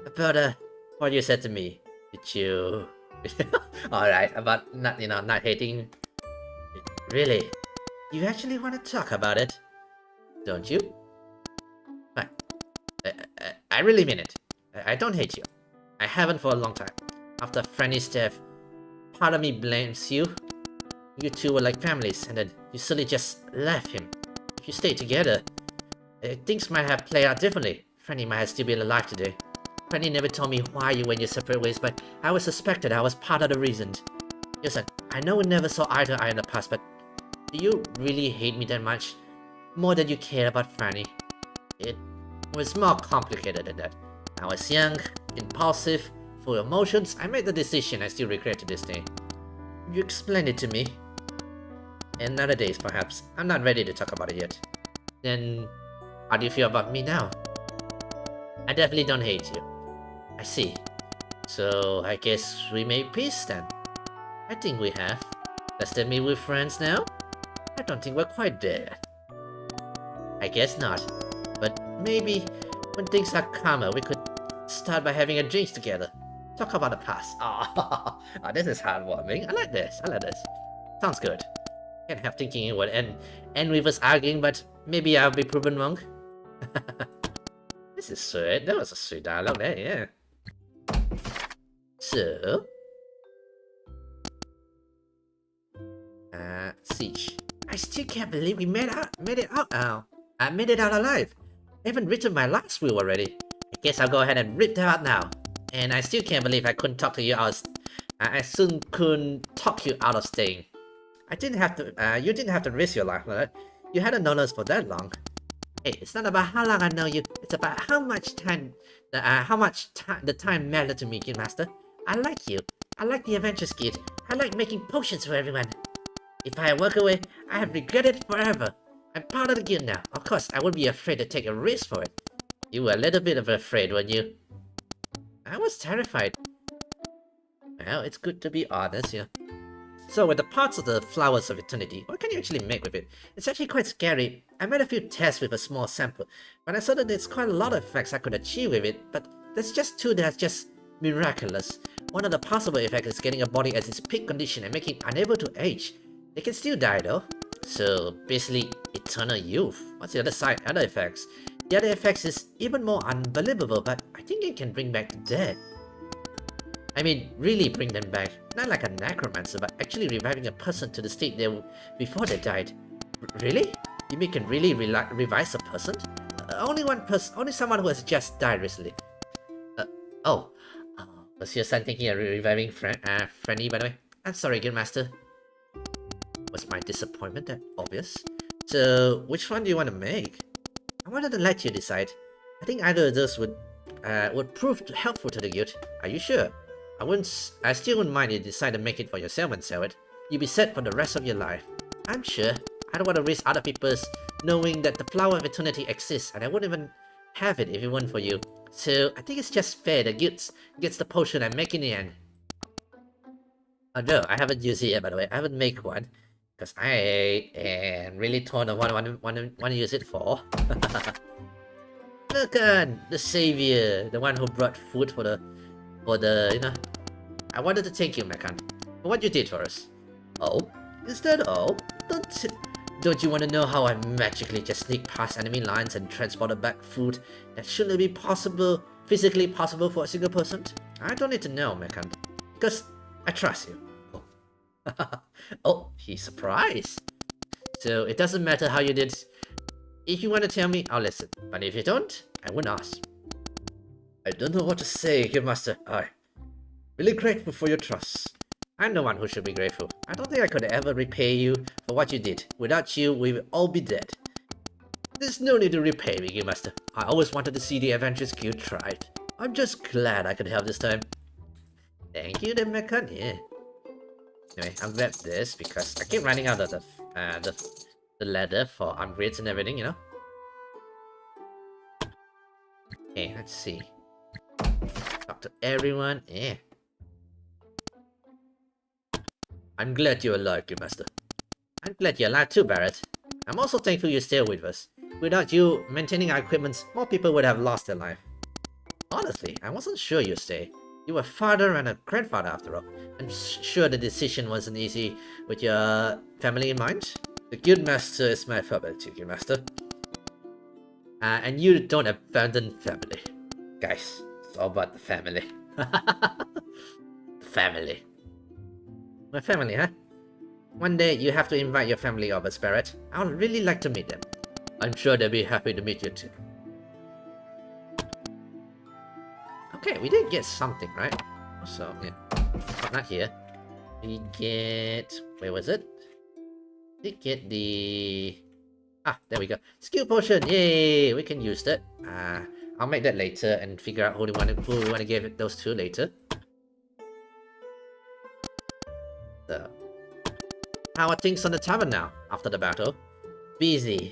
about, what you said to me, did you... Alright, about not, not hating... Really? You actually want to talk about it? Don't you? Fine. I really mean it. I don't hate you. I haven't for a long time. After Franny's death, part of me blames you. You two were like families, and then you suddenly just left him. If you stayed together, things might have played out differently. Franny might have still been alive today. Franny never told me why you went your separate ways, but I always suspected I was part of the reason. Listen, I know we never saw eye to eye in the past, but do you really hate me that much? More than you care about Franny? It was more complicated than that. I was young, impulsive, full of emotions. I made the decision I still regret to this day. You explained it to me. In other days, perhaps. I'm not ready to talk about it yet. Then, how do you feel about me now? I definitely don't hate you. I see. So, I guess we made peace then. I think we have. Does that mean we're friends now? I don't think we're quite there. I guess not. But maybe when things are calmer, we could start by having a drink together. Talk about the past. Oh, this is heartwarming. I like this. Sounds good. Can't help thinking it would end with us arguing, but maybe I'll be proven wrong. This is sweet. That was a sweet dialogue there, yeah. So... Siege. I still can't believe we made it out now. I made it out alive. I haven't written my last will already. I guess I'll go ahead and rip that out now. And I still can't believe I couldn't talk to you I soon couldn't talk you out of staying. I didn't have to. You didn't have to risk your life, right? You hadn't known us for that long. Hey, it's not about how long I know you. It's about how much time, the time mattered to me, Guild Master. I like you. I like the Adventures Guild. I like making potions for everyone. If I walk away, I have regretted it forever. I'm part of the guild now. Of course, I wouldn't be afraid to take a risk for it. You were a little bit of afraid, weren't you? I was terrified. Well, it's good to be honest, yeah. So with the parts of the Flowers of Eternity, what can you actually make with it? It's actually quite scary. I made a few tests with a small sample, but I saw that there's quite a lot of effects I could achieve with it, but there's just two that's just miraculous. One of the possible effects is getting a body at its peak condition and making it unable to age. They can still die though. So basically, eternal youth. What's the other side? Other effects. The other effects is even more unbelievable, but I think it can bring back the dead. I mean, really bring them back. Not like a necromancer, but actually reviving a person to the state they were before they died. Really? You mean can really revive a person? Only one person, only someone who has just died recently. Oh. Was your son thinking of reviving Franny, by the way? I'm sorry, Guildmaster. Was my disappointment that obvious? So, which one do you want to make? I wanted to let you decide. I think either of those would prove helpful to the guild. Are you sure? I still wouldn't mind if you decide to make it for yourself and sell it. You'll be set for the rest of your life. I'm sure. I don't want to risk other people's knowing that the Flower of Eternity exists, and I wouldn't even have it if it weren't for you. So, I think it's just fair the guild gets the potion I make in the end. Oh no, I haven't used it yet, by the way. I haven't made one. Because I am really torn on what I want to use it for. Look on the savior, the one who brought food for the you know. I wanted to thank you, Mekan, for what you did for us. Oh, is that all? Don't you want to know how I magically just sneaked past enemy lines and transported back food that shouldn't be physically possible for a single person? I don't need to know, Mekan, because I trust you. Oh, he's surprised. So it doesn't matter how you did. If you want to tell me, I'll listen. But if you don't, I won't ask. I don't know what to say, Guildmaster. I'm really grateful for your trust. I'm the one who should be grateful. I don't think I could ever repay you for what you did. Without you, we will all be dead. There's no need to repay me, Guildmaster. I always wanted to see the Adventures Guild thrive. I'm just glad I could help this time. Thank you, then, Mekan. Yeah. Anyway, I'll grab this because I keep running out of the ladder for upgrades and everything, you know. Okay, let's see. Talk to everyone. Yeah. I'm glad you're alive, Guildmaster. I'm glad you're alive too, Barrett. I'm also thankful you're still with us. Without you maintaining our equipment, more people would have lost their life. Honestly, I wasn't sure you'd stay. You were a father and a grandfather after all. I'm sure the decision wasn't easy with your family in mind. The Guildmaster is my father too, Guildmaster. And you don't abandon family. Guys, it's all about the family. The family. My family, huh? One day you have to invite your family over, Barrett. I would really like to meet them. I'm sure they'll be happy to meet you too. Okay, we did get something, right? So, yeah. Oh, not here. We get... Where was it? We get the... Ah, there we go. Skill potion! Yay! We can use that. I'll make that later and figure out who we want to give those to later. So... How are things on the tavern now, after the battle? Busy.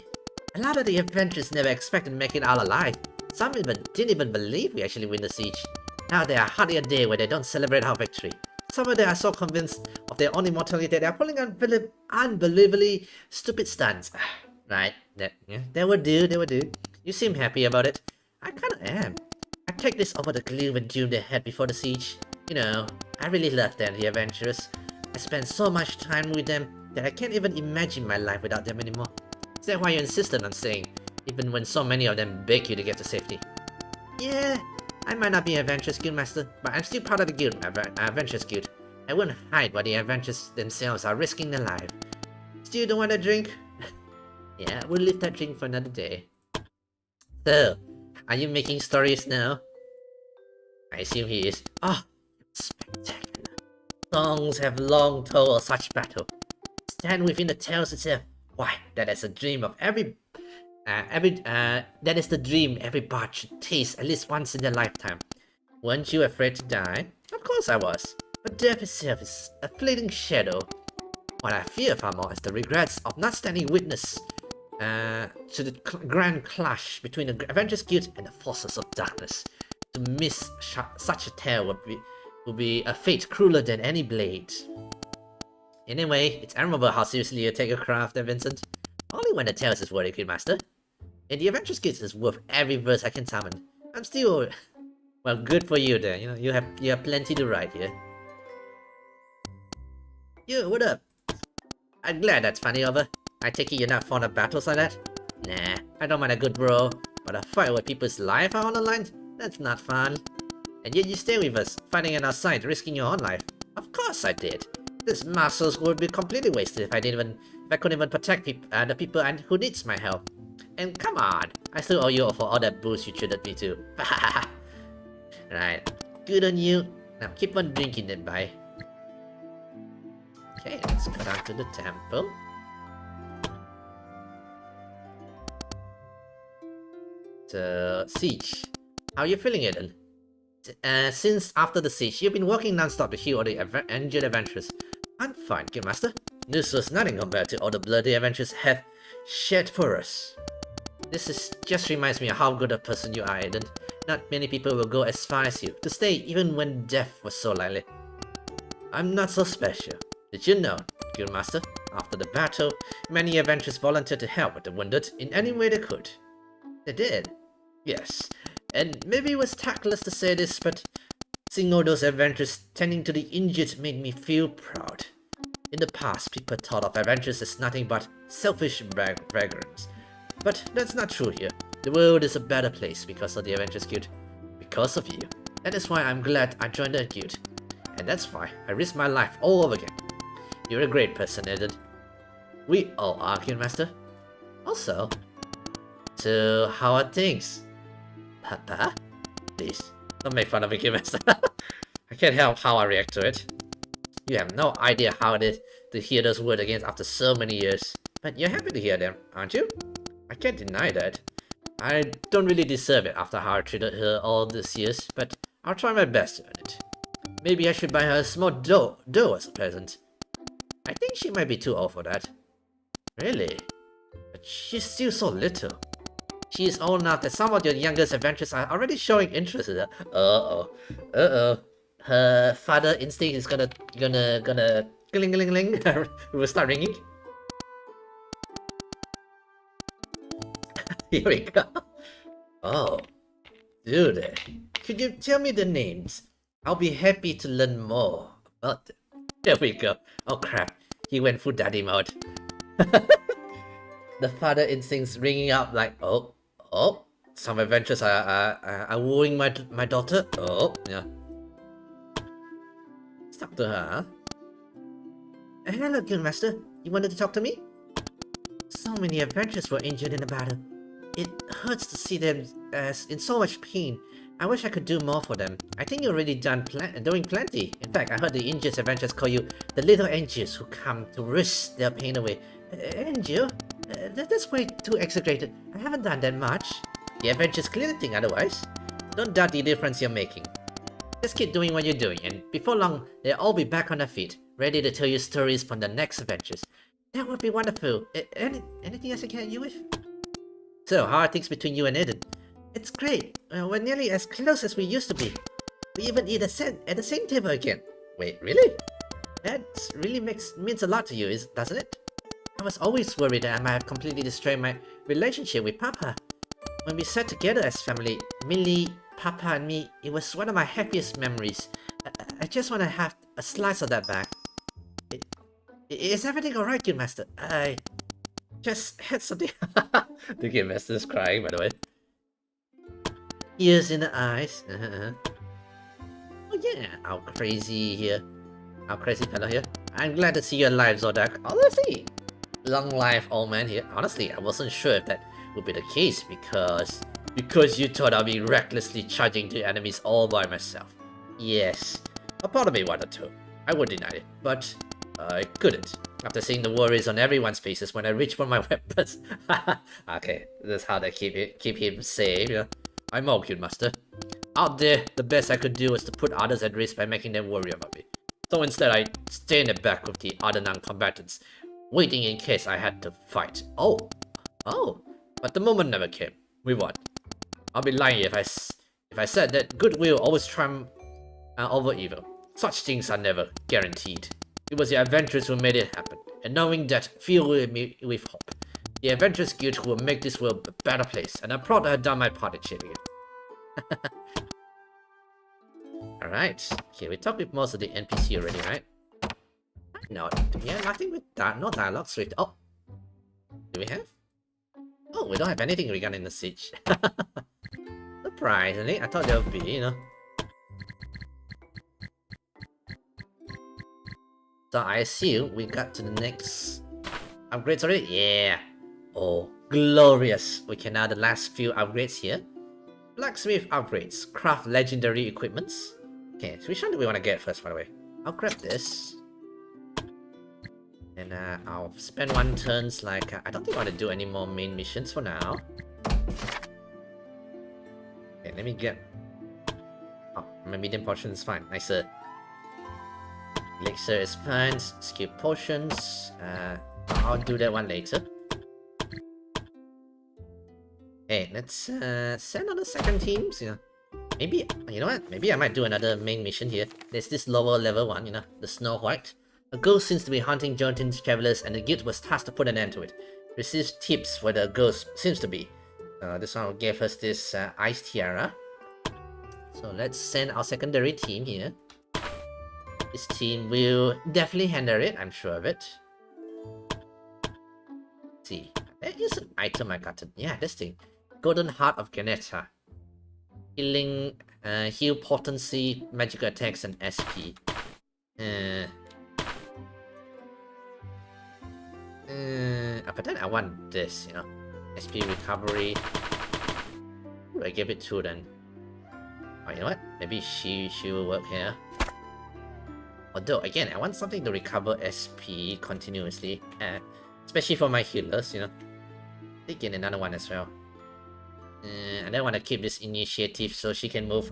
A lot of the adventurers never expected to make it out alive. Some didn't even believe we actually win the siege. Now there are hardly a day where they don't celebrate our victory. Some of them are so convinced of their own immortality that they are pulling unbelievably stupid stunts. Right, they will do. You seem happy about it. I kinda am. I take this over the gloom and doom they had before the siege. You know, I really love them, the adventurers. I spend so much time with them that I can't even imagine my life without them anymore. Is that why you insisted on staying, even when so many of them beg you to get to safety? Yeah, I might not be an Adventurers Guild Master, but I'm still part of the guild, Adventurers Guild. I wouldn't hide why the adventurers themselves are risking their life. Still don't want a drink? Yeah, we'll leave that drink for another day. So, are you making stories now? I assume he is. Oh, spectacular. Songs have long told of such battle. Stand within the tales itself. Why, that is a dream of that is the dream every bard should taste at least once in their lifetime. Weren't you afraid to die? Of course I was. But death itself is a fleeting shadow. What I fear far more is the regrets of not standing witness to the grand clash between the Avengers Guild and the forces of darkness. To miss such a tale would be a fate crueler than any blade. Anyway, it's admirable how seriously you take your craft, Vincent. Only when the tale is worthy, Good Master. And the Avengers Guild is worth every verse I can summon. I'm still... Well, good for you then. You know, you have plenty to write here. Yo, what up? I'm glad that's funny, over. I take it you're not fond of battles like that? Nah, I don't mind a good bro, but a fight where people's lives are on the line? That's not fun. And yet you stay with us, fighting at our side, risking your own life. Of course I did. This muscles would be completely wasted if I couldn't even protect the people who needs my help. And come on, I still owe you for all that boost you treated me to. Right, good on you. Now keep on drinking it, bye. Okay, let's go down to the temple. So, Siege. How are you feeling, Eden? Since after the siege, you've been working non-stop to heal all the injured adventurers. I'm fine, Game Master. This was nothing compared to all the blood the adventurers have shed for us. This just reminds me of how good a person you are, Eden. Not many people will go as far as you, to stay even when death was so likely. I'm not so special. Did you know, Guild Master? After the battle, many adventurers volunteered to help with the wounded in any way they could. They did. Yes. And maybe it was tactless to say this, but seeing all those adventurers tending to the injured made me feel proud. In the past, people thought of adventurers as nothing but selfish vagrants. But that's not true here. The world is a better place because of the Avengers Guild. Because of you. That is why I'm glad I joined the guild. And that's why I risked my life all over again. You're a great person, Eden. We all are, Guild Master. Also, so how are things? Papa? Please, don't make fun of me, Guild Master. I can't help how I react to it. You have no idea how it is to hear those words again after so many years. But you're happy to hear them, aren't you? I can't deny that. I don't really deserve it after how I treated her all these years, but I'll try my best to earn it. Maybe I should buy her a small dough as a present. I think she might be too old for that. Really? But she's still so little. She is old enough that some of your youngest adventurers are already showing interest in her. Uh-oh. Her father instinct is gonna gling. It will start ringing. Here we go. Oh, do they? Could you tell me the names? I'll be happy to learn more about them. There we go. Oh crap, he went full daddy mode. The father instincts ringing up like, oh, some adventures are wooing my daughter. Oh, yeah. Let's talk to her, huh? Hello, Guild Master. You wanted to talk to me? So many adventurers were injured in the battle. It hurts to see them in so much pain. I wish I could do more for them. I think you're already doing plenty. In fact, I heard the injured adventurers call you the little angels who come to risk their pain away. Angel? That's way too exaggerated. I haven't done that much. The adventurers clearly think otherwise. Don't doubt the difference you're making. Just keep doing what you're doing, and before long, they'll all be back on their feet, ready to tell you stories from the next adventures. That would be wonderful. Anything else I can help you with? So, how are things between you and Eden? It's great. We're nearly as close as we used to be. We even eat at the same table again. Wait, really? That really means a lot to you, doesn't it? I was always worried that I might have completely destroyed my relationship with Papa. When we sat together as family, Millie, Papa and me, it was one of my happiest memories. I just want to have a slice of that back. Is everything alright, Guild Master? I just had something... The Guild Master is crying, by the way. Tears in the eyes. Oh yeah, our crazy fellow here. I'm glad to see your alive, Zodak. Honestly, long life, old man here. Honestly, I wasn't sure if that would be the case because you thought I'd be recklessly charging to enemies all by myself. Yes, a part of me wanted to. I would deny it, but I couldn't. After seeing the worries on everyone's faces when I reached for my weapons. Okay, that's how they keep him safe, yeah. I'm all cute, master. Out there, the best I could do was to put others at risk by making them worry about me. So instead, I stay in the back with the other non-combatants, waiting in case I had to fight. Oh, but the moment never came. We won. I'll be lying if I said that goodwill always triumph over evil. Such things are never guaranteed. It was the adventurers who made it happen, and knowing that filled me with hope. The Adventurers Guild will make this world a better place, and I'm proud to have done my part in shaping it. Alright, okay, we talked with most of the NPC already, right? No, yeah, nothing with that, no dialogues with... Oh! Do we have? Oh, we don't have anything regarding the siege. Surprisingly, I thought there would be, you know. So I assume we got to the next upgrades already? Yeah! Oh, glorious! We can add the last few upgrades here. Blacksmith upgrades, craft legendary equipments. Okay, so which one do we want to get first, by the way? I'll grab this. And I'll spend one turns like... I don't think I want to do any more main missions for now. Okay, let me get... Oh, my medium potion is fine. Nicer. Elixir is fine. Skill potions. I'll do that one later. Hey, let's send on the second teams, you know. Maybe, you know what? Maybe I might do another main mission here. There's this lower level one, you know, the Snow White. A ghost seems to be hunting Jotun's travelers, and the guild was tasked to put an end to it. Receives tips where the ghost seems to be. This one gave us this ice tiara. So let's send our secondary team here. This team will definitely handle it, I'm sure of it. Let's see, that is an item I got. Yeah, this thing. Golden Heart of Ganeta. Healing, heal potency, magical attacks, and SP. But then I want this, you know. SP recovery. Who do I give it to then? Oh, you know what? Maybe she will work here. Although, again, I want something to recover SP continuously. Especially for my healers, you know. They get another one as well. And I want to keep this initiative so she can move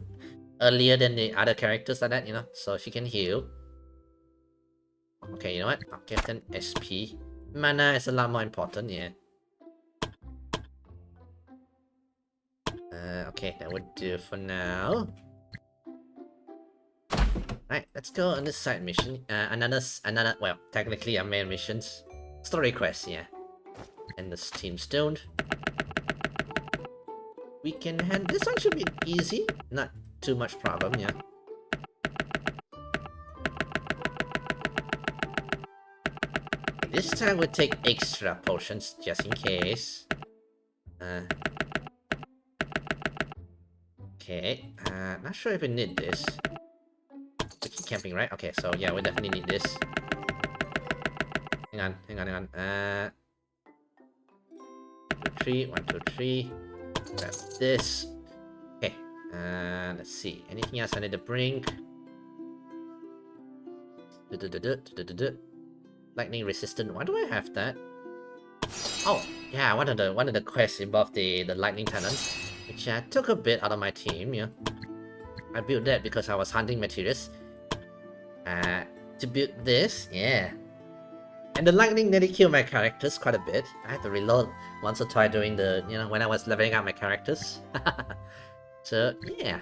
earlier than the other characters like that, you know, so she can heal. Okay, you know what? I'll give them SP. Mana is a lot more important, yeah. Okay, that would do for now. Right, let's go on this side mission. Another, well, technically a main missions. Story quest, yeah. And this team stoned. We can hand this one should be easy, not too much problem, yeah. This time we'll take extra potions just in case. Okay, not sure if we need this. We keep camping, right? Okay, so yeah, we definitely need this. Hang on. 1, 2, 3. Grab this. Okay, let's see. Anything else I need to bring? Lightning resistant. Why do I have that? Oh, yeah, one of the quests involved the lightning talents, which took a bit out of my team. Yeah, I built that because I was hunting materials. To build this, yeah. And the lightning nearly killed my characters quite a bit. I had to reload once or twice during the, you know, when I was leveling up my characters. So, yeah.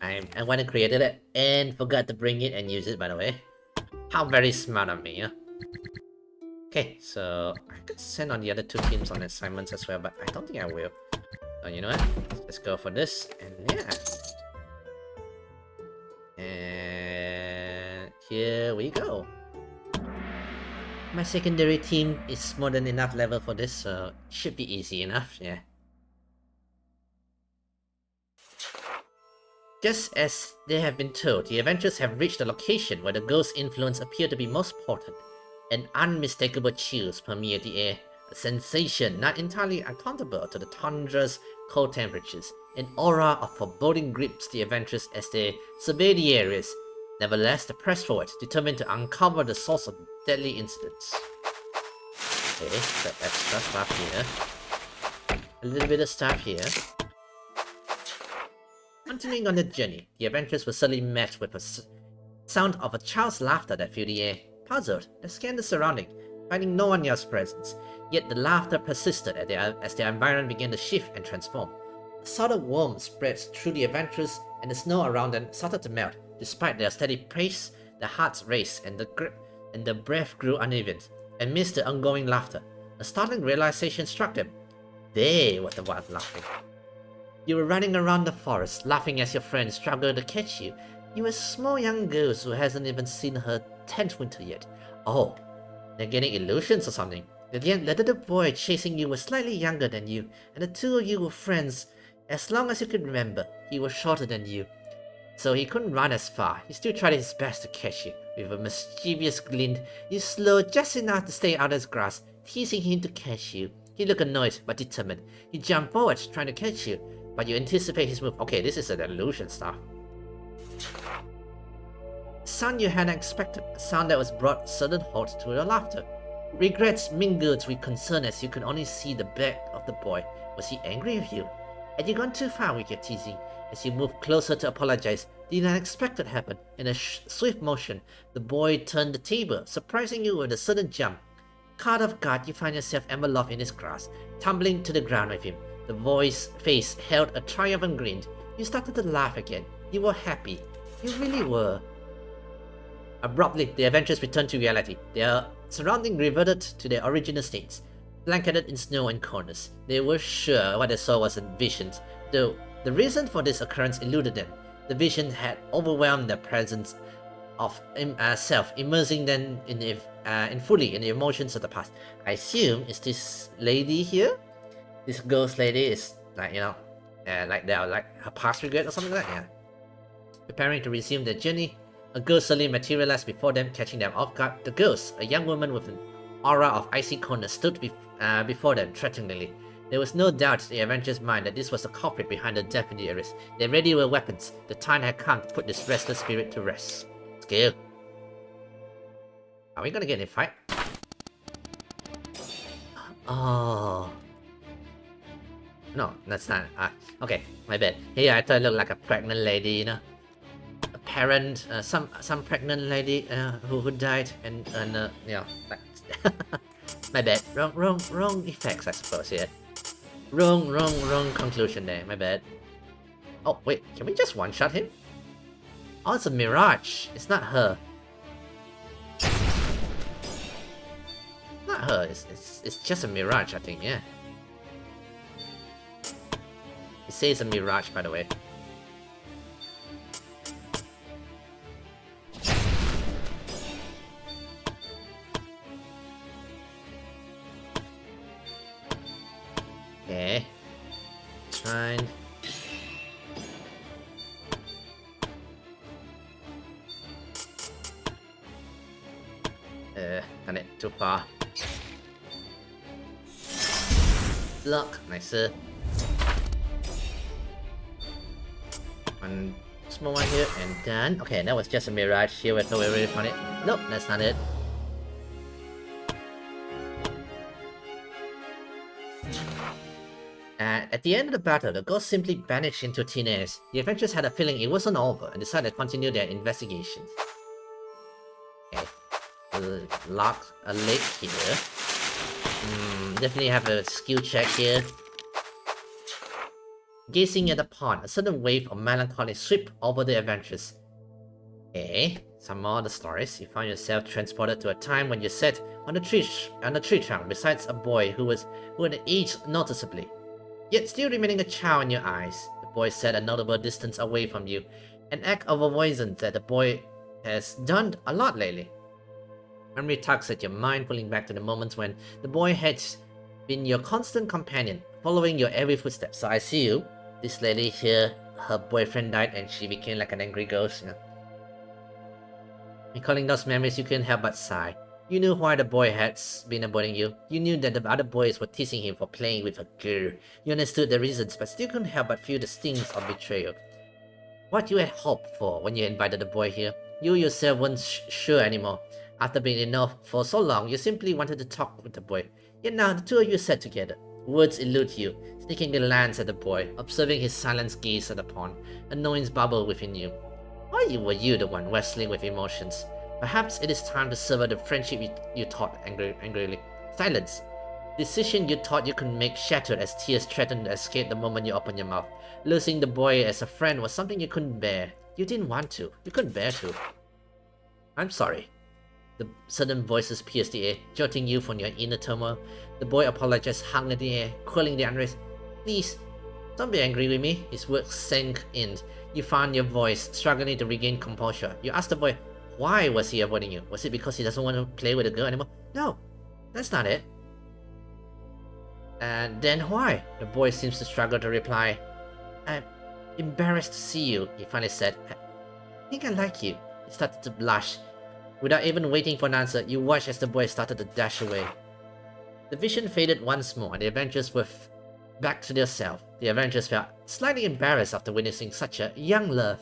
I went and created it and forgot to bring it and use it, by the way. How very smart of me, yeah? Okay, so I could send on the other two teams on assignments as well, but I don't think I will. So, you know what? Let's go for this, and yeah. And here we go. My secondary team is more than enough level for this, so it should be easy enough, yeah. Just as they have been told, the adventurers have reached the location where the ghost's influence appeared to be most potent. An unmistakable chills permeate the air, a sensation not entirely accountable to the tundra's cold temperatures. An aura of foreboding grips the adventurers as they survey the areas Nevertheless, they pressed forward, determined to uncover the source of deadly incidents. Okay, got extra stuff here. A little bit of stuff here. Continuing on the journey, the adventurers were suddenly met with a sound of a child's laughter that filled the air. Puzzled, they scanned the surrounding, finding no one else's presence. Yet the laughter persisted as their environment began to shift and transform. A sort of warmth spread through the adventurers, and the snow around them started to melt. Despite their steady pace, their hearts raced, and the breath grew uneven. Amidst the ongoing laughter, a startling realization struck them. They were the ones laughing. You were running around the forest, laughing as your friends struggled to catch you. You were a small young girl who hasn't even seen her 10th winter yet. Oh, they're getting illusions or something. The little boy chasing you was slightly younger than you, and the two of you were friends. As long as you could remember, he was shorter than you, so he couldn't run as far. He still tried his best to catch you. With a mischievous glint, you slowed just enough to stay out of his grasp, teasing him to catch you. He looked annoyed but determined. He jumped forward, trying to catch you, but you anticipate his move. Okay, this is an illusion stuff. A sound you hadn't expected, a sound that was brought sudden halt to your laughter. Regrets mingled with concern as you could only see the back of the boy. Was he angry with you? Had you gone too far with your teasing? As you moved closer to apologize, the unexpected happened. In a swift motion, the boy turned the table, surprising you with a sudden jump. Caught off guard, you find yourself enveloped in his grasp, tumbling to the ground with him. The boy's face held a triumphant grin. You started to laugh again. You were happy. You really were. Abruptly, the adventurers returned to reality. Their surroundings reverted to their original states, blanketed in snow and corners. They were sure what they saw was a vision, though the reason for this occurrence eluded them. The vision had overwhelmed their presence of self, immersing them in fully in the emotions of the past. I assume it's this lady here. This ghost lady is like, you know, like her past regret or something like that. Yeah. Preparing to resume their journey, a ghost suddenly materialized before them, catching them off guard. The ghost, a young woman with an aura of icy coldness, stood before them threateningly. There was no doubt in the adventurers' mind that this was the culprit behind the death in the abyss. They ready with weapons. The time had come to put this restless spirit to rest. Skill. Are we gonna get in a fight? Oh. No, that's not. Okay, my bad. Here I thought it looked like a pregnant lady, you know? A parent, some pregnant lady who died, and you know, like my bad. Wrong effects, I suppose. Yeah. Wrong conclusion there. My bad. Oh wait, can we just one-shot him? Oh, it's a mirage. It's not her. Not her. It's just a mirage, I think. Yeah. It says a mirage, by the way. Okay. Fine. Done it too far. Block, nicer. One small one here and done. Okay, that was just a mirage. Here we thought we already found it. Nope, that's not it. At the end of the battle, the ghost simply vanished into thin air. The adventurers had a feeling it wasn't over and decided to continue their investigations. Okay, lock a lake here. Definitely have a skill check here. Gazing at the pond, a sudden wave of melancholy swept over the adventurers. Okay, some more of the stories. You find yourself transported to a time when you sat on a tree trunk beside a boy who had aged noticeably, yet still remaining a child in your eyes. The boy sat a notable distance away from you, an act of avoidance that the boy has done a lot lately. Memory tugs at your mind, pulling back to the moments when the boy had been your constant companion, following your every footstep. So I see you. This lady here, her boyfriend died and she became like an angry ghost. You know? Recalling those memories, you couldn't help but sigh. You knew why the boy had been avoiding you. You knew that the other boys were teasing him for playing with a girl. You understood the reasons, but still couldn't help but feel the stings of betrayal. What you had hoped for when you invited the boy here. You yourself weren't sure anymore. After being enough for so long, you simply wanted to talk with the boy. Yet now the two of you sat together. Words elude you, sneaking the glance at the boy, observing his silent gaze at the pond, annoyance bubble within you. Why were you the one wrestling with emotions? Perhaps it is time to sever the friendship you thought angrily. Silence. Decision you thought you could make shattered as tears threatened to escape the moment you opened your mouth. Losing the boy as a friend was something you couldn't bear. You didn't want to. You couldn't bear to. I'm sorry. The sudden voices pierced the air, jolting you from your inner turmoil. The boy apologized, hung in the air, quelling the unrest. Please, don't be angry with me. His words sank in. You found your voice, struggling to regain composure. You asked the boy, why was he avoiding you? Was it because he doesn't want to play with a girl anymore? No, that's not it. And then why? The boy seems to struggle to reply. I'm embarrassed to see you, he finally said. I think I like you. He started to blush. Without even waiting for an answer, you watched as the boy started to dash away. The vision faded once more, and the adventurers were back to themselves. The adventurers felt slightly embarrassed after witnessing such a young love.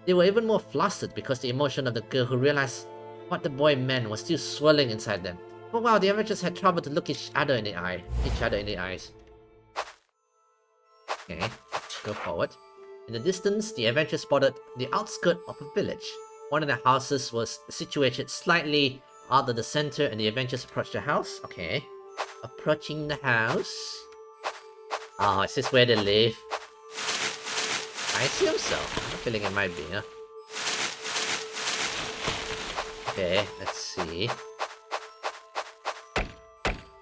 They were even more flustered because the emotion of the girl who realized what the boy meant was still swirling inside them. For a while, the adventurers had trouble to look each other in the eyes. Okay, go forward. In the distance, the adventurers spotted the outskirts of a village. One of the houses was situated slightly out of the center, and the adventurers approached the house. Okay. Approaching the house. Oh, is this where they live? I assume so. I'm feeling it might be, huh? Okay, let's see. Let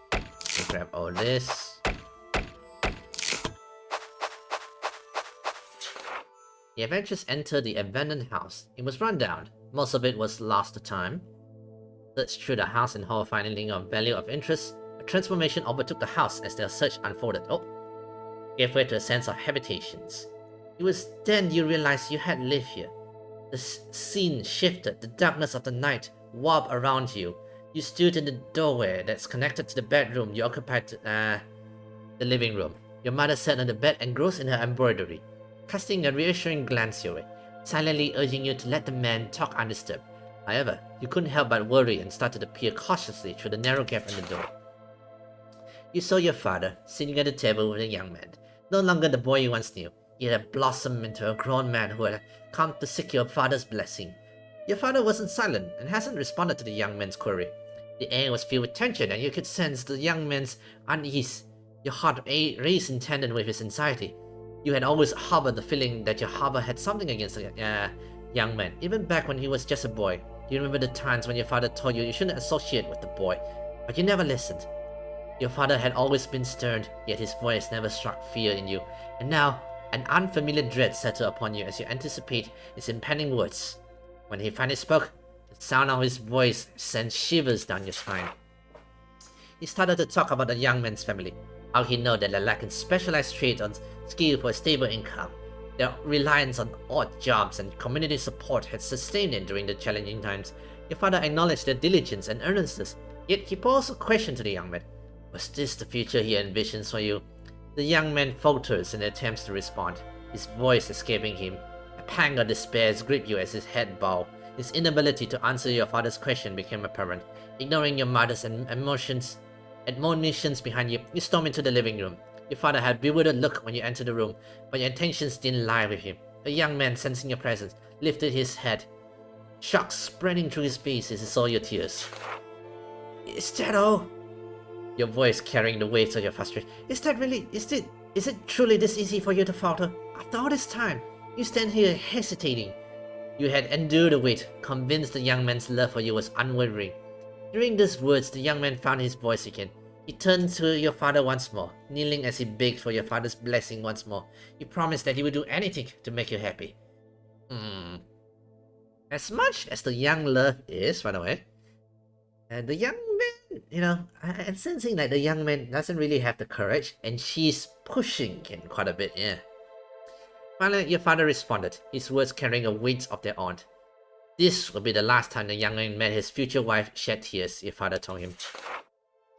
me grab all this. The adventurers entered the abandoned house. It was run down. Most of it was lost to time. Searched through the house and hall, finding anything of value of interest. A transformation overtook the house as their search unfolded. Oh, gave way to a sense of habitations. It was then you realized you had lived here. The scene shifted. The darkness of the night warped around you. You stood in the doorway that's connected to the bedroom you occupied, the living room. Your mother sat on the bed engrossed in her embroidery, casting a reassuring glance your way, silently urging you to let the man talk undisturbed. However, you couldn't help but worry and started to peer cautiously through the narrow gap in the door. You saw your father, sitting at the table with a young man, no longer the boy you once knew. He had blossomed into a grown man who had come to seek your father's blessing. Your father wasn't silent and hasn't responded to the young man's query. The air was filled with tension, and you could sense the young man's unease. Your heart raced in tandem with his anxiety. You had always harbored the feeling that your father had something against the young man, even back when he was just a boy. You remember the times when your father told you shouldn't associate with the boy, but you never listened. Your father had always been stern, yet his voice never struck fear in you, and now an unfamiliar dread settled upon you as you anticipate his impending words. When he finally spoke, the sound of his voice sent shivers down your spine. He started to talk about the young man's family, how he knew that they lacked specialized trades or skill for a stable income. Their reliance on odd jobs and community support had sustained it during the challenging times. Your father acknowledged their diligence and earnestness, yet he posed a question to the young man. Was this the future he envisions for you? The young man falters in attempts to respond, his voice escaping him. A pang of despair gripped you as his head bowed. His inability to answer your father's question became apparent. Ignoring your mother's admonitions behind you, you stormed into the living room. Your father had a bewildered look when you entered the room, but your intentions didn't lie with him. A young man, sensing your presence, lifted his head, shock spreading through his face as he saw your tears. Is that all? Your voice carrying the weight of your frustration. Is it truly this easy for you to falter? After all this time, you stand here hesitating. You had endured the wait, convinced the young man's love for you was unwavering. During these words, the young man found his voice again. He turned to your father once more, kneeling as he begged for your father's blessing once more. He promised that he would do anything to make you happy. As much as the young love is, by the way, the young man, I'm sensing that the young man doesn't really have the courage, and she's pushing him quite a bit, yeah. Finally, your father responded, his words carrying a weight of their own. This will be the last time the young man met his future wife shed tears, your father told him.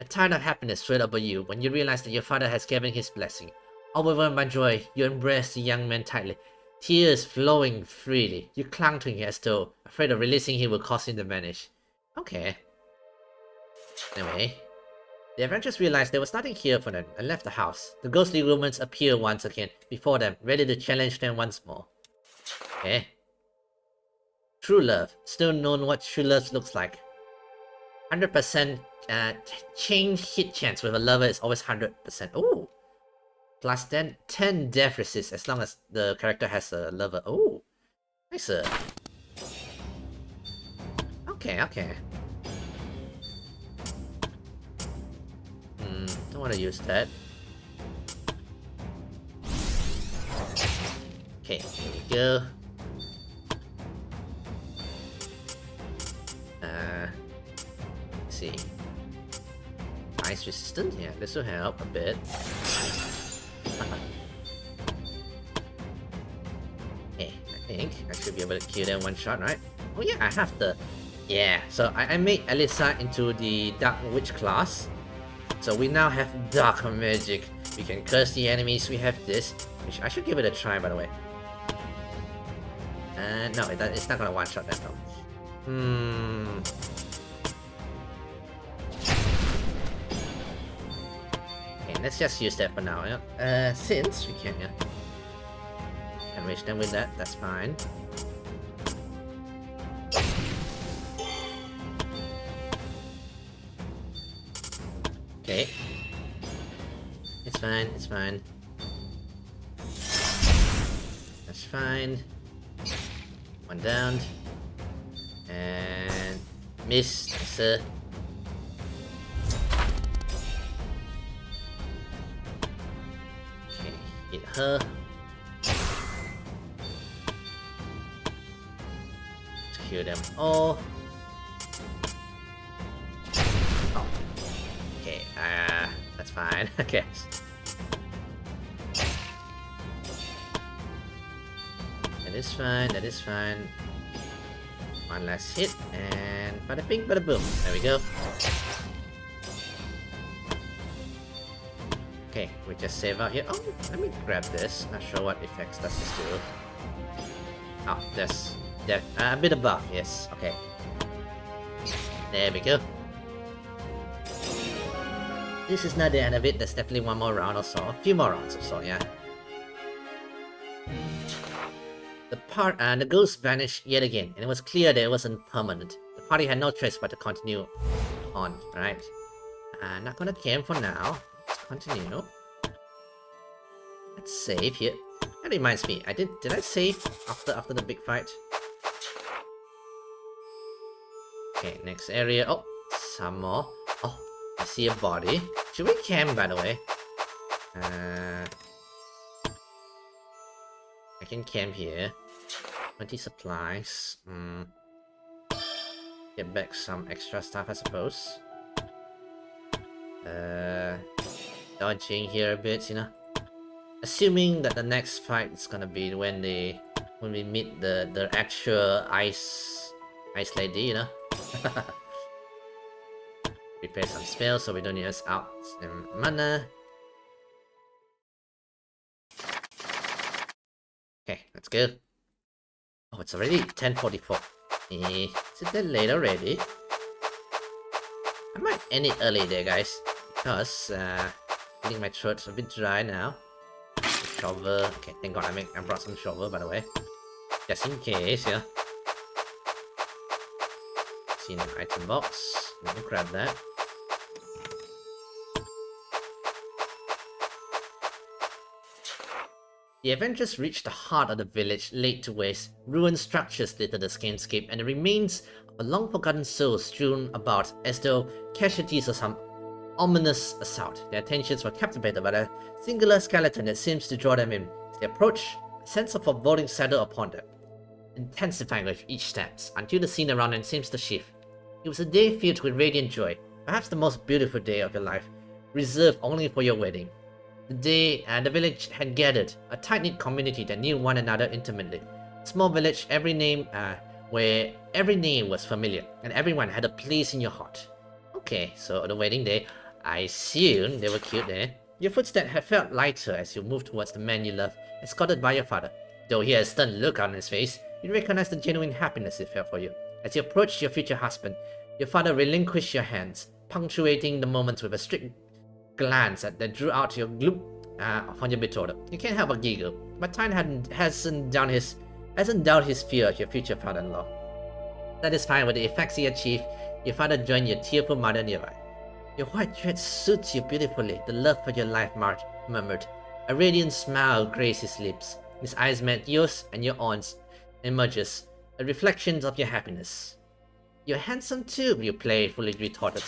A tide of happiness swelled over you when you realized that your father has given his blessing. Overwhelmed by joy, you embraced the young man tightly. tears flowing freely. You clung to him as though afraid of releasing him will cause him to vanish. Okay. Anyway, the adventurers realized there was nothing here for them and left the house. The ghostly rumors appear once again before them, ready to challenge them once more. Okay. True love. Still known what true love looks like. 100% change hit chance with a lover is always 100%. Ooh. Plus 10 death resist as long as the character has a lover. Ooh. Nice. Okay, okay. Don't want to use that. Okay, here we go. Let's see. Ice resistant? Yeah, this will help a bit. Okay, I think I should be able to kill them one shot, right? Oh yeah, I have the... Yeah, so I made Alyssa into the Dark Witch class. So we now have Dark Magic. We can curse the enemies, we have this. Which I should give it a try, by the way. No, it's not gonna one-shot that though. Okay, let's just use that for now, yeah? Since we can, yeah. Can reach them with that, that's fine. Okay. It's fine, it's fine. That's fine. One down. And... miss, sir. Okay, hit her. Let's kill them all. Oh. Okay, that's fine, I guess. That is fine, that is fine. One last hit, and bada bing, bada boom. There we go. Okay, we just save out here. Oh, let me grab this. Not sure what effects does this do. Oh, that's a bit of buff, yes. Okay. There we go. This is not the end of it. There's definitely one more round or so. A few more rounds or so, yeah. The ghost vanished yet again, and it was clear that it wasn't permanent. The party had no choice but to continue on, right? Not gonna camp for now. Let's continue. Let's save here. That reminds me, did I save after the big fight? Okay, next area. Oh, some more. Oh, I see a body. Should we camp, by the way? I can camp here. 20 supplies. Get back some extra stuff, I suppose. Dodging here a bit, you know. Assuming that the next fight is gonna be when we meet the actual ice lady, you know. Prepare some spells so we don't use out mana. Okay, let's go. Oh, it's already 10:44. Is it that late already? I might end it early there, guys, because I think my throat's a bit dry now. Shovel. Okay, thank God I brought some shovel, by the way, just in case, yeah. See an item box. Let me grab that. The adventurers reached the heart of the village, laid to waste. Ruined structures litter the landscape, and the remains of a long-forgotten soul strewn about as though casualties of some ominous assault. Their attentions were captivated by a singular skeleton that seems to draw them in. As they approach, a sense of foreboding settled upon them, intensifying with each step, until the scene around them seems to shift. It was a day filled with radiant joy, perhaps the most beautiful day of your life, reserved only for your wedding. The day the village had gathered, a tight-knit community that knew one another intimately. A small village, where every name was familiar, and everyone had a place in your heart. Okay, so the wedding day, I assume they were cute there. Your footsteps had felt lighter as you moved towards the man you love, escorted by your father. Though he had a stern look on his face, you recognize the genuine happiness he felt for you. As you approached your future husband, your father relinquished your hands, punctuating the moment with a strict glance that drew out your gloop on your betrothal. You can't help but giggle, but Tyne hasn't doubted his fear of your future father-in-law. Satisfied with the effects he achieved, your father joined your tearful mother nearby. Your white dress suits you beautifully, the love for your life murmured. A radiant smile graced his lips. His eyes met yours, and your arms emerges, a reflection of your happiness. You're handsome too, you playfully retorted.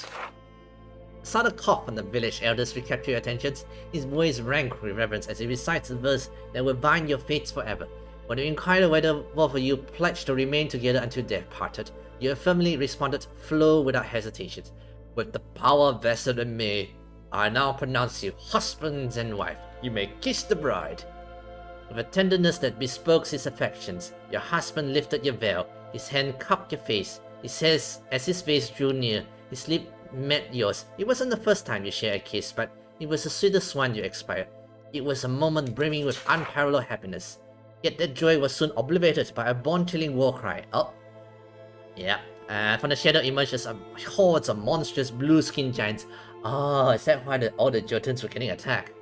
A sudden cough from the village elders recaptured your attention. His voice rang with reverence as he recites a verse that will bind your fates forever. When you inquired whether both of you pledged to remain together until death parted, you firmly responded, flow without hesitation. With the power vested in me, I now pronounce you husband and wife. You may kiss the bride. With a tenderness that bespoke his affections, your husband lifted your veil. His hand cupped your face. He says, as his face drew near, his lips met yours. It wasn't the first time you shared a kiss, but it was the sweetest one you expired. It was a moment brimming with unparalleled happiness. Yet that joy was soon obliterated by a bone-chilling war cry. Oh, yeah. From the shadow emerges hordes of monstrous blue-skinned giants. Oh, is that why all the Jotuns were getting attacked?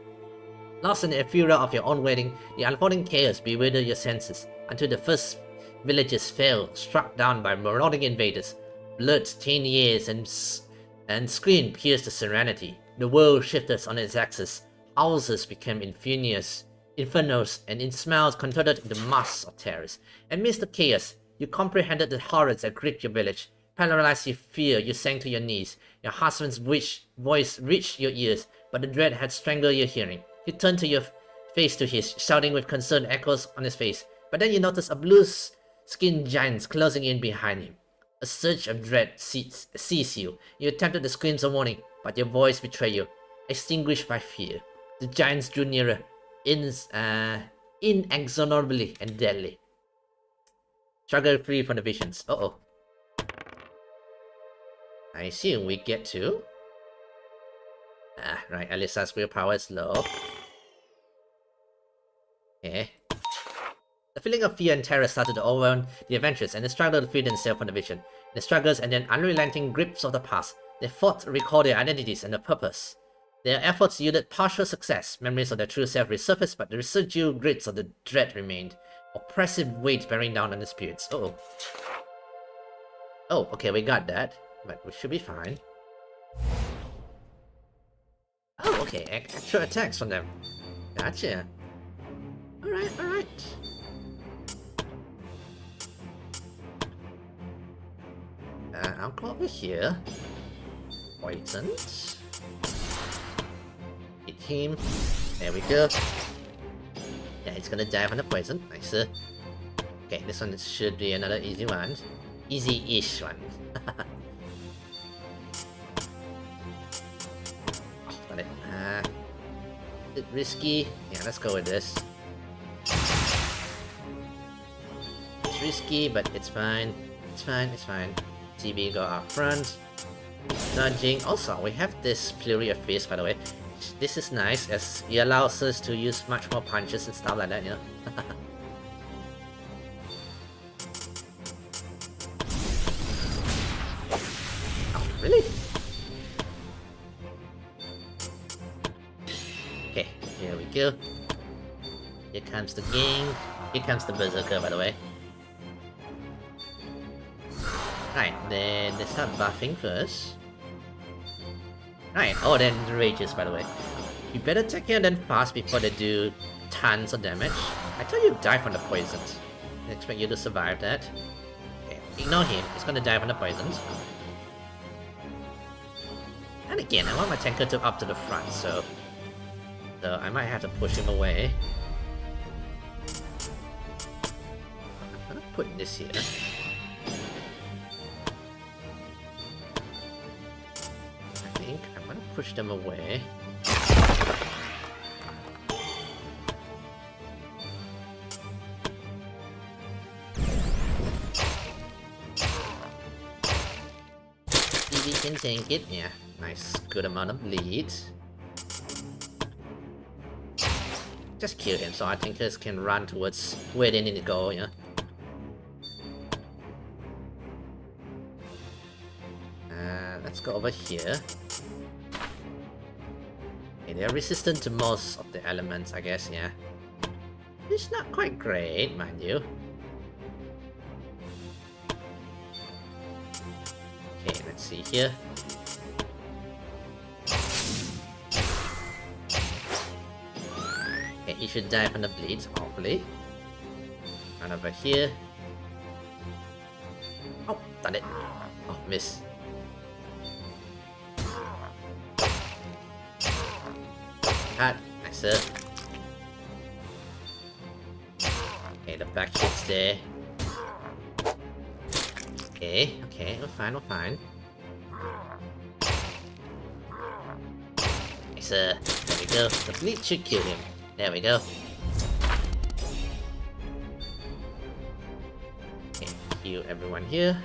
Lost in the furor of your own wedding, the unfolding chaos bewildered your senses, until the first villages fell, struck down by marauding invaders. Blood stained years and scream pierced the serenity. The world shifted on its axis. Houses became infernos, and in smells converted into masks of terrors. Amidst the chaos, you comprehended the horrors that gripped your village. Paralyzed with fear, you sank to your knees. Your husband's voice reached your ears, but the dread had strangled your hearing. You turned to your face to his, shouting with concerned echoes on his face. But then you noticed a blue-skinned giant closing in behind him. A surge of dread seized you. You attempted to scream of warning, but your voice betrayed you, extinguished by fear. The giants drew nearer, inexorably and deadly. Struggle free from the visions. Uh-oh. I assume we get to... right, Alisa's willpower is low. Okay. The feeling of fear and terror started to overwhelm the adventurers, and they struggled to free themselves from the vision. The struggles and then unrelenting grips of the past, they fought to recall their identities and their purpose. Their efforts yielded partial success. Memories of their true self resurfaced, but the residual grids of the dread remained. Oppressive weight bearing down on the spirits. Uh-oh. Oh, okay, we got that. But we should be fine. Oh, okay, extra attacks from them. Gotcha. Alright, alright. I'll go over here. Poisoned. Hit him. There we go. Yeah, he's gonna die from the poison. Nice. Okay, this one should be another easy one. Easy-ish one. Oh, got it. A bit risky. Yeah, let's go with this. It's risky, but it's fine. It's fine, it's fine. TB go up front. Dodging. Also, we have this Flurry of Fist, by the way. This is nice, as it allows us to use much more punches and stuff like that, you know? Oh, really? Okay, here we go. Here comes the gang. Here comes the Berserker, by the way. Right, then they start buffing first. Right, oh, then the rages, by the way. You better take care of them fast before they do tons of damage. I thought you'd die from the poisons. I expect you to survive that. Okay, ignore him, he's gonna die from the poisons. And again, I want my tanker to up to the front, so I might have to push him away. I'm gonna put this here. I'm gonna push them away. TV can tank it. Yeah, nice, good amount of bleed. just kill him so our tinkers can run towards where they need to go, you know? Let's go over here. Okay, they're resistant to most of the elements, I guess, yeah. It's not quite great, mind you. Okay, let's see here. Okay, he should die from the bleeds, hopefully. Run over here. Oh, done it. Oh, miss. Cut. Nice, sir. Okay, the back hit's there. Okay, we're fine. Nice, sir. There we go. The bleed should kill him. There we go. Okay, heal everyone here.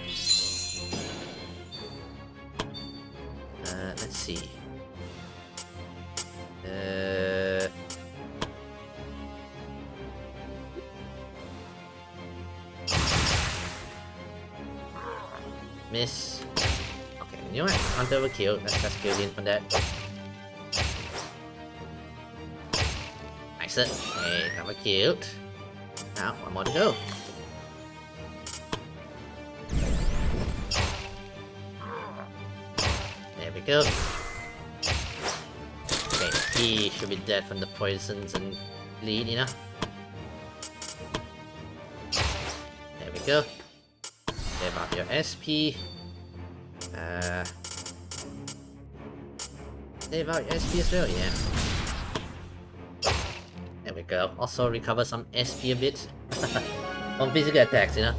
Let's see. Miss. Okay, you know what? Hunter overkill. Let's just kill him from that. Nice. Hey, that was cute. Now, one more to go. There we go. Okay, he should be dead from the poisons and bleed, you know? There we go. Save up your SP. Save out your SP as well, yeah. There we go. Also recover some SP a bit. From physical attacks, you know?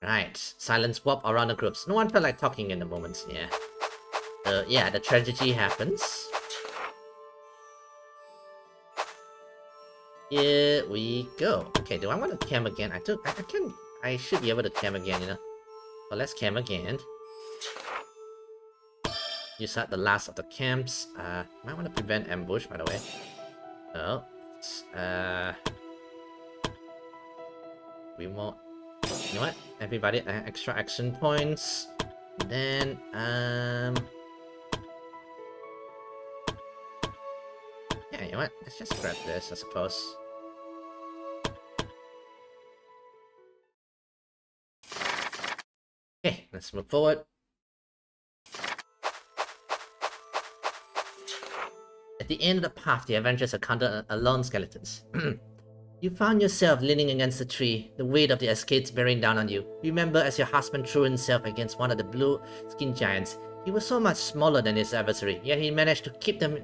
Right. Silence swap around the groups. No one felt like talking in the moment, yeah. Yeah, the tragedy happens. Here we go. Okay, do I want to cam again? I should be able to cam again, you know. So let's cam again. Use out the last of the camps. Might want to prevent ambush, by the way. So, we want. You know what? Everybody, extra action points. Then, yeah, you know what? Let's just grab this, I suppose. Okay, let's move forward. At the end of the path, the Avengers encountered a lone skeletons. You found yourself leaning against a tree, the weight of the escapes bearing down on you. Remember as your husband threw himself against one of the blue-skinned giants. He was so much smaller than his adversary, yet he managed to keep them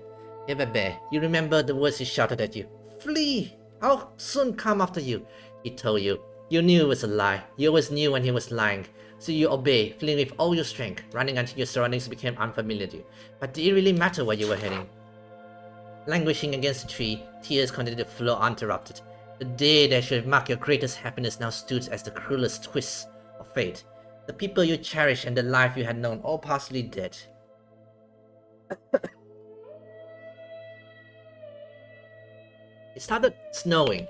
at bay. You remember the words he shouted at you. Flee! I'll soon come after you, he told you. You knew it was a lie. You always knew when he was lying. So you obeyed, fleeing with all your strength, running until your surroundings became unfamiliar to you. But did it really matter where you were heading? Languishing against the tree, tears continued to flow uninterrupted. The day that should mark your greatest happiness now stood as the cruelest twist of fate. The people you cherished and the life you had known all partially dead. It started snowing.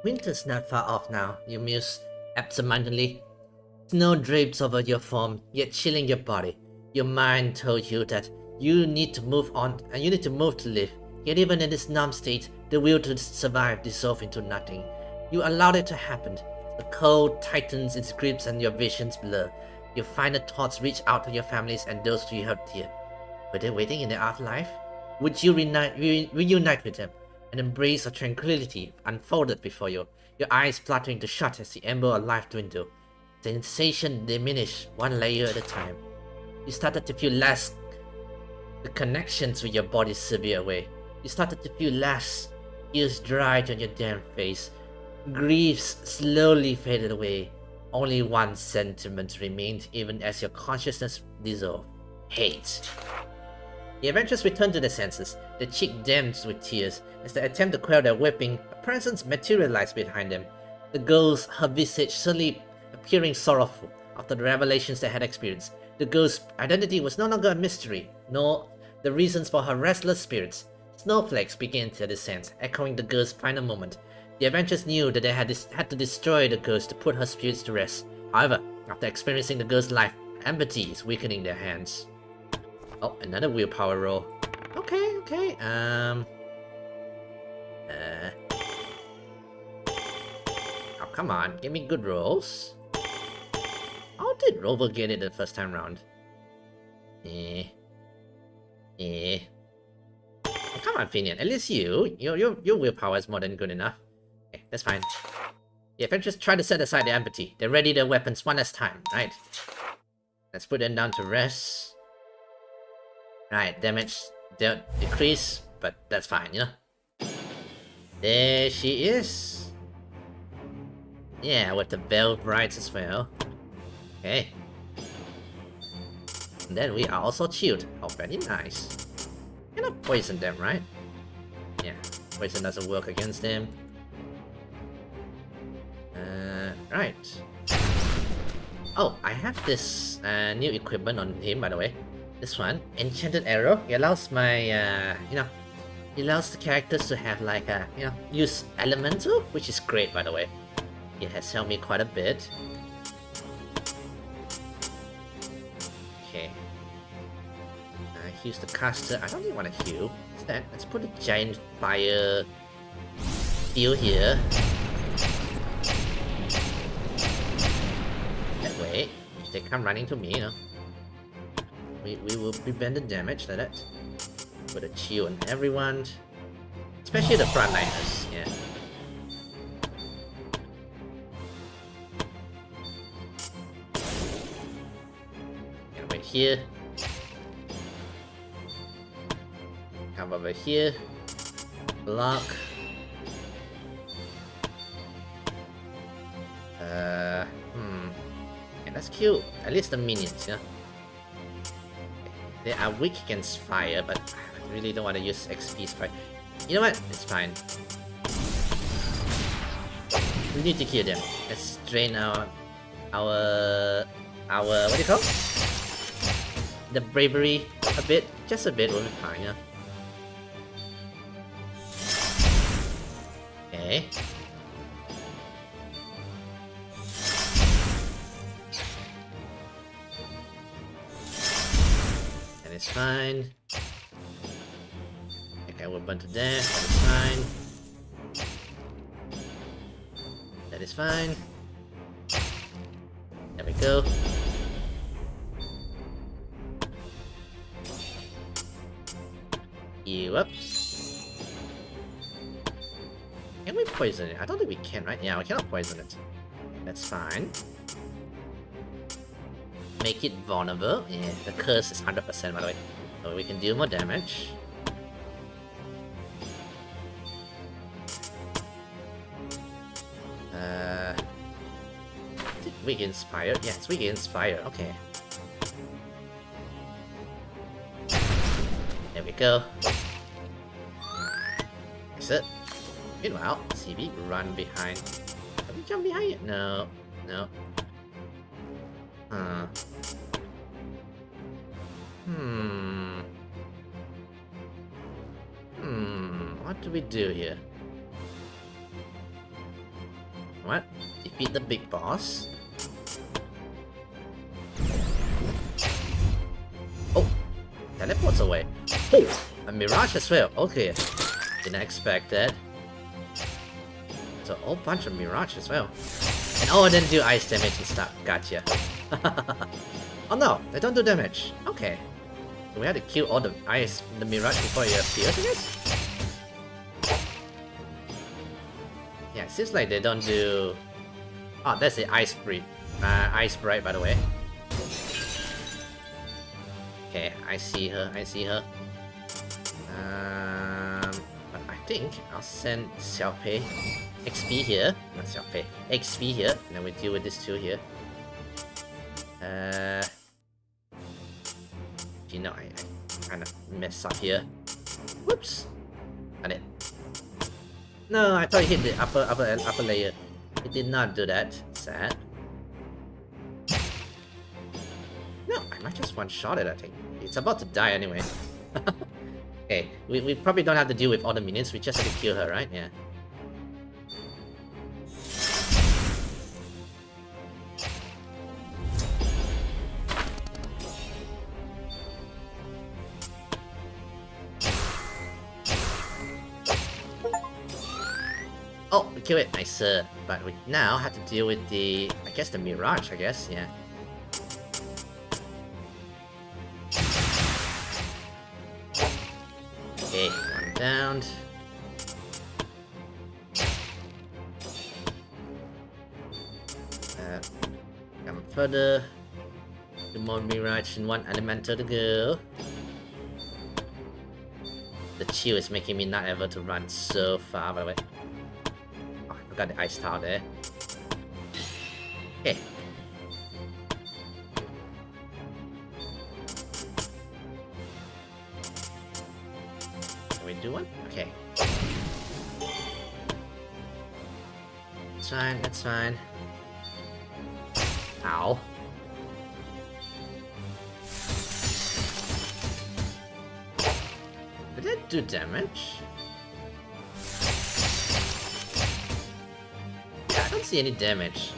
Winter's not far off now, you mused absentmindedly. Snow drapes over your form, yet chilling your body. Your mind told you that you need to move on and you need to move to live. Yet even in this numb state, the will to survive dissolved into nothing. You allowed it to happen. The cold tightens its grips and your visions blur. Your final thoughts reach out to your families and those you held dear. Were they waiting in the afterlife? Would you reunite with them? An embrace of tranquility unfolded before you, your eyes fluttering to shut as the ember of life dwindled. Sensation diminished one layer at a time. You started to feel less. The connections with your body severed away. You started to feel less. Tears dried on your damp face. Griefs slowly faded away. Only one sentiment remained even as your consciousness dissolved. Hate. The Avengers returned to their senses, their cheek dammed with tears. As they attempt to quell their weeping, a presence materialized behind them. The girl's her visage suddenly appearing sorrowful, after the revelations they had experienced. The ghost's identity was no longer a mystery, nor the reasons for her restless spirits. Snowflakes began to descend, echoing the ghost's final moment. The adventurers knew that they had to destroy the ghost to put her spirits to rest. However, after experiencing the ghost's life, empathy is weakening their hands. Oh, another willpower roll. Okay, okay, oh, come on, give me good rolls. How did Rover get it the first time round? Oh, come on, Finian, at least your willpower is more than good enough. Okay, that's fine. The adventurers try to set aside their empathy. They ready their weapons one last time, right? Let's put them down to rest. Right, damage decrease, but that's fine, you know? There she is. Yeah, with the bell brights as well. Okay. And then we are also chilled. Oh, very nice. Cannot poison them, right? Yeah, poison doesn't work against them. Right. Oh, I have this new equipment on him, by the way. This one, Enchanted Arrow. It allows my, it allows the characters to have like a, use elemental, which is great, by the way. It has helped me quite a bit. Okay. Here's the caster. I don't really want to heal. Instead, let's put a giant fire field here. That way, if they come running to me, we will prevent the damage like that. Put a chill on everyone. Especially the frontliners, yeah. And wait here. Come over here. Block. Okay, let's kill at least the minions, yeah? They are weak against fire, but I really don't want to use XP's fire. You know what? It's fine. We need to kill them. Let's drain our what do you call? The bravery a bit. Just a bit will be fine, yeah? Okay. That is fine. Okay, we'll burn to death. That is fine. That is fine. There we go. You up. Can we poison it? I don't think we can, right? Yeah, we cannot poison it. That's fine. Make it vulnerable. Yeah, the curse is 100% by the way. So we can deal more damage. Weak against fire? Yeah, it's weak against fire. Okay. There we go. That's it. Meanwhile, CB, run behind. Can we jump behind it? No. No. What do we do here? What? Defeat the big boss? Oh! Teleports away. Oh! A mirage as well. Okay. Didn't expect that. So a whole bunch of mirage as well. And oh, then do ice damage and stuff. Gotcha. Oh no, they don't do damage. Okay. So we had to kill all the ice, the mirage before it appears, I guess? Yeah, it seems like they don't do... Oh, that's the ice bright. Ice bright, by the way. Okay, I see her. I see her. But I think I'll send Xiaopei XP here. Not Xiaopei. XP here. And then we deal with this two here. You know, I kind of messed up here. Whoops. Got it. No, I thought it hit the upper layer. It did not do that. Sad. No, I might just one-shot it, I think. It's about to die anyway. Okay, we probably don't have to deal with all the minions, we just have to kill her, right? Yeah. Oh, we kill it, nice. But we now have to deal with the, I guess the Mirage, I guess, yeah. Okay, one down. Come further. The more Mirage and one Elemental to go. The chill is making me not able to run so far, by the way. Oh, I forgot the ice tower there. Okay. Can we do one? Okay. That's fine, that's fine. Ow. Did that do damage? Yeah, I don't see any damage.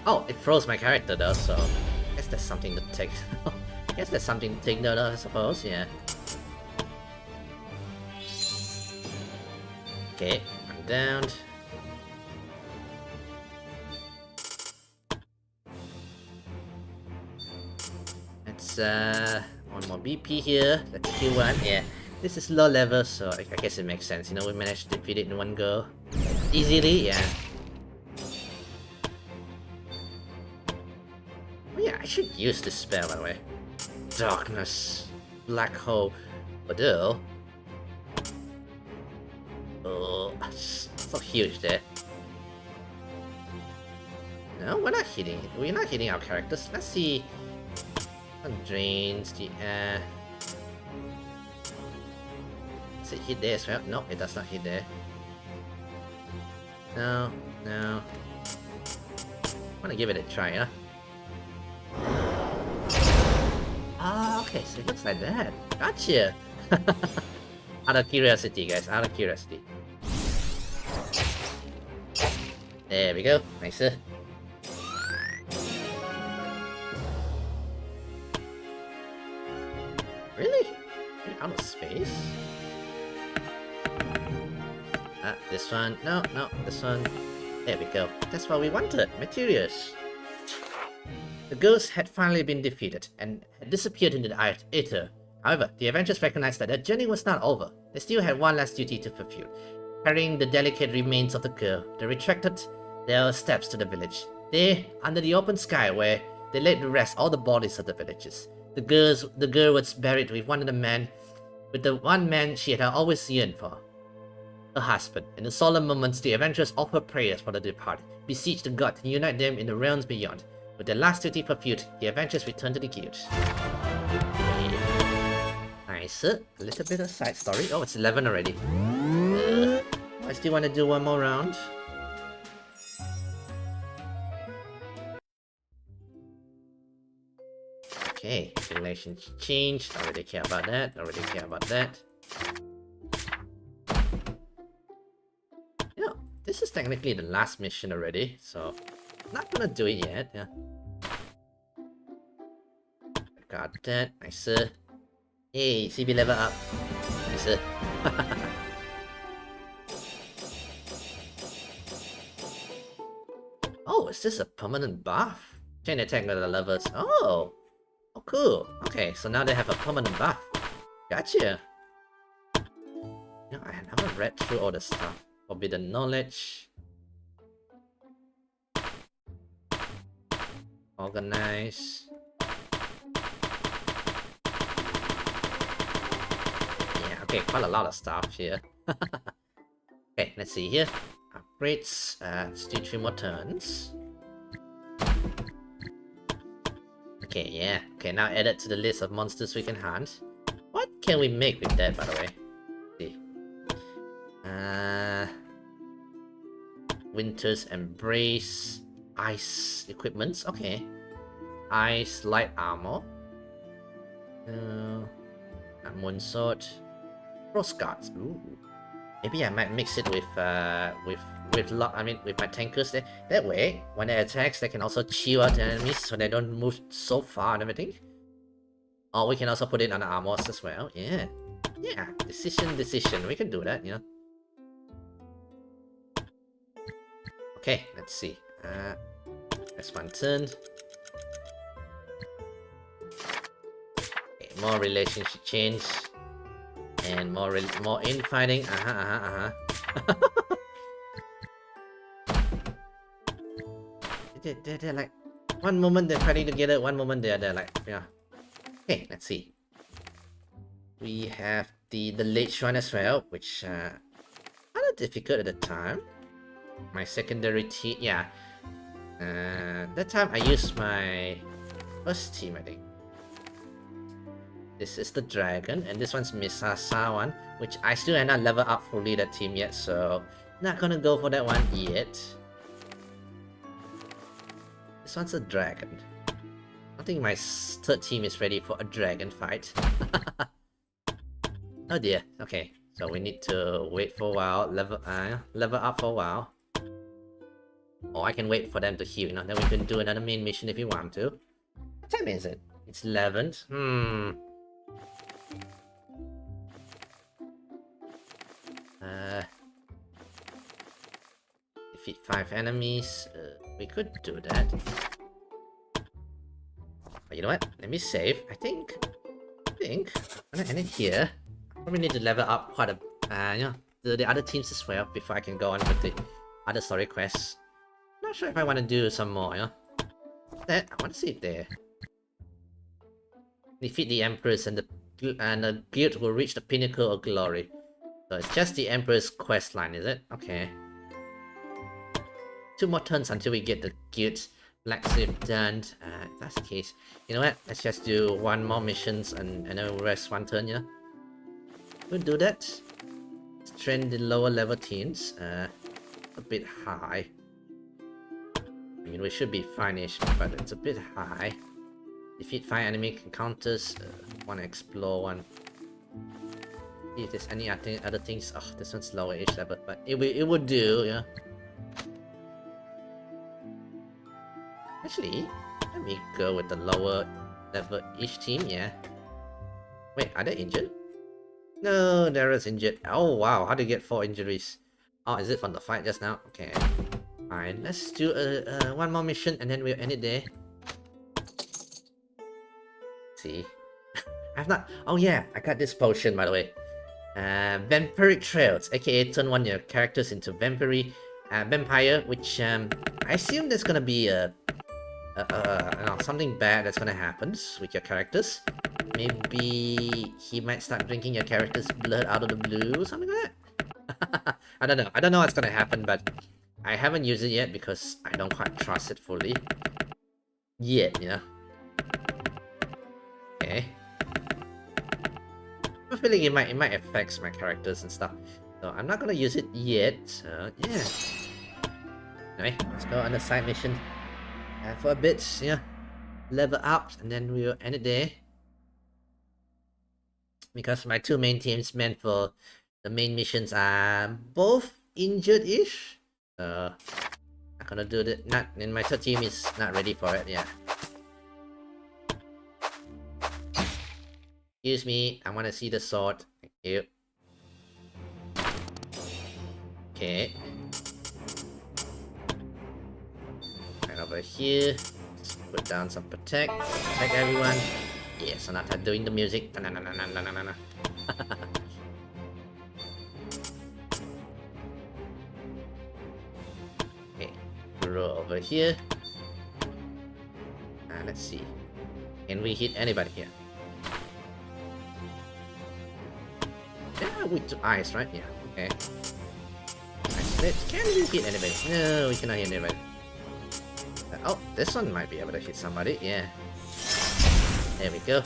Oh, it froze my character though, so I guess that's something to take. I guess that's something to take note of, I suppose, yeah. Okay, I'm down. Let's one more BP here. Let's kill one. Yeah, this is low level, so I guess it makes sense. You know, we managed to defeat it in one go. Easily, yeah. Oh yeah, I should use this spell, by the way. Darkness. Black hole. Although... oh, so huge there. No, we're not hitting it. We're not hitting our characters. Let's see. Drains the air. Does it hit there as well? No, it does not hit there. No, no. I wanna give it a try, huh? Ah, okay, so it looks like that. Gotcha! Out of curiosity, guys, out of curiosity. There we go, nicer. Really? Out of space? This one. No, no, this one. There we go. That's what we wanted. Materials. The ghost had finally been defeated and had disappeared into the ether. However, the Avengers recognized that their journey was not over. They still had one last duty to fulfill. Carrying the delicate remains of the girl, they retracted their steps to the village. There, under the open sky, where they laid to rest all the bodies of the villagers. The girl was buried with the one man she had always yearned for. Her husband. In the solemn moments, the Avengers offered prayers for the departed, beseeched the god to unite them in the realms beyond. With their last duty fulfilled, the Avengers returned to the guild. Nice. A little bit of side story. Oh, it's 11 already. I still want to do one more round. Okay, relations changed. Don't really care about that. Don't really care about that. You know, this is technically the last mission already, so not gonna do it yet. Yeah. Got that. Nice. Hey, CB level up. Nice. Oh, is this a permanent buff? Chain attack with the levels. Oh! Oh, cool. Okay, so now they have a permanent buff. Gotcha. You know, I haven't read through all the stuff. Forbidden knowledge. Organize. Yeah, okay, quite a lot of stuff here. Okay, let's see here. Upgrades. Still 3 more turns. Okay, yeah. Okay, now added to the list of monsters we can hunt. What can we make with that, by the way? Let's see. Winter's Embrace. Ice equipments. Okay. Ice light armor. No, not moon sword. Cross guards. Ooh. Maybe I might mix it with with my tankers there. That way, when they attacks, they can also chill out the enemies so they don't move so far and everything. Or we can also put it on the armors as well. Yeah. Yeah. Decision. We can do that, you know. Okay, let's see. That's one turn. Okay, more relationship change. And more infighting. They're like, one moment they're fighting together, one moment they're like, yeah. Okay, let's see. We have the late shrine as well, which kind of difficult at the time. My secondary team, yeah. That time I used my first team, I think. This is the dragon, and this one's Misasa one, which I still have not leveled up fully that team yet, so not gonna go for that one yet. This one's a dragon. I think my third team is ready for a dragon fight. Oh dear. Okay, so we need to wait for a while, level up for a while. Or I can wait for them to heal, you know, then we can do another main mission if you want to. What time is it? It's 11th. Defeat 5 enemies. We could do that. But you know what? Let me save. I think I'm gonna end it here. I probably need to level up quite a you know, the other teams as well before I can go on with the other story quests. Not sure if I want to do some more, you know. That I want to see if they defeat the Empress and the guild will reach the pinnacle of glory. So it's just the Emperor's quest line, is it? Okay. 2 more turns until we get the guild blacksmith done. If that's the case, you know what? Let's just do 1 more missions and then rest 1 turn, yeah? We'll do that. Let's train the lower level teams. A bit high. I mean, we should be fine-ish, but it's a bit high. Defeat 5 enemy encounters. Want to explore one. See if there's any other things. Oh, this one's lower-ish level, but it would do, yeah. Actually, let me go with the lower level-ish team, yeah. Wait, are they injured? No, Dara's injured. Oh wow, how do you get 4 injuries? Oh, is it from the fight just now? Okay. Fine, let's do 1 more mission and then we'll end it there. See. I've not... Oh yeah, I got this potion by the way. Vampiric Trails, aka turn 1 your characters into vampire, which I assume there's gonna be something bad that's gonna happen with your characters. Maybe he might start drinking your character's blood out of the blue, something like that. I don't know what's gonna happen, but I haven't used it yet because I don't quite trust it fully yet, you know. Okay. I have a feeling it might affect my characters and stuff, so I'm not gonna use it yet. So yeah. Anyway, let's go on the side mission for a bit. Yeah, level up, and then we'll end it there. Because my 2 main teams meant for the main missions are both injured-ish. So I'm gonna do that. Not, and my 3rd team is not ready for it. Yeah. Excuse me, I want to see the sword. Thank you. Okay. Right over here. Just put down some protect everyone. Yeah, so not doing the music. Okay, roll over here. Let's see. Can we hit anybody here? Yeah, with 2 eyes, right? Yeah, okay. Can we hit anybody? No, we cannot hit anybody. Oh, this one might be able to hit somebody, yeah. There we go.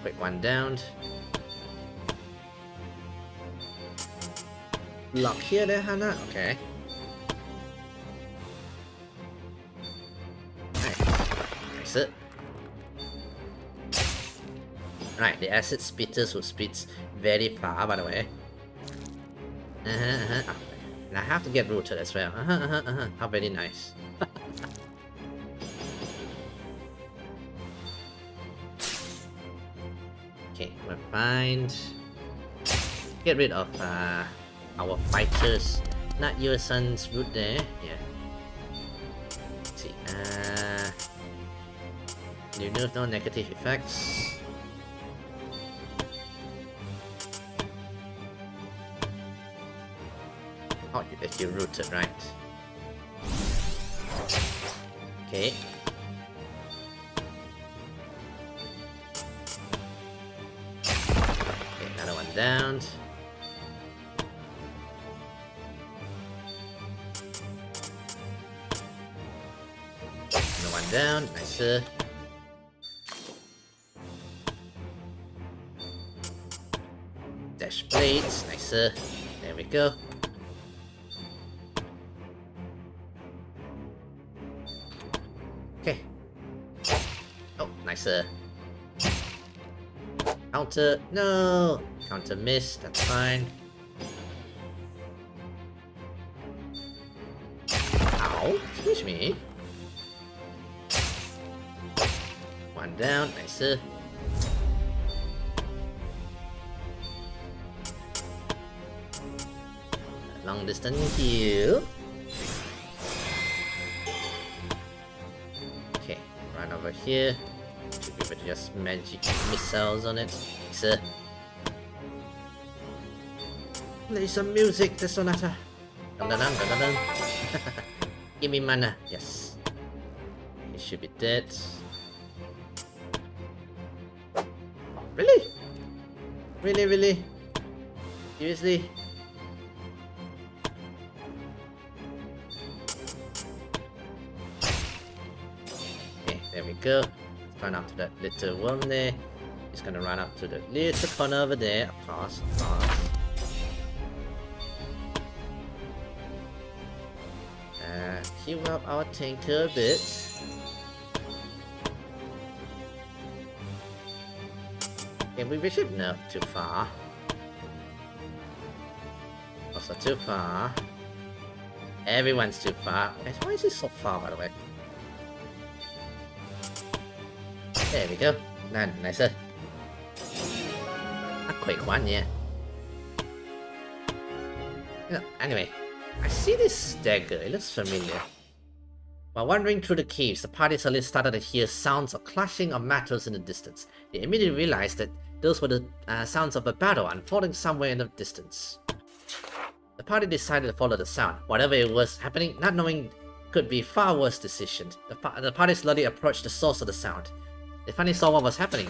Quick one down. Block here there, Hannah? Okay. Nice. Nice it. Right, the acid spitters will spit very far, by the way. Oh, and I have to get rooted as well. How very nice. Okay, we're fine. Get rid of our fighters. Not your son's root there. Yeah. Let's see. Remove no negative effects. Oh, you're rooted, right? Okay. Okay, another one down. Another one down. Nicer. Dash blades. Nicer. There we go. Okay. Oh, nicer. Counter. No! Counter miss. That's fine. Ow. Excuse me. One down. Nicer. Long distance heal. Okay, run over here. Should be able to just magic missiles on it. Sir. Play some music, the sonata. Dun dun dun dun dun dun. Give me mana. Yes. He should be dead. Really? Really? Seriously? There we go. Let's run up to that little worm there. He's gonna run up to the little corner over there. Of course. Heal up our tanker a bit. Okay, we should not too far. Also too far. Everyone's too far. Why is he so far, by the way? There we go. Nicer. A quick one, yeah. Anyway, I see this dagger. It looks familiar. While wandering through the caves, the party suddenly started to hear sounds of clashing of metals in the distance. They immediately realized that those were the sounds of a battle unfolding somewhere in the distance. The party decided to follow the sound. Whatever it was happening, not knowing could be far worse decision. The party slowly approached the source of the sound. They finally saw what was happening.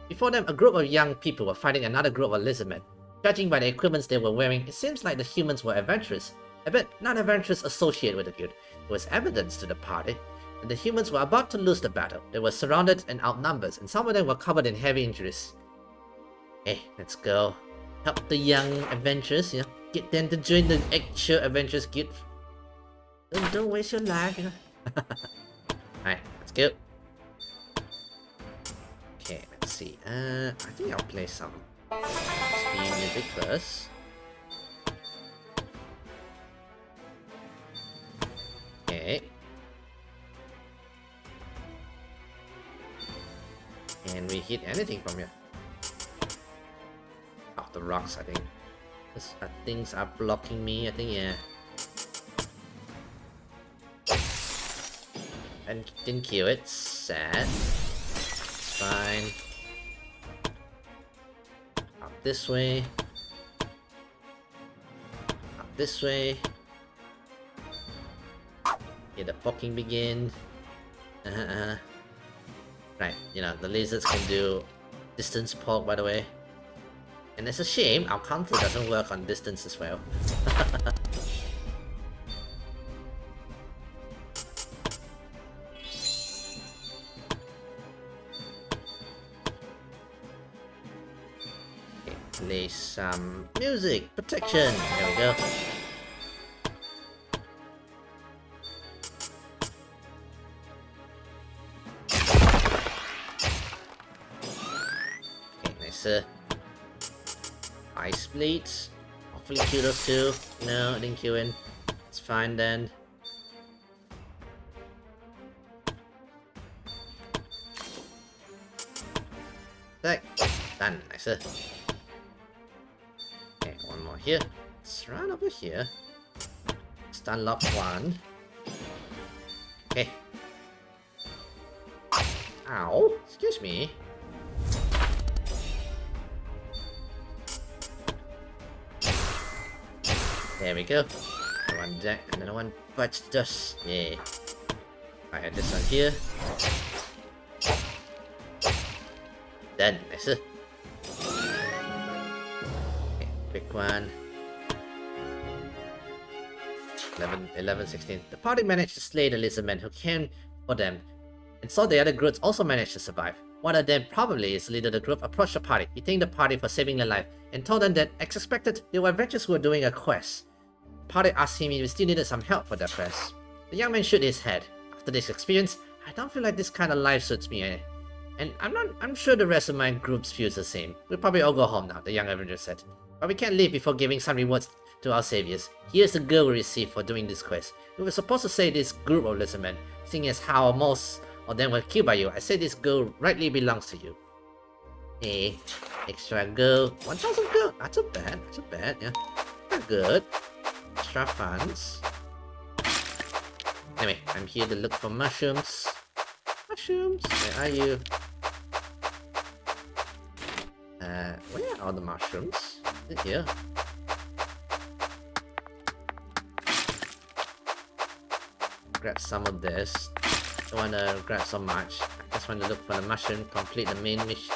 Before them, a group of young people were fighting another group of lizardmen. Judging by the equipment they were wearing, it seems like the humans were adventurous. I bet not adventurous associated with the guild. There was evidence to the party that the humans were about to lose the battle. They were surrounded and outnumbered, and some of them were covered in heavy injuries. Hey, let's go. Help the young adventurers, get them to join the actual adventurers guild. Don't waste your life, Alright, let's go. Okay, let's see. I think I'll play some speed music first. Okay. Can we hit anything from here? Oh, the rocks, I think. Things are blocking me, I think, yeah. And didn't kill it. Sad. It's fine. Up this way. Up this way. Yeah, the poking begin. Right, the lizards can do distance poke, by the way. And it's a shame our counter doesn't work on distance as well. Okay, play some music. Protection. There we go. Nice. Ice Blades. Hopefully kill those two. No, I didn't kill him. It's fine then. Attack. Done. Nice. Okay, one more here. Let's run over here. Stun lock one. Okay. Ow. Excuse me. There we go. One deck, another one bites dust. Yeah. I had this one here. Done. Nice. Okay, quick one. 11, 16. The party managed to slay the lizardmen who came for them, and saw the other groups also managed to survive. One of them, probably is the leader of the group, approached the party. He thanked the party for saving their life, and told them that, as expected, they were adventurers who were doing a quest. The party asked him if he still needed some help for their quest. The young man shook his head. After this experience, I don't feel like this kind of life suits me, and I'm sure the rest of my groups feels the same. We'll probably all go home now, the young avenger said. But we can't leave before giving some rewards to our saviors. Here's the girl we received for doing this quest. We were supposed to say this group of lizardmen, seeing as how most of them were killed by you. I say this girl rightly belongs to you. Hey, extra gold. 1,000 gold. Not too bad. Not too bad. Yeah, not good. Extra funds. Anyway, I'm here to look for mushrooms. Mushrooms. Where are you? Where are all the mushrooms? Is it here? Grab some of this. Don't wanna grab so much. I just want to look for the mushroom, complete the main mission,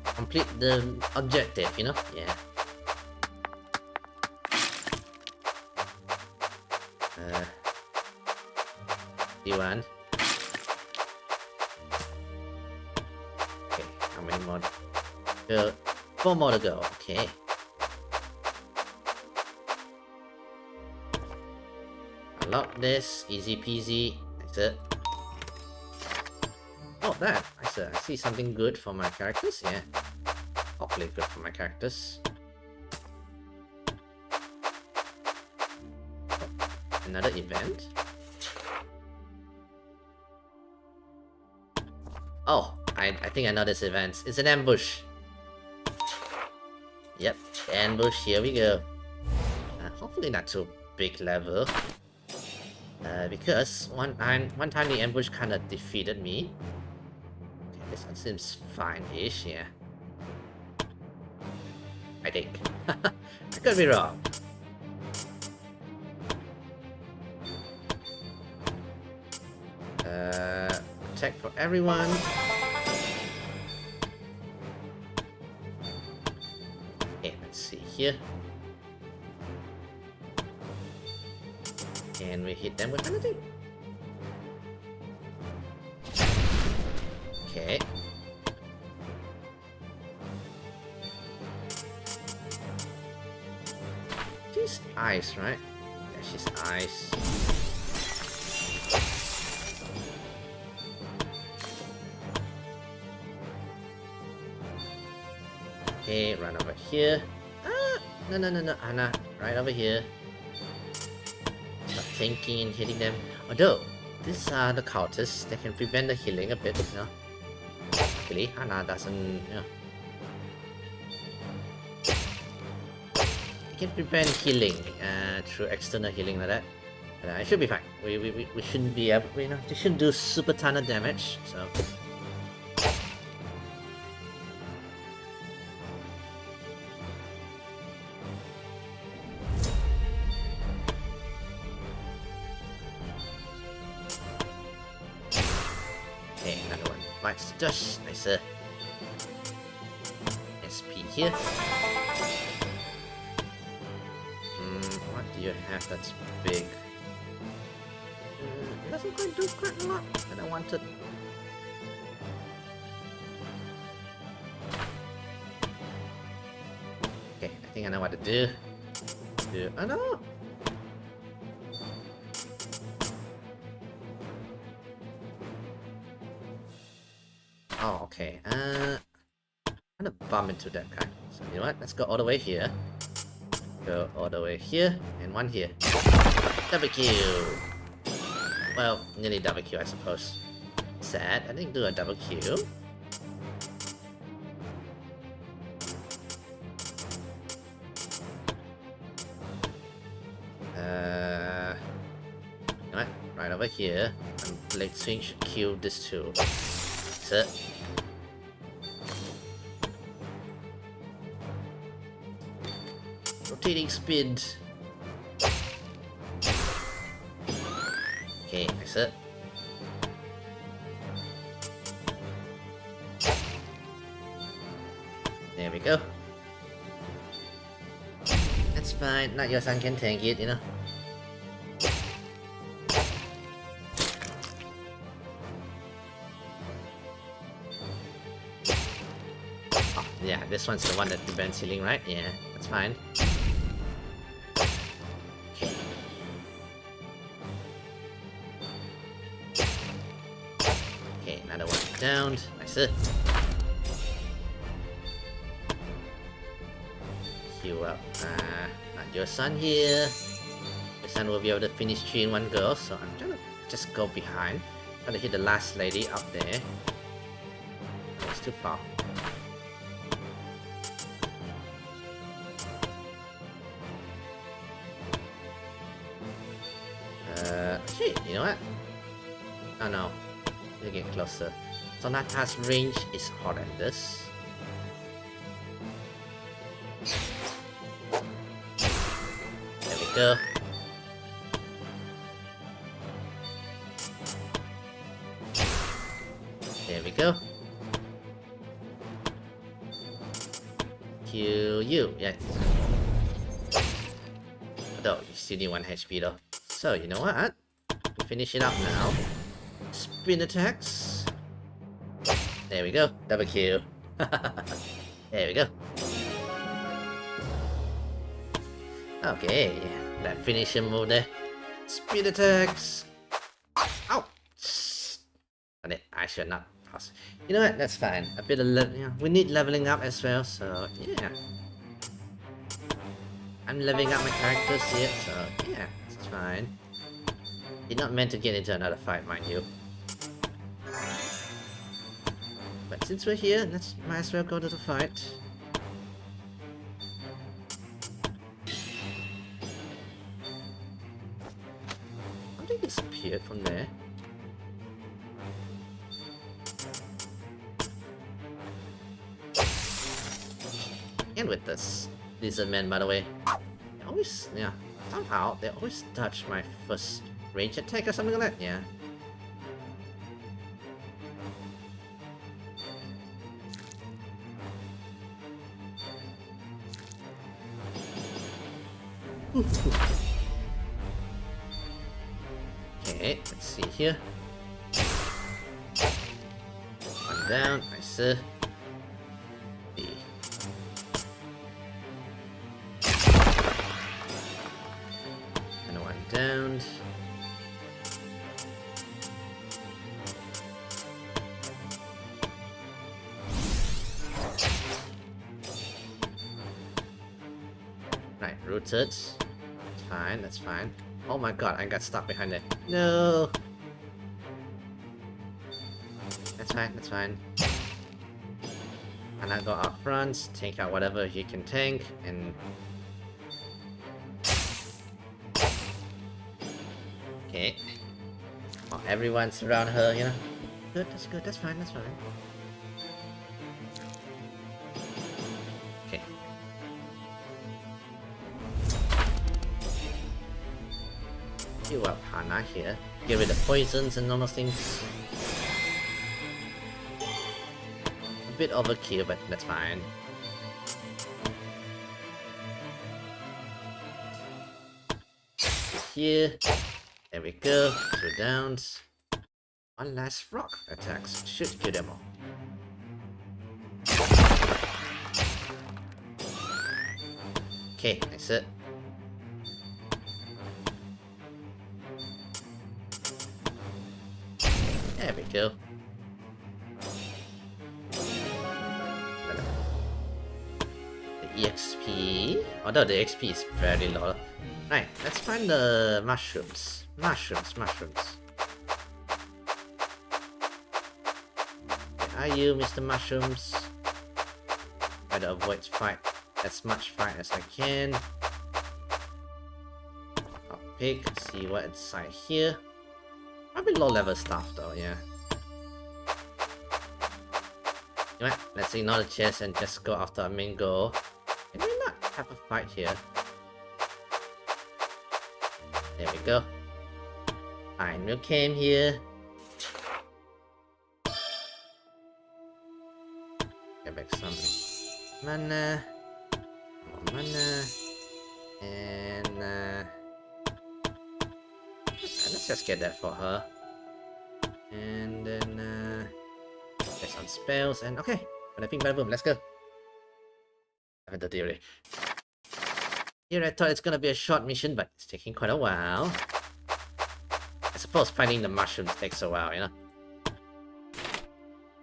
complete the objective, you know? Yeah. D1. Okay, how many more? 4 more to go. Okay. Unlock this, easy peasy. That's it. Oh, that. I see something good for my characters. Yeah. Hopefully good for my characters. Oh, another event. Oh, I think I know this event. It's an ambush. Yep, ambush. Here we go. Hopefully not too big level. Because one time the ambush kind of defeated me. Okay, this one seems fine-ish, yeah. I think. I could be wrong. Attack for everyone. Okay, let's see here. Can we hit them with anything? Okay. She's ice, right? Yeah, she's ice. Okay, run over here. Ah! No, Anna. Right over here. Stop thinking and hitting them. Although, these are the cultists that can prevent the healing a bit, you know. Luckily, Hana doesn't, you know. It can prevent healing through external healing like that. But it should be fine. We shouldn't be able, you know, they shouldn't do super ton of damage, so. Okay, another one. Bites just nicer. SP here. What do you have that's big? It doesn't quite do quite a lot that I wanted. Okay, I think I know what to do. Oh no! Oh, okay. I'm gonna bump into that guy. So you know what? Let's go all the way here. Go all the way here, and one here. Double kill! Well, nearly double kill, I suppose. Sad, I didn't do a double kill. You know what? Right over here, and Blade Swing should kill this too. That's it. Rotating spin. Okay, that's it. There we go. That's fine, not your son can tank it, you know. Oh, yeah, this one's the one that prevents healing, right? Yeah, that's fine. Okay. Okay, another one down. Nice. Heal up. Not your son here. Your son will be able to finish 3 in 1 go, so I'm gonna just go behind. Trying to hit the last lady up there. It's too far. Actually, you know what? Oh no. We'll get closer. So Nata's range is horrendous. There we go. There we go. Kill you, yeah. Although, you still need 1 HP though. So, you know what? Finish it up now. Spin attacks. There we go. Double kill. There we go. Okay. That finishing move there. Spin attacks. Ow! I should not pass. You know what? That's fine. A bit of we need leveling up as well, so yeah. I'm leveling up my characters here, so yeah, it's fine. You're not meant to get into another fight, mind you. But since we're here, might as well go to the fight. Something disappeared from there. And with this lizard man, by the way, they always, yeah, somehow they always touch my first range attack or something like that, yeah. Okay, let's see here. One down, nice. And one down. Right, rooted. That's fine, that's fine. Oh my god, I got stuck behind there. No! That's fine, that's fine. And I go up front, take out whatever he can tank, and... Okay. Oh, everyone's around her, you know? Good, that's fine, that's fine. Okay. You up Hana here. Get rid of poisons and all those things. A bit overkill, but that's fine. Here. There we go. 2 downs. One last rock attacks. Should kill them all. Okay, that's it. There we go. EXP, although the XP is very low. Right, let's find the mushrooms. Mushrooms. Where are you, Mr. Mushrooms? Try to avoid fight as much fight as I can. I'll pick, see what's inside here. Probably low level stuff though, yeah. You know what? Let's ignore the chest and just go after our main goal. Can we not have a fight here? There we go. Fine, we came here. Get back some mana. More mana. And let's just get that for her. And then get some spells and okay. Bada bing bada boom, let's go. I haven't done already. Here I thought it's gonna be a short mission, but it's taking quite a while. I suppose finding the mushrooms takes a while, you know?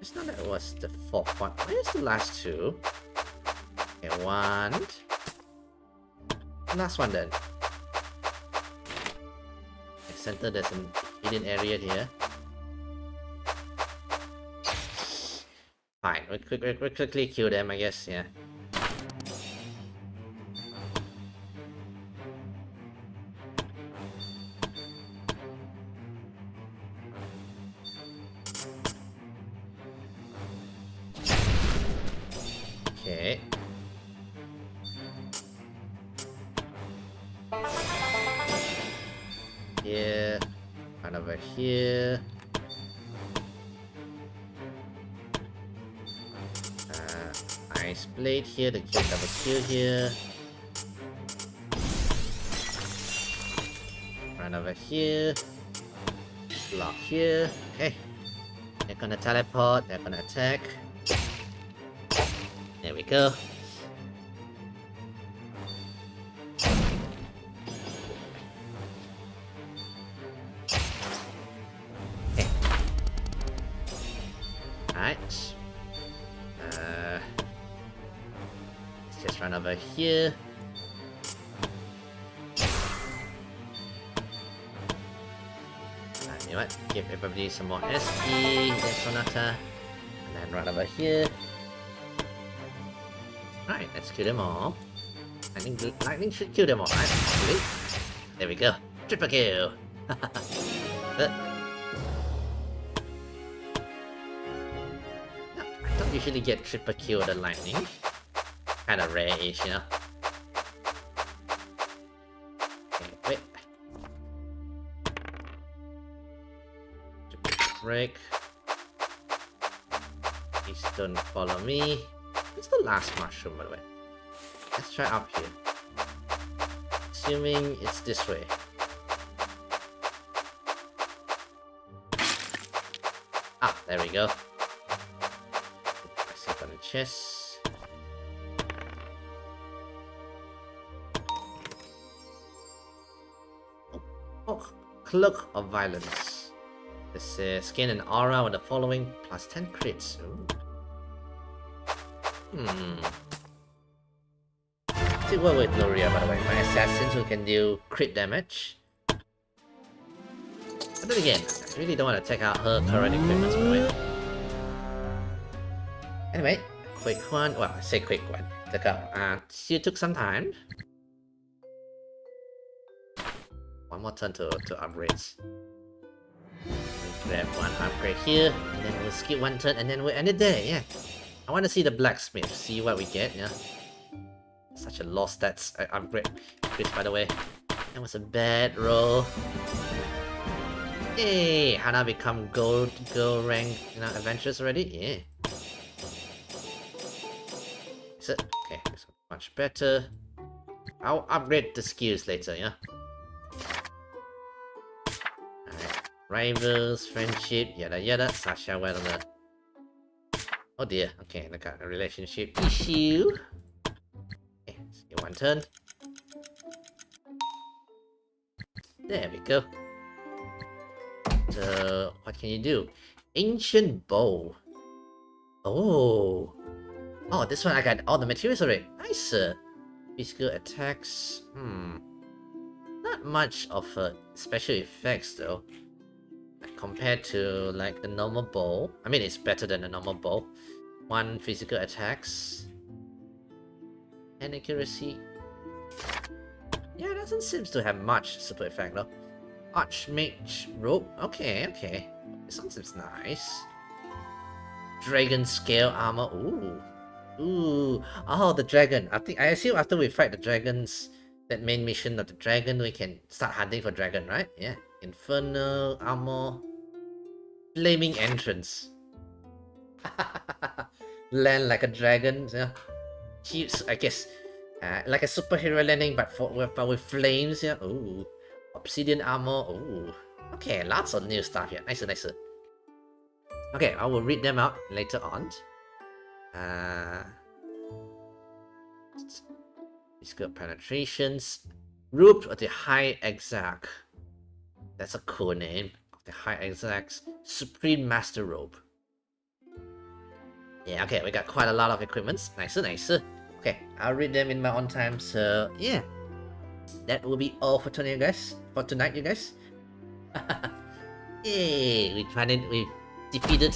It's not that it was the fourth one. Where's the last two? Okay, one. Last one then. Okay, center, there's an hidden area here. Fine, we'll quickly kill them, I guess, yeah. Okay. Here, and over here. Ice blade here, the kill double kill here. Run over here. Block here. Okay. They're gonna teleport, they're gonna attack. There we go. Okay. Alright. Let's just run over here. You know what? Give everybody some more SP, then Sonata. And then run over here. Right, let's kill them all. Lightning should kill them all, right? Actually. There we go. Triple kill! I don't usually get triple kill with the lightning. Kinda rare-ish, you know? Okay, wait. Break. Please don't follow me. What's the last mushroom, by the way? Let's try up here. Assuming it's this way. Ah, there we go. Press it on the chest. Oh, Cloak of Violence. This says gain an aura with the following plus 10 crits. Ooh. Still well with Gloria, by the way. My assassins who can deal crit damage. But then again, I really don't want to check out her current equipment, by the way. Anyway, quick one. Well, I say quick one. Check out. She took some time. One more turn to upgrades. Grab one upgrade here, and then we'll skip one turn, and then we'll end it there, yeah. I want to see the blacksmith, see what we get, yeah. Such a low stats upgrade. Chris, by the way. That was a bad roll. Hey, Hana become gold rank, you know, adventures already? Yeah. Is it? Okay, this one's much better. I'll upgrade the skills later, yeah. Alright. Rivals, friendship, yada yada. Sasha, well on the... Oh dear, okay, look at a relationship issue. Okay, skip one turn. There we go. So, what can you do? Ancient bow. Oh, Oh, this one I got all the materials already. Nice. Physical attacks. Not much of special effects though. Compared to like the normal bow. I mean, it's better than the normal bow. 1 physical attacks. And accuracy. Yeah, it doesn't seem to have much super effect though. Archmage rope. Okay, okay. This one seems nice. Dragon scale armor. Ooh. Ooh. Oh, the dragon. I assume after we fight the dragons, that main mission of the dragon, we can start hunting for dragon, right? Yeah. Infernal armor. Flaming entrance. Land like a dragon. Yeah. Huge, I guess. Like a superhero landing, but with flames. Yeah. Ooh. Obsidian armor. Ooh. Okay, lots of new stuff here. Nice, nice. Okay, I will read them out later on. Physical penetrations. Root of the High Exarch. That's a cool name. Of the High Exarch's Supreme Master Robe. Yeah, okay, we got quite a lot of equipments. Nice, nice. Okay, I'll read them in my own time. So yeah, that will be all for tonight, you guys. For tonight, you guys. Yay! We defeated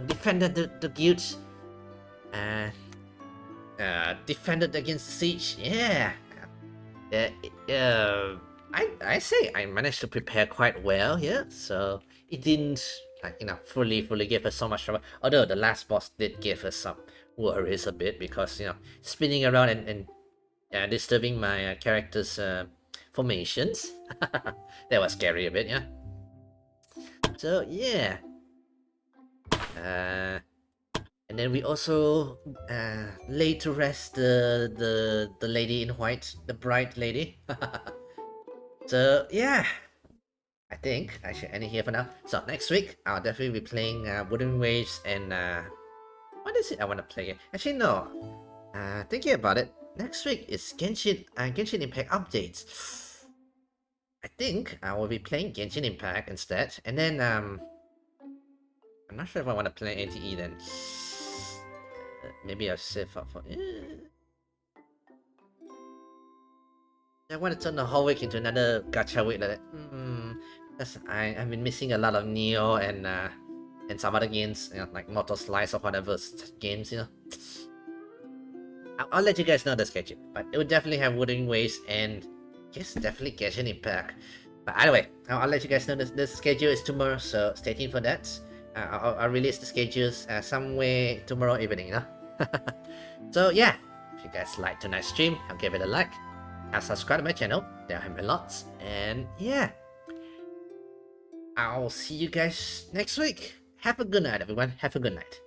defended the guild. Defended against the siege. Yeah. I say I managed to prepare quite well here, so it didn't fully give us so much trouble. Although the last boss did give us some worries a bit because spinning around and disturbing my character's formations. That was scary a bit, yeah. So yeah. And then we also laid to rest the lady in white, the bright lady. So yeah, I think I should end it here for now. So next week I'll definitely be playing Wooden Waves and what is it I want to play? Actually no, thinking about it, next week is Genshin Impact updates. I think I will be playing Genshin Impact instead, and then I'm not sure if I want to play ATE then. Maybe I'll save up for. I want to turn the whole week into another gacha week like that. Because I've been missing a lot of Neo and some other games, like Mortal Slice or whatever games, I'll let you guys know the schedule, but it will definitely have Wooden Waves and yes, definitely Genshin Impact. But anyway, I'll let you guys know the schedule is tomorrow, so stay tuned for that. I'll release the schedules somewhere tomorrow evening, So yeah, if you guys like tonight's stream, I'll give it a like. I'll subscribe to my channel, there have been lots, and yeah, I'll see you guys next week. Have a good night, everyone. Have a good night.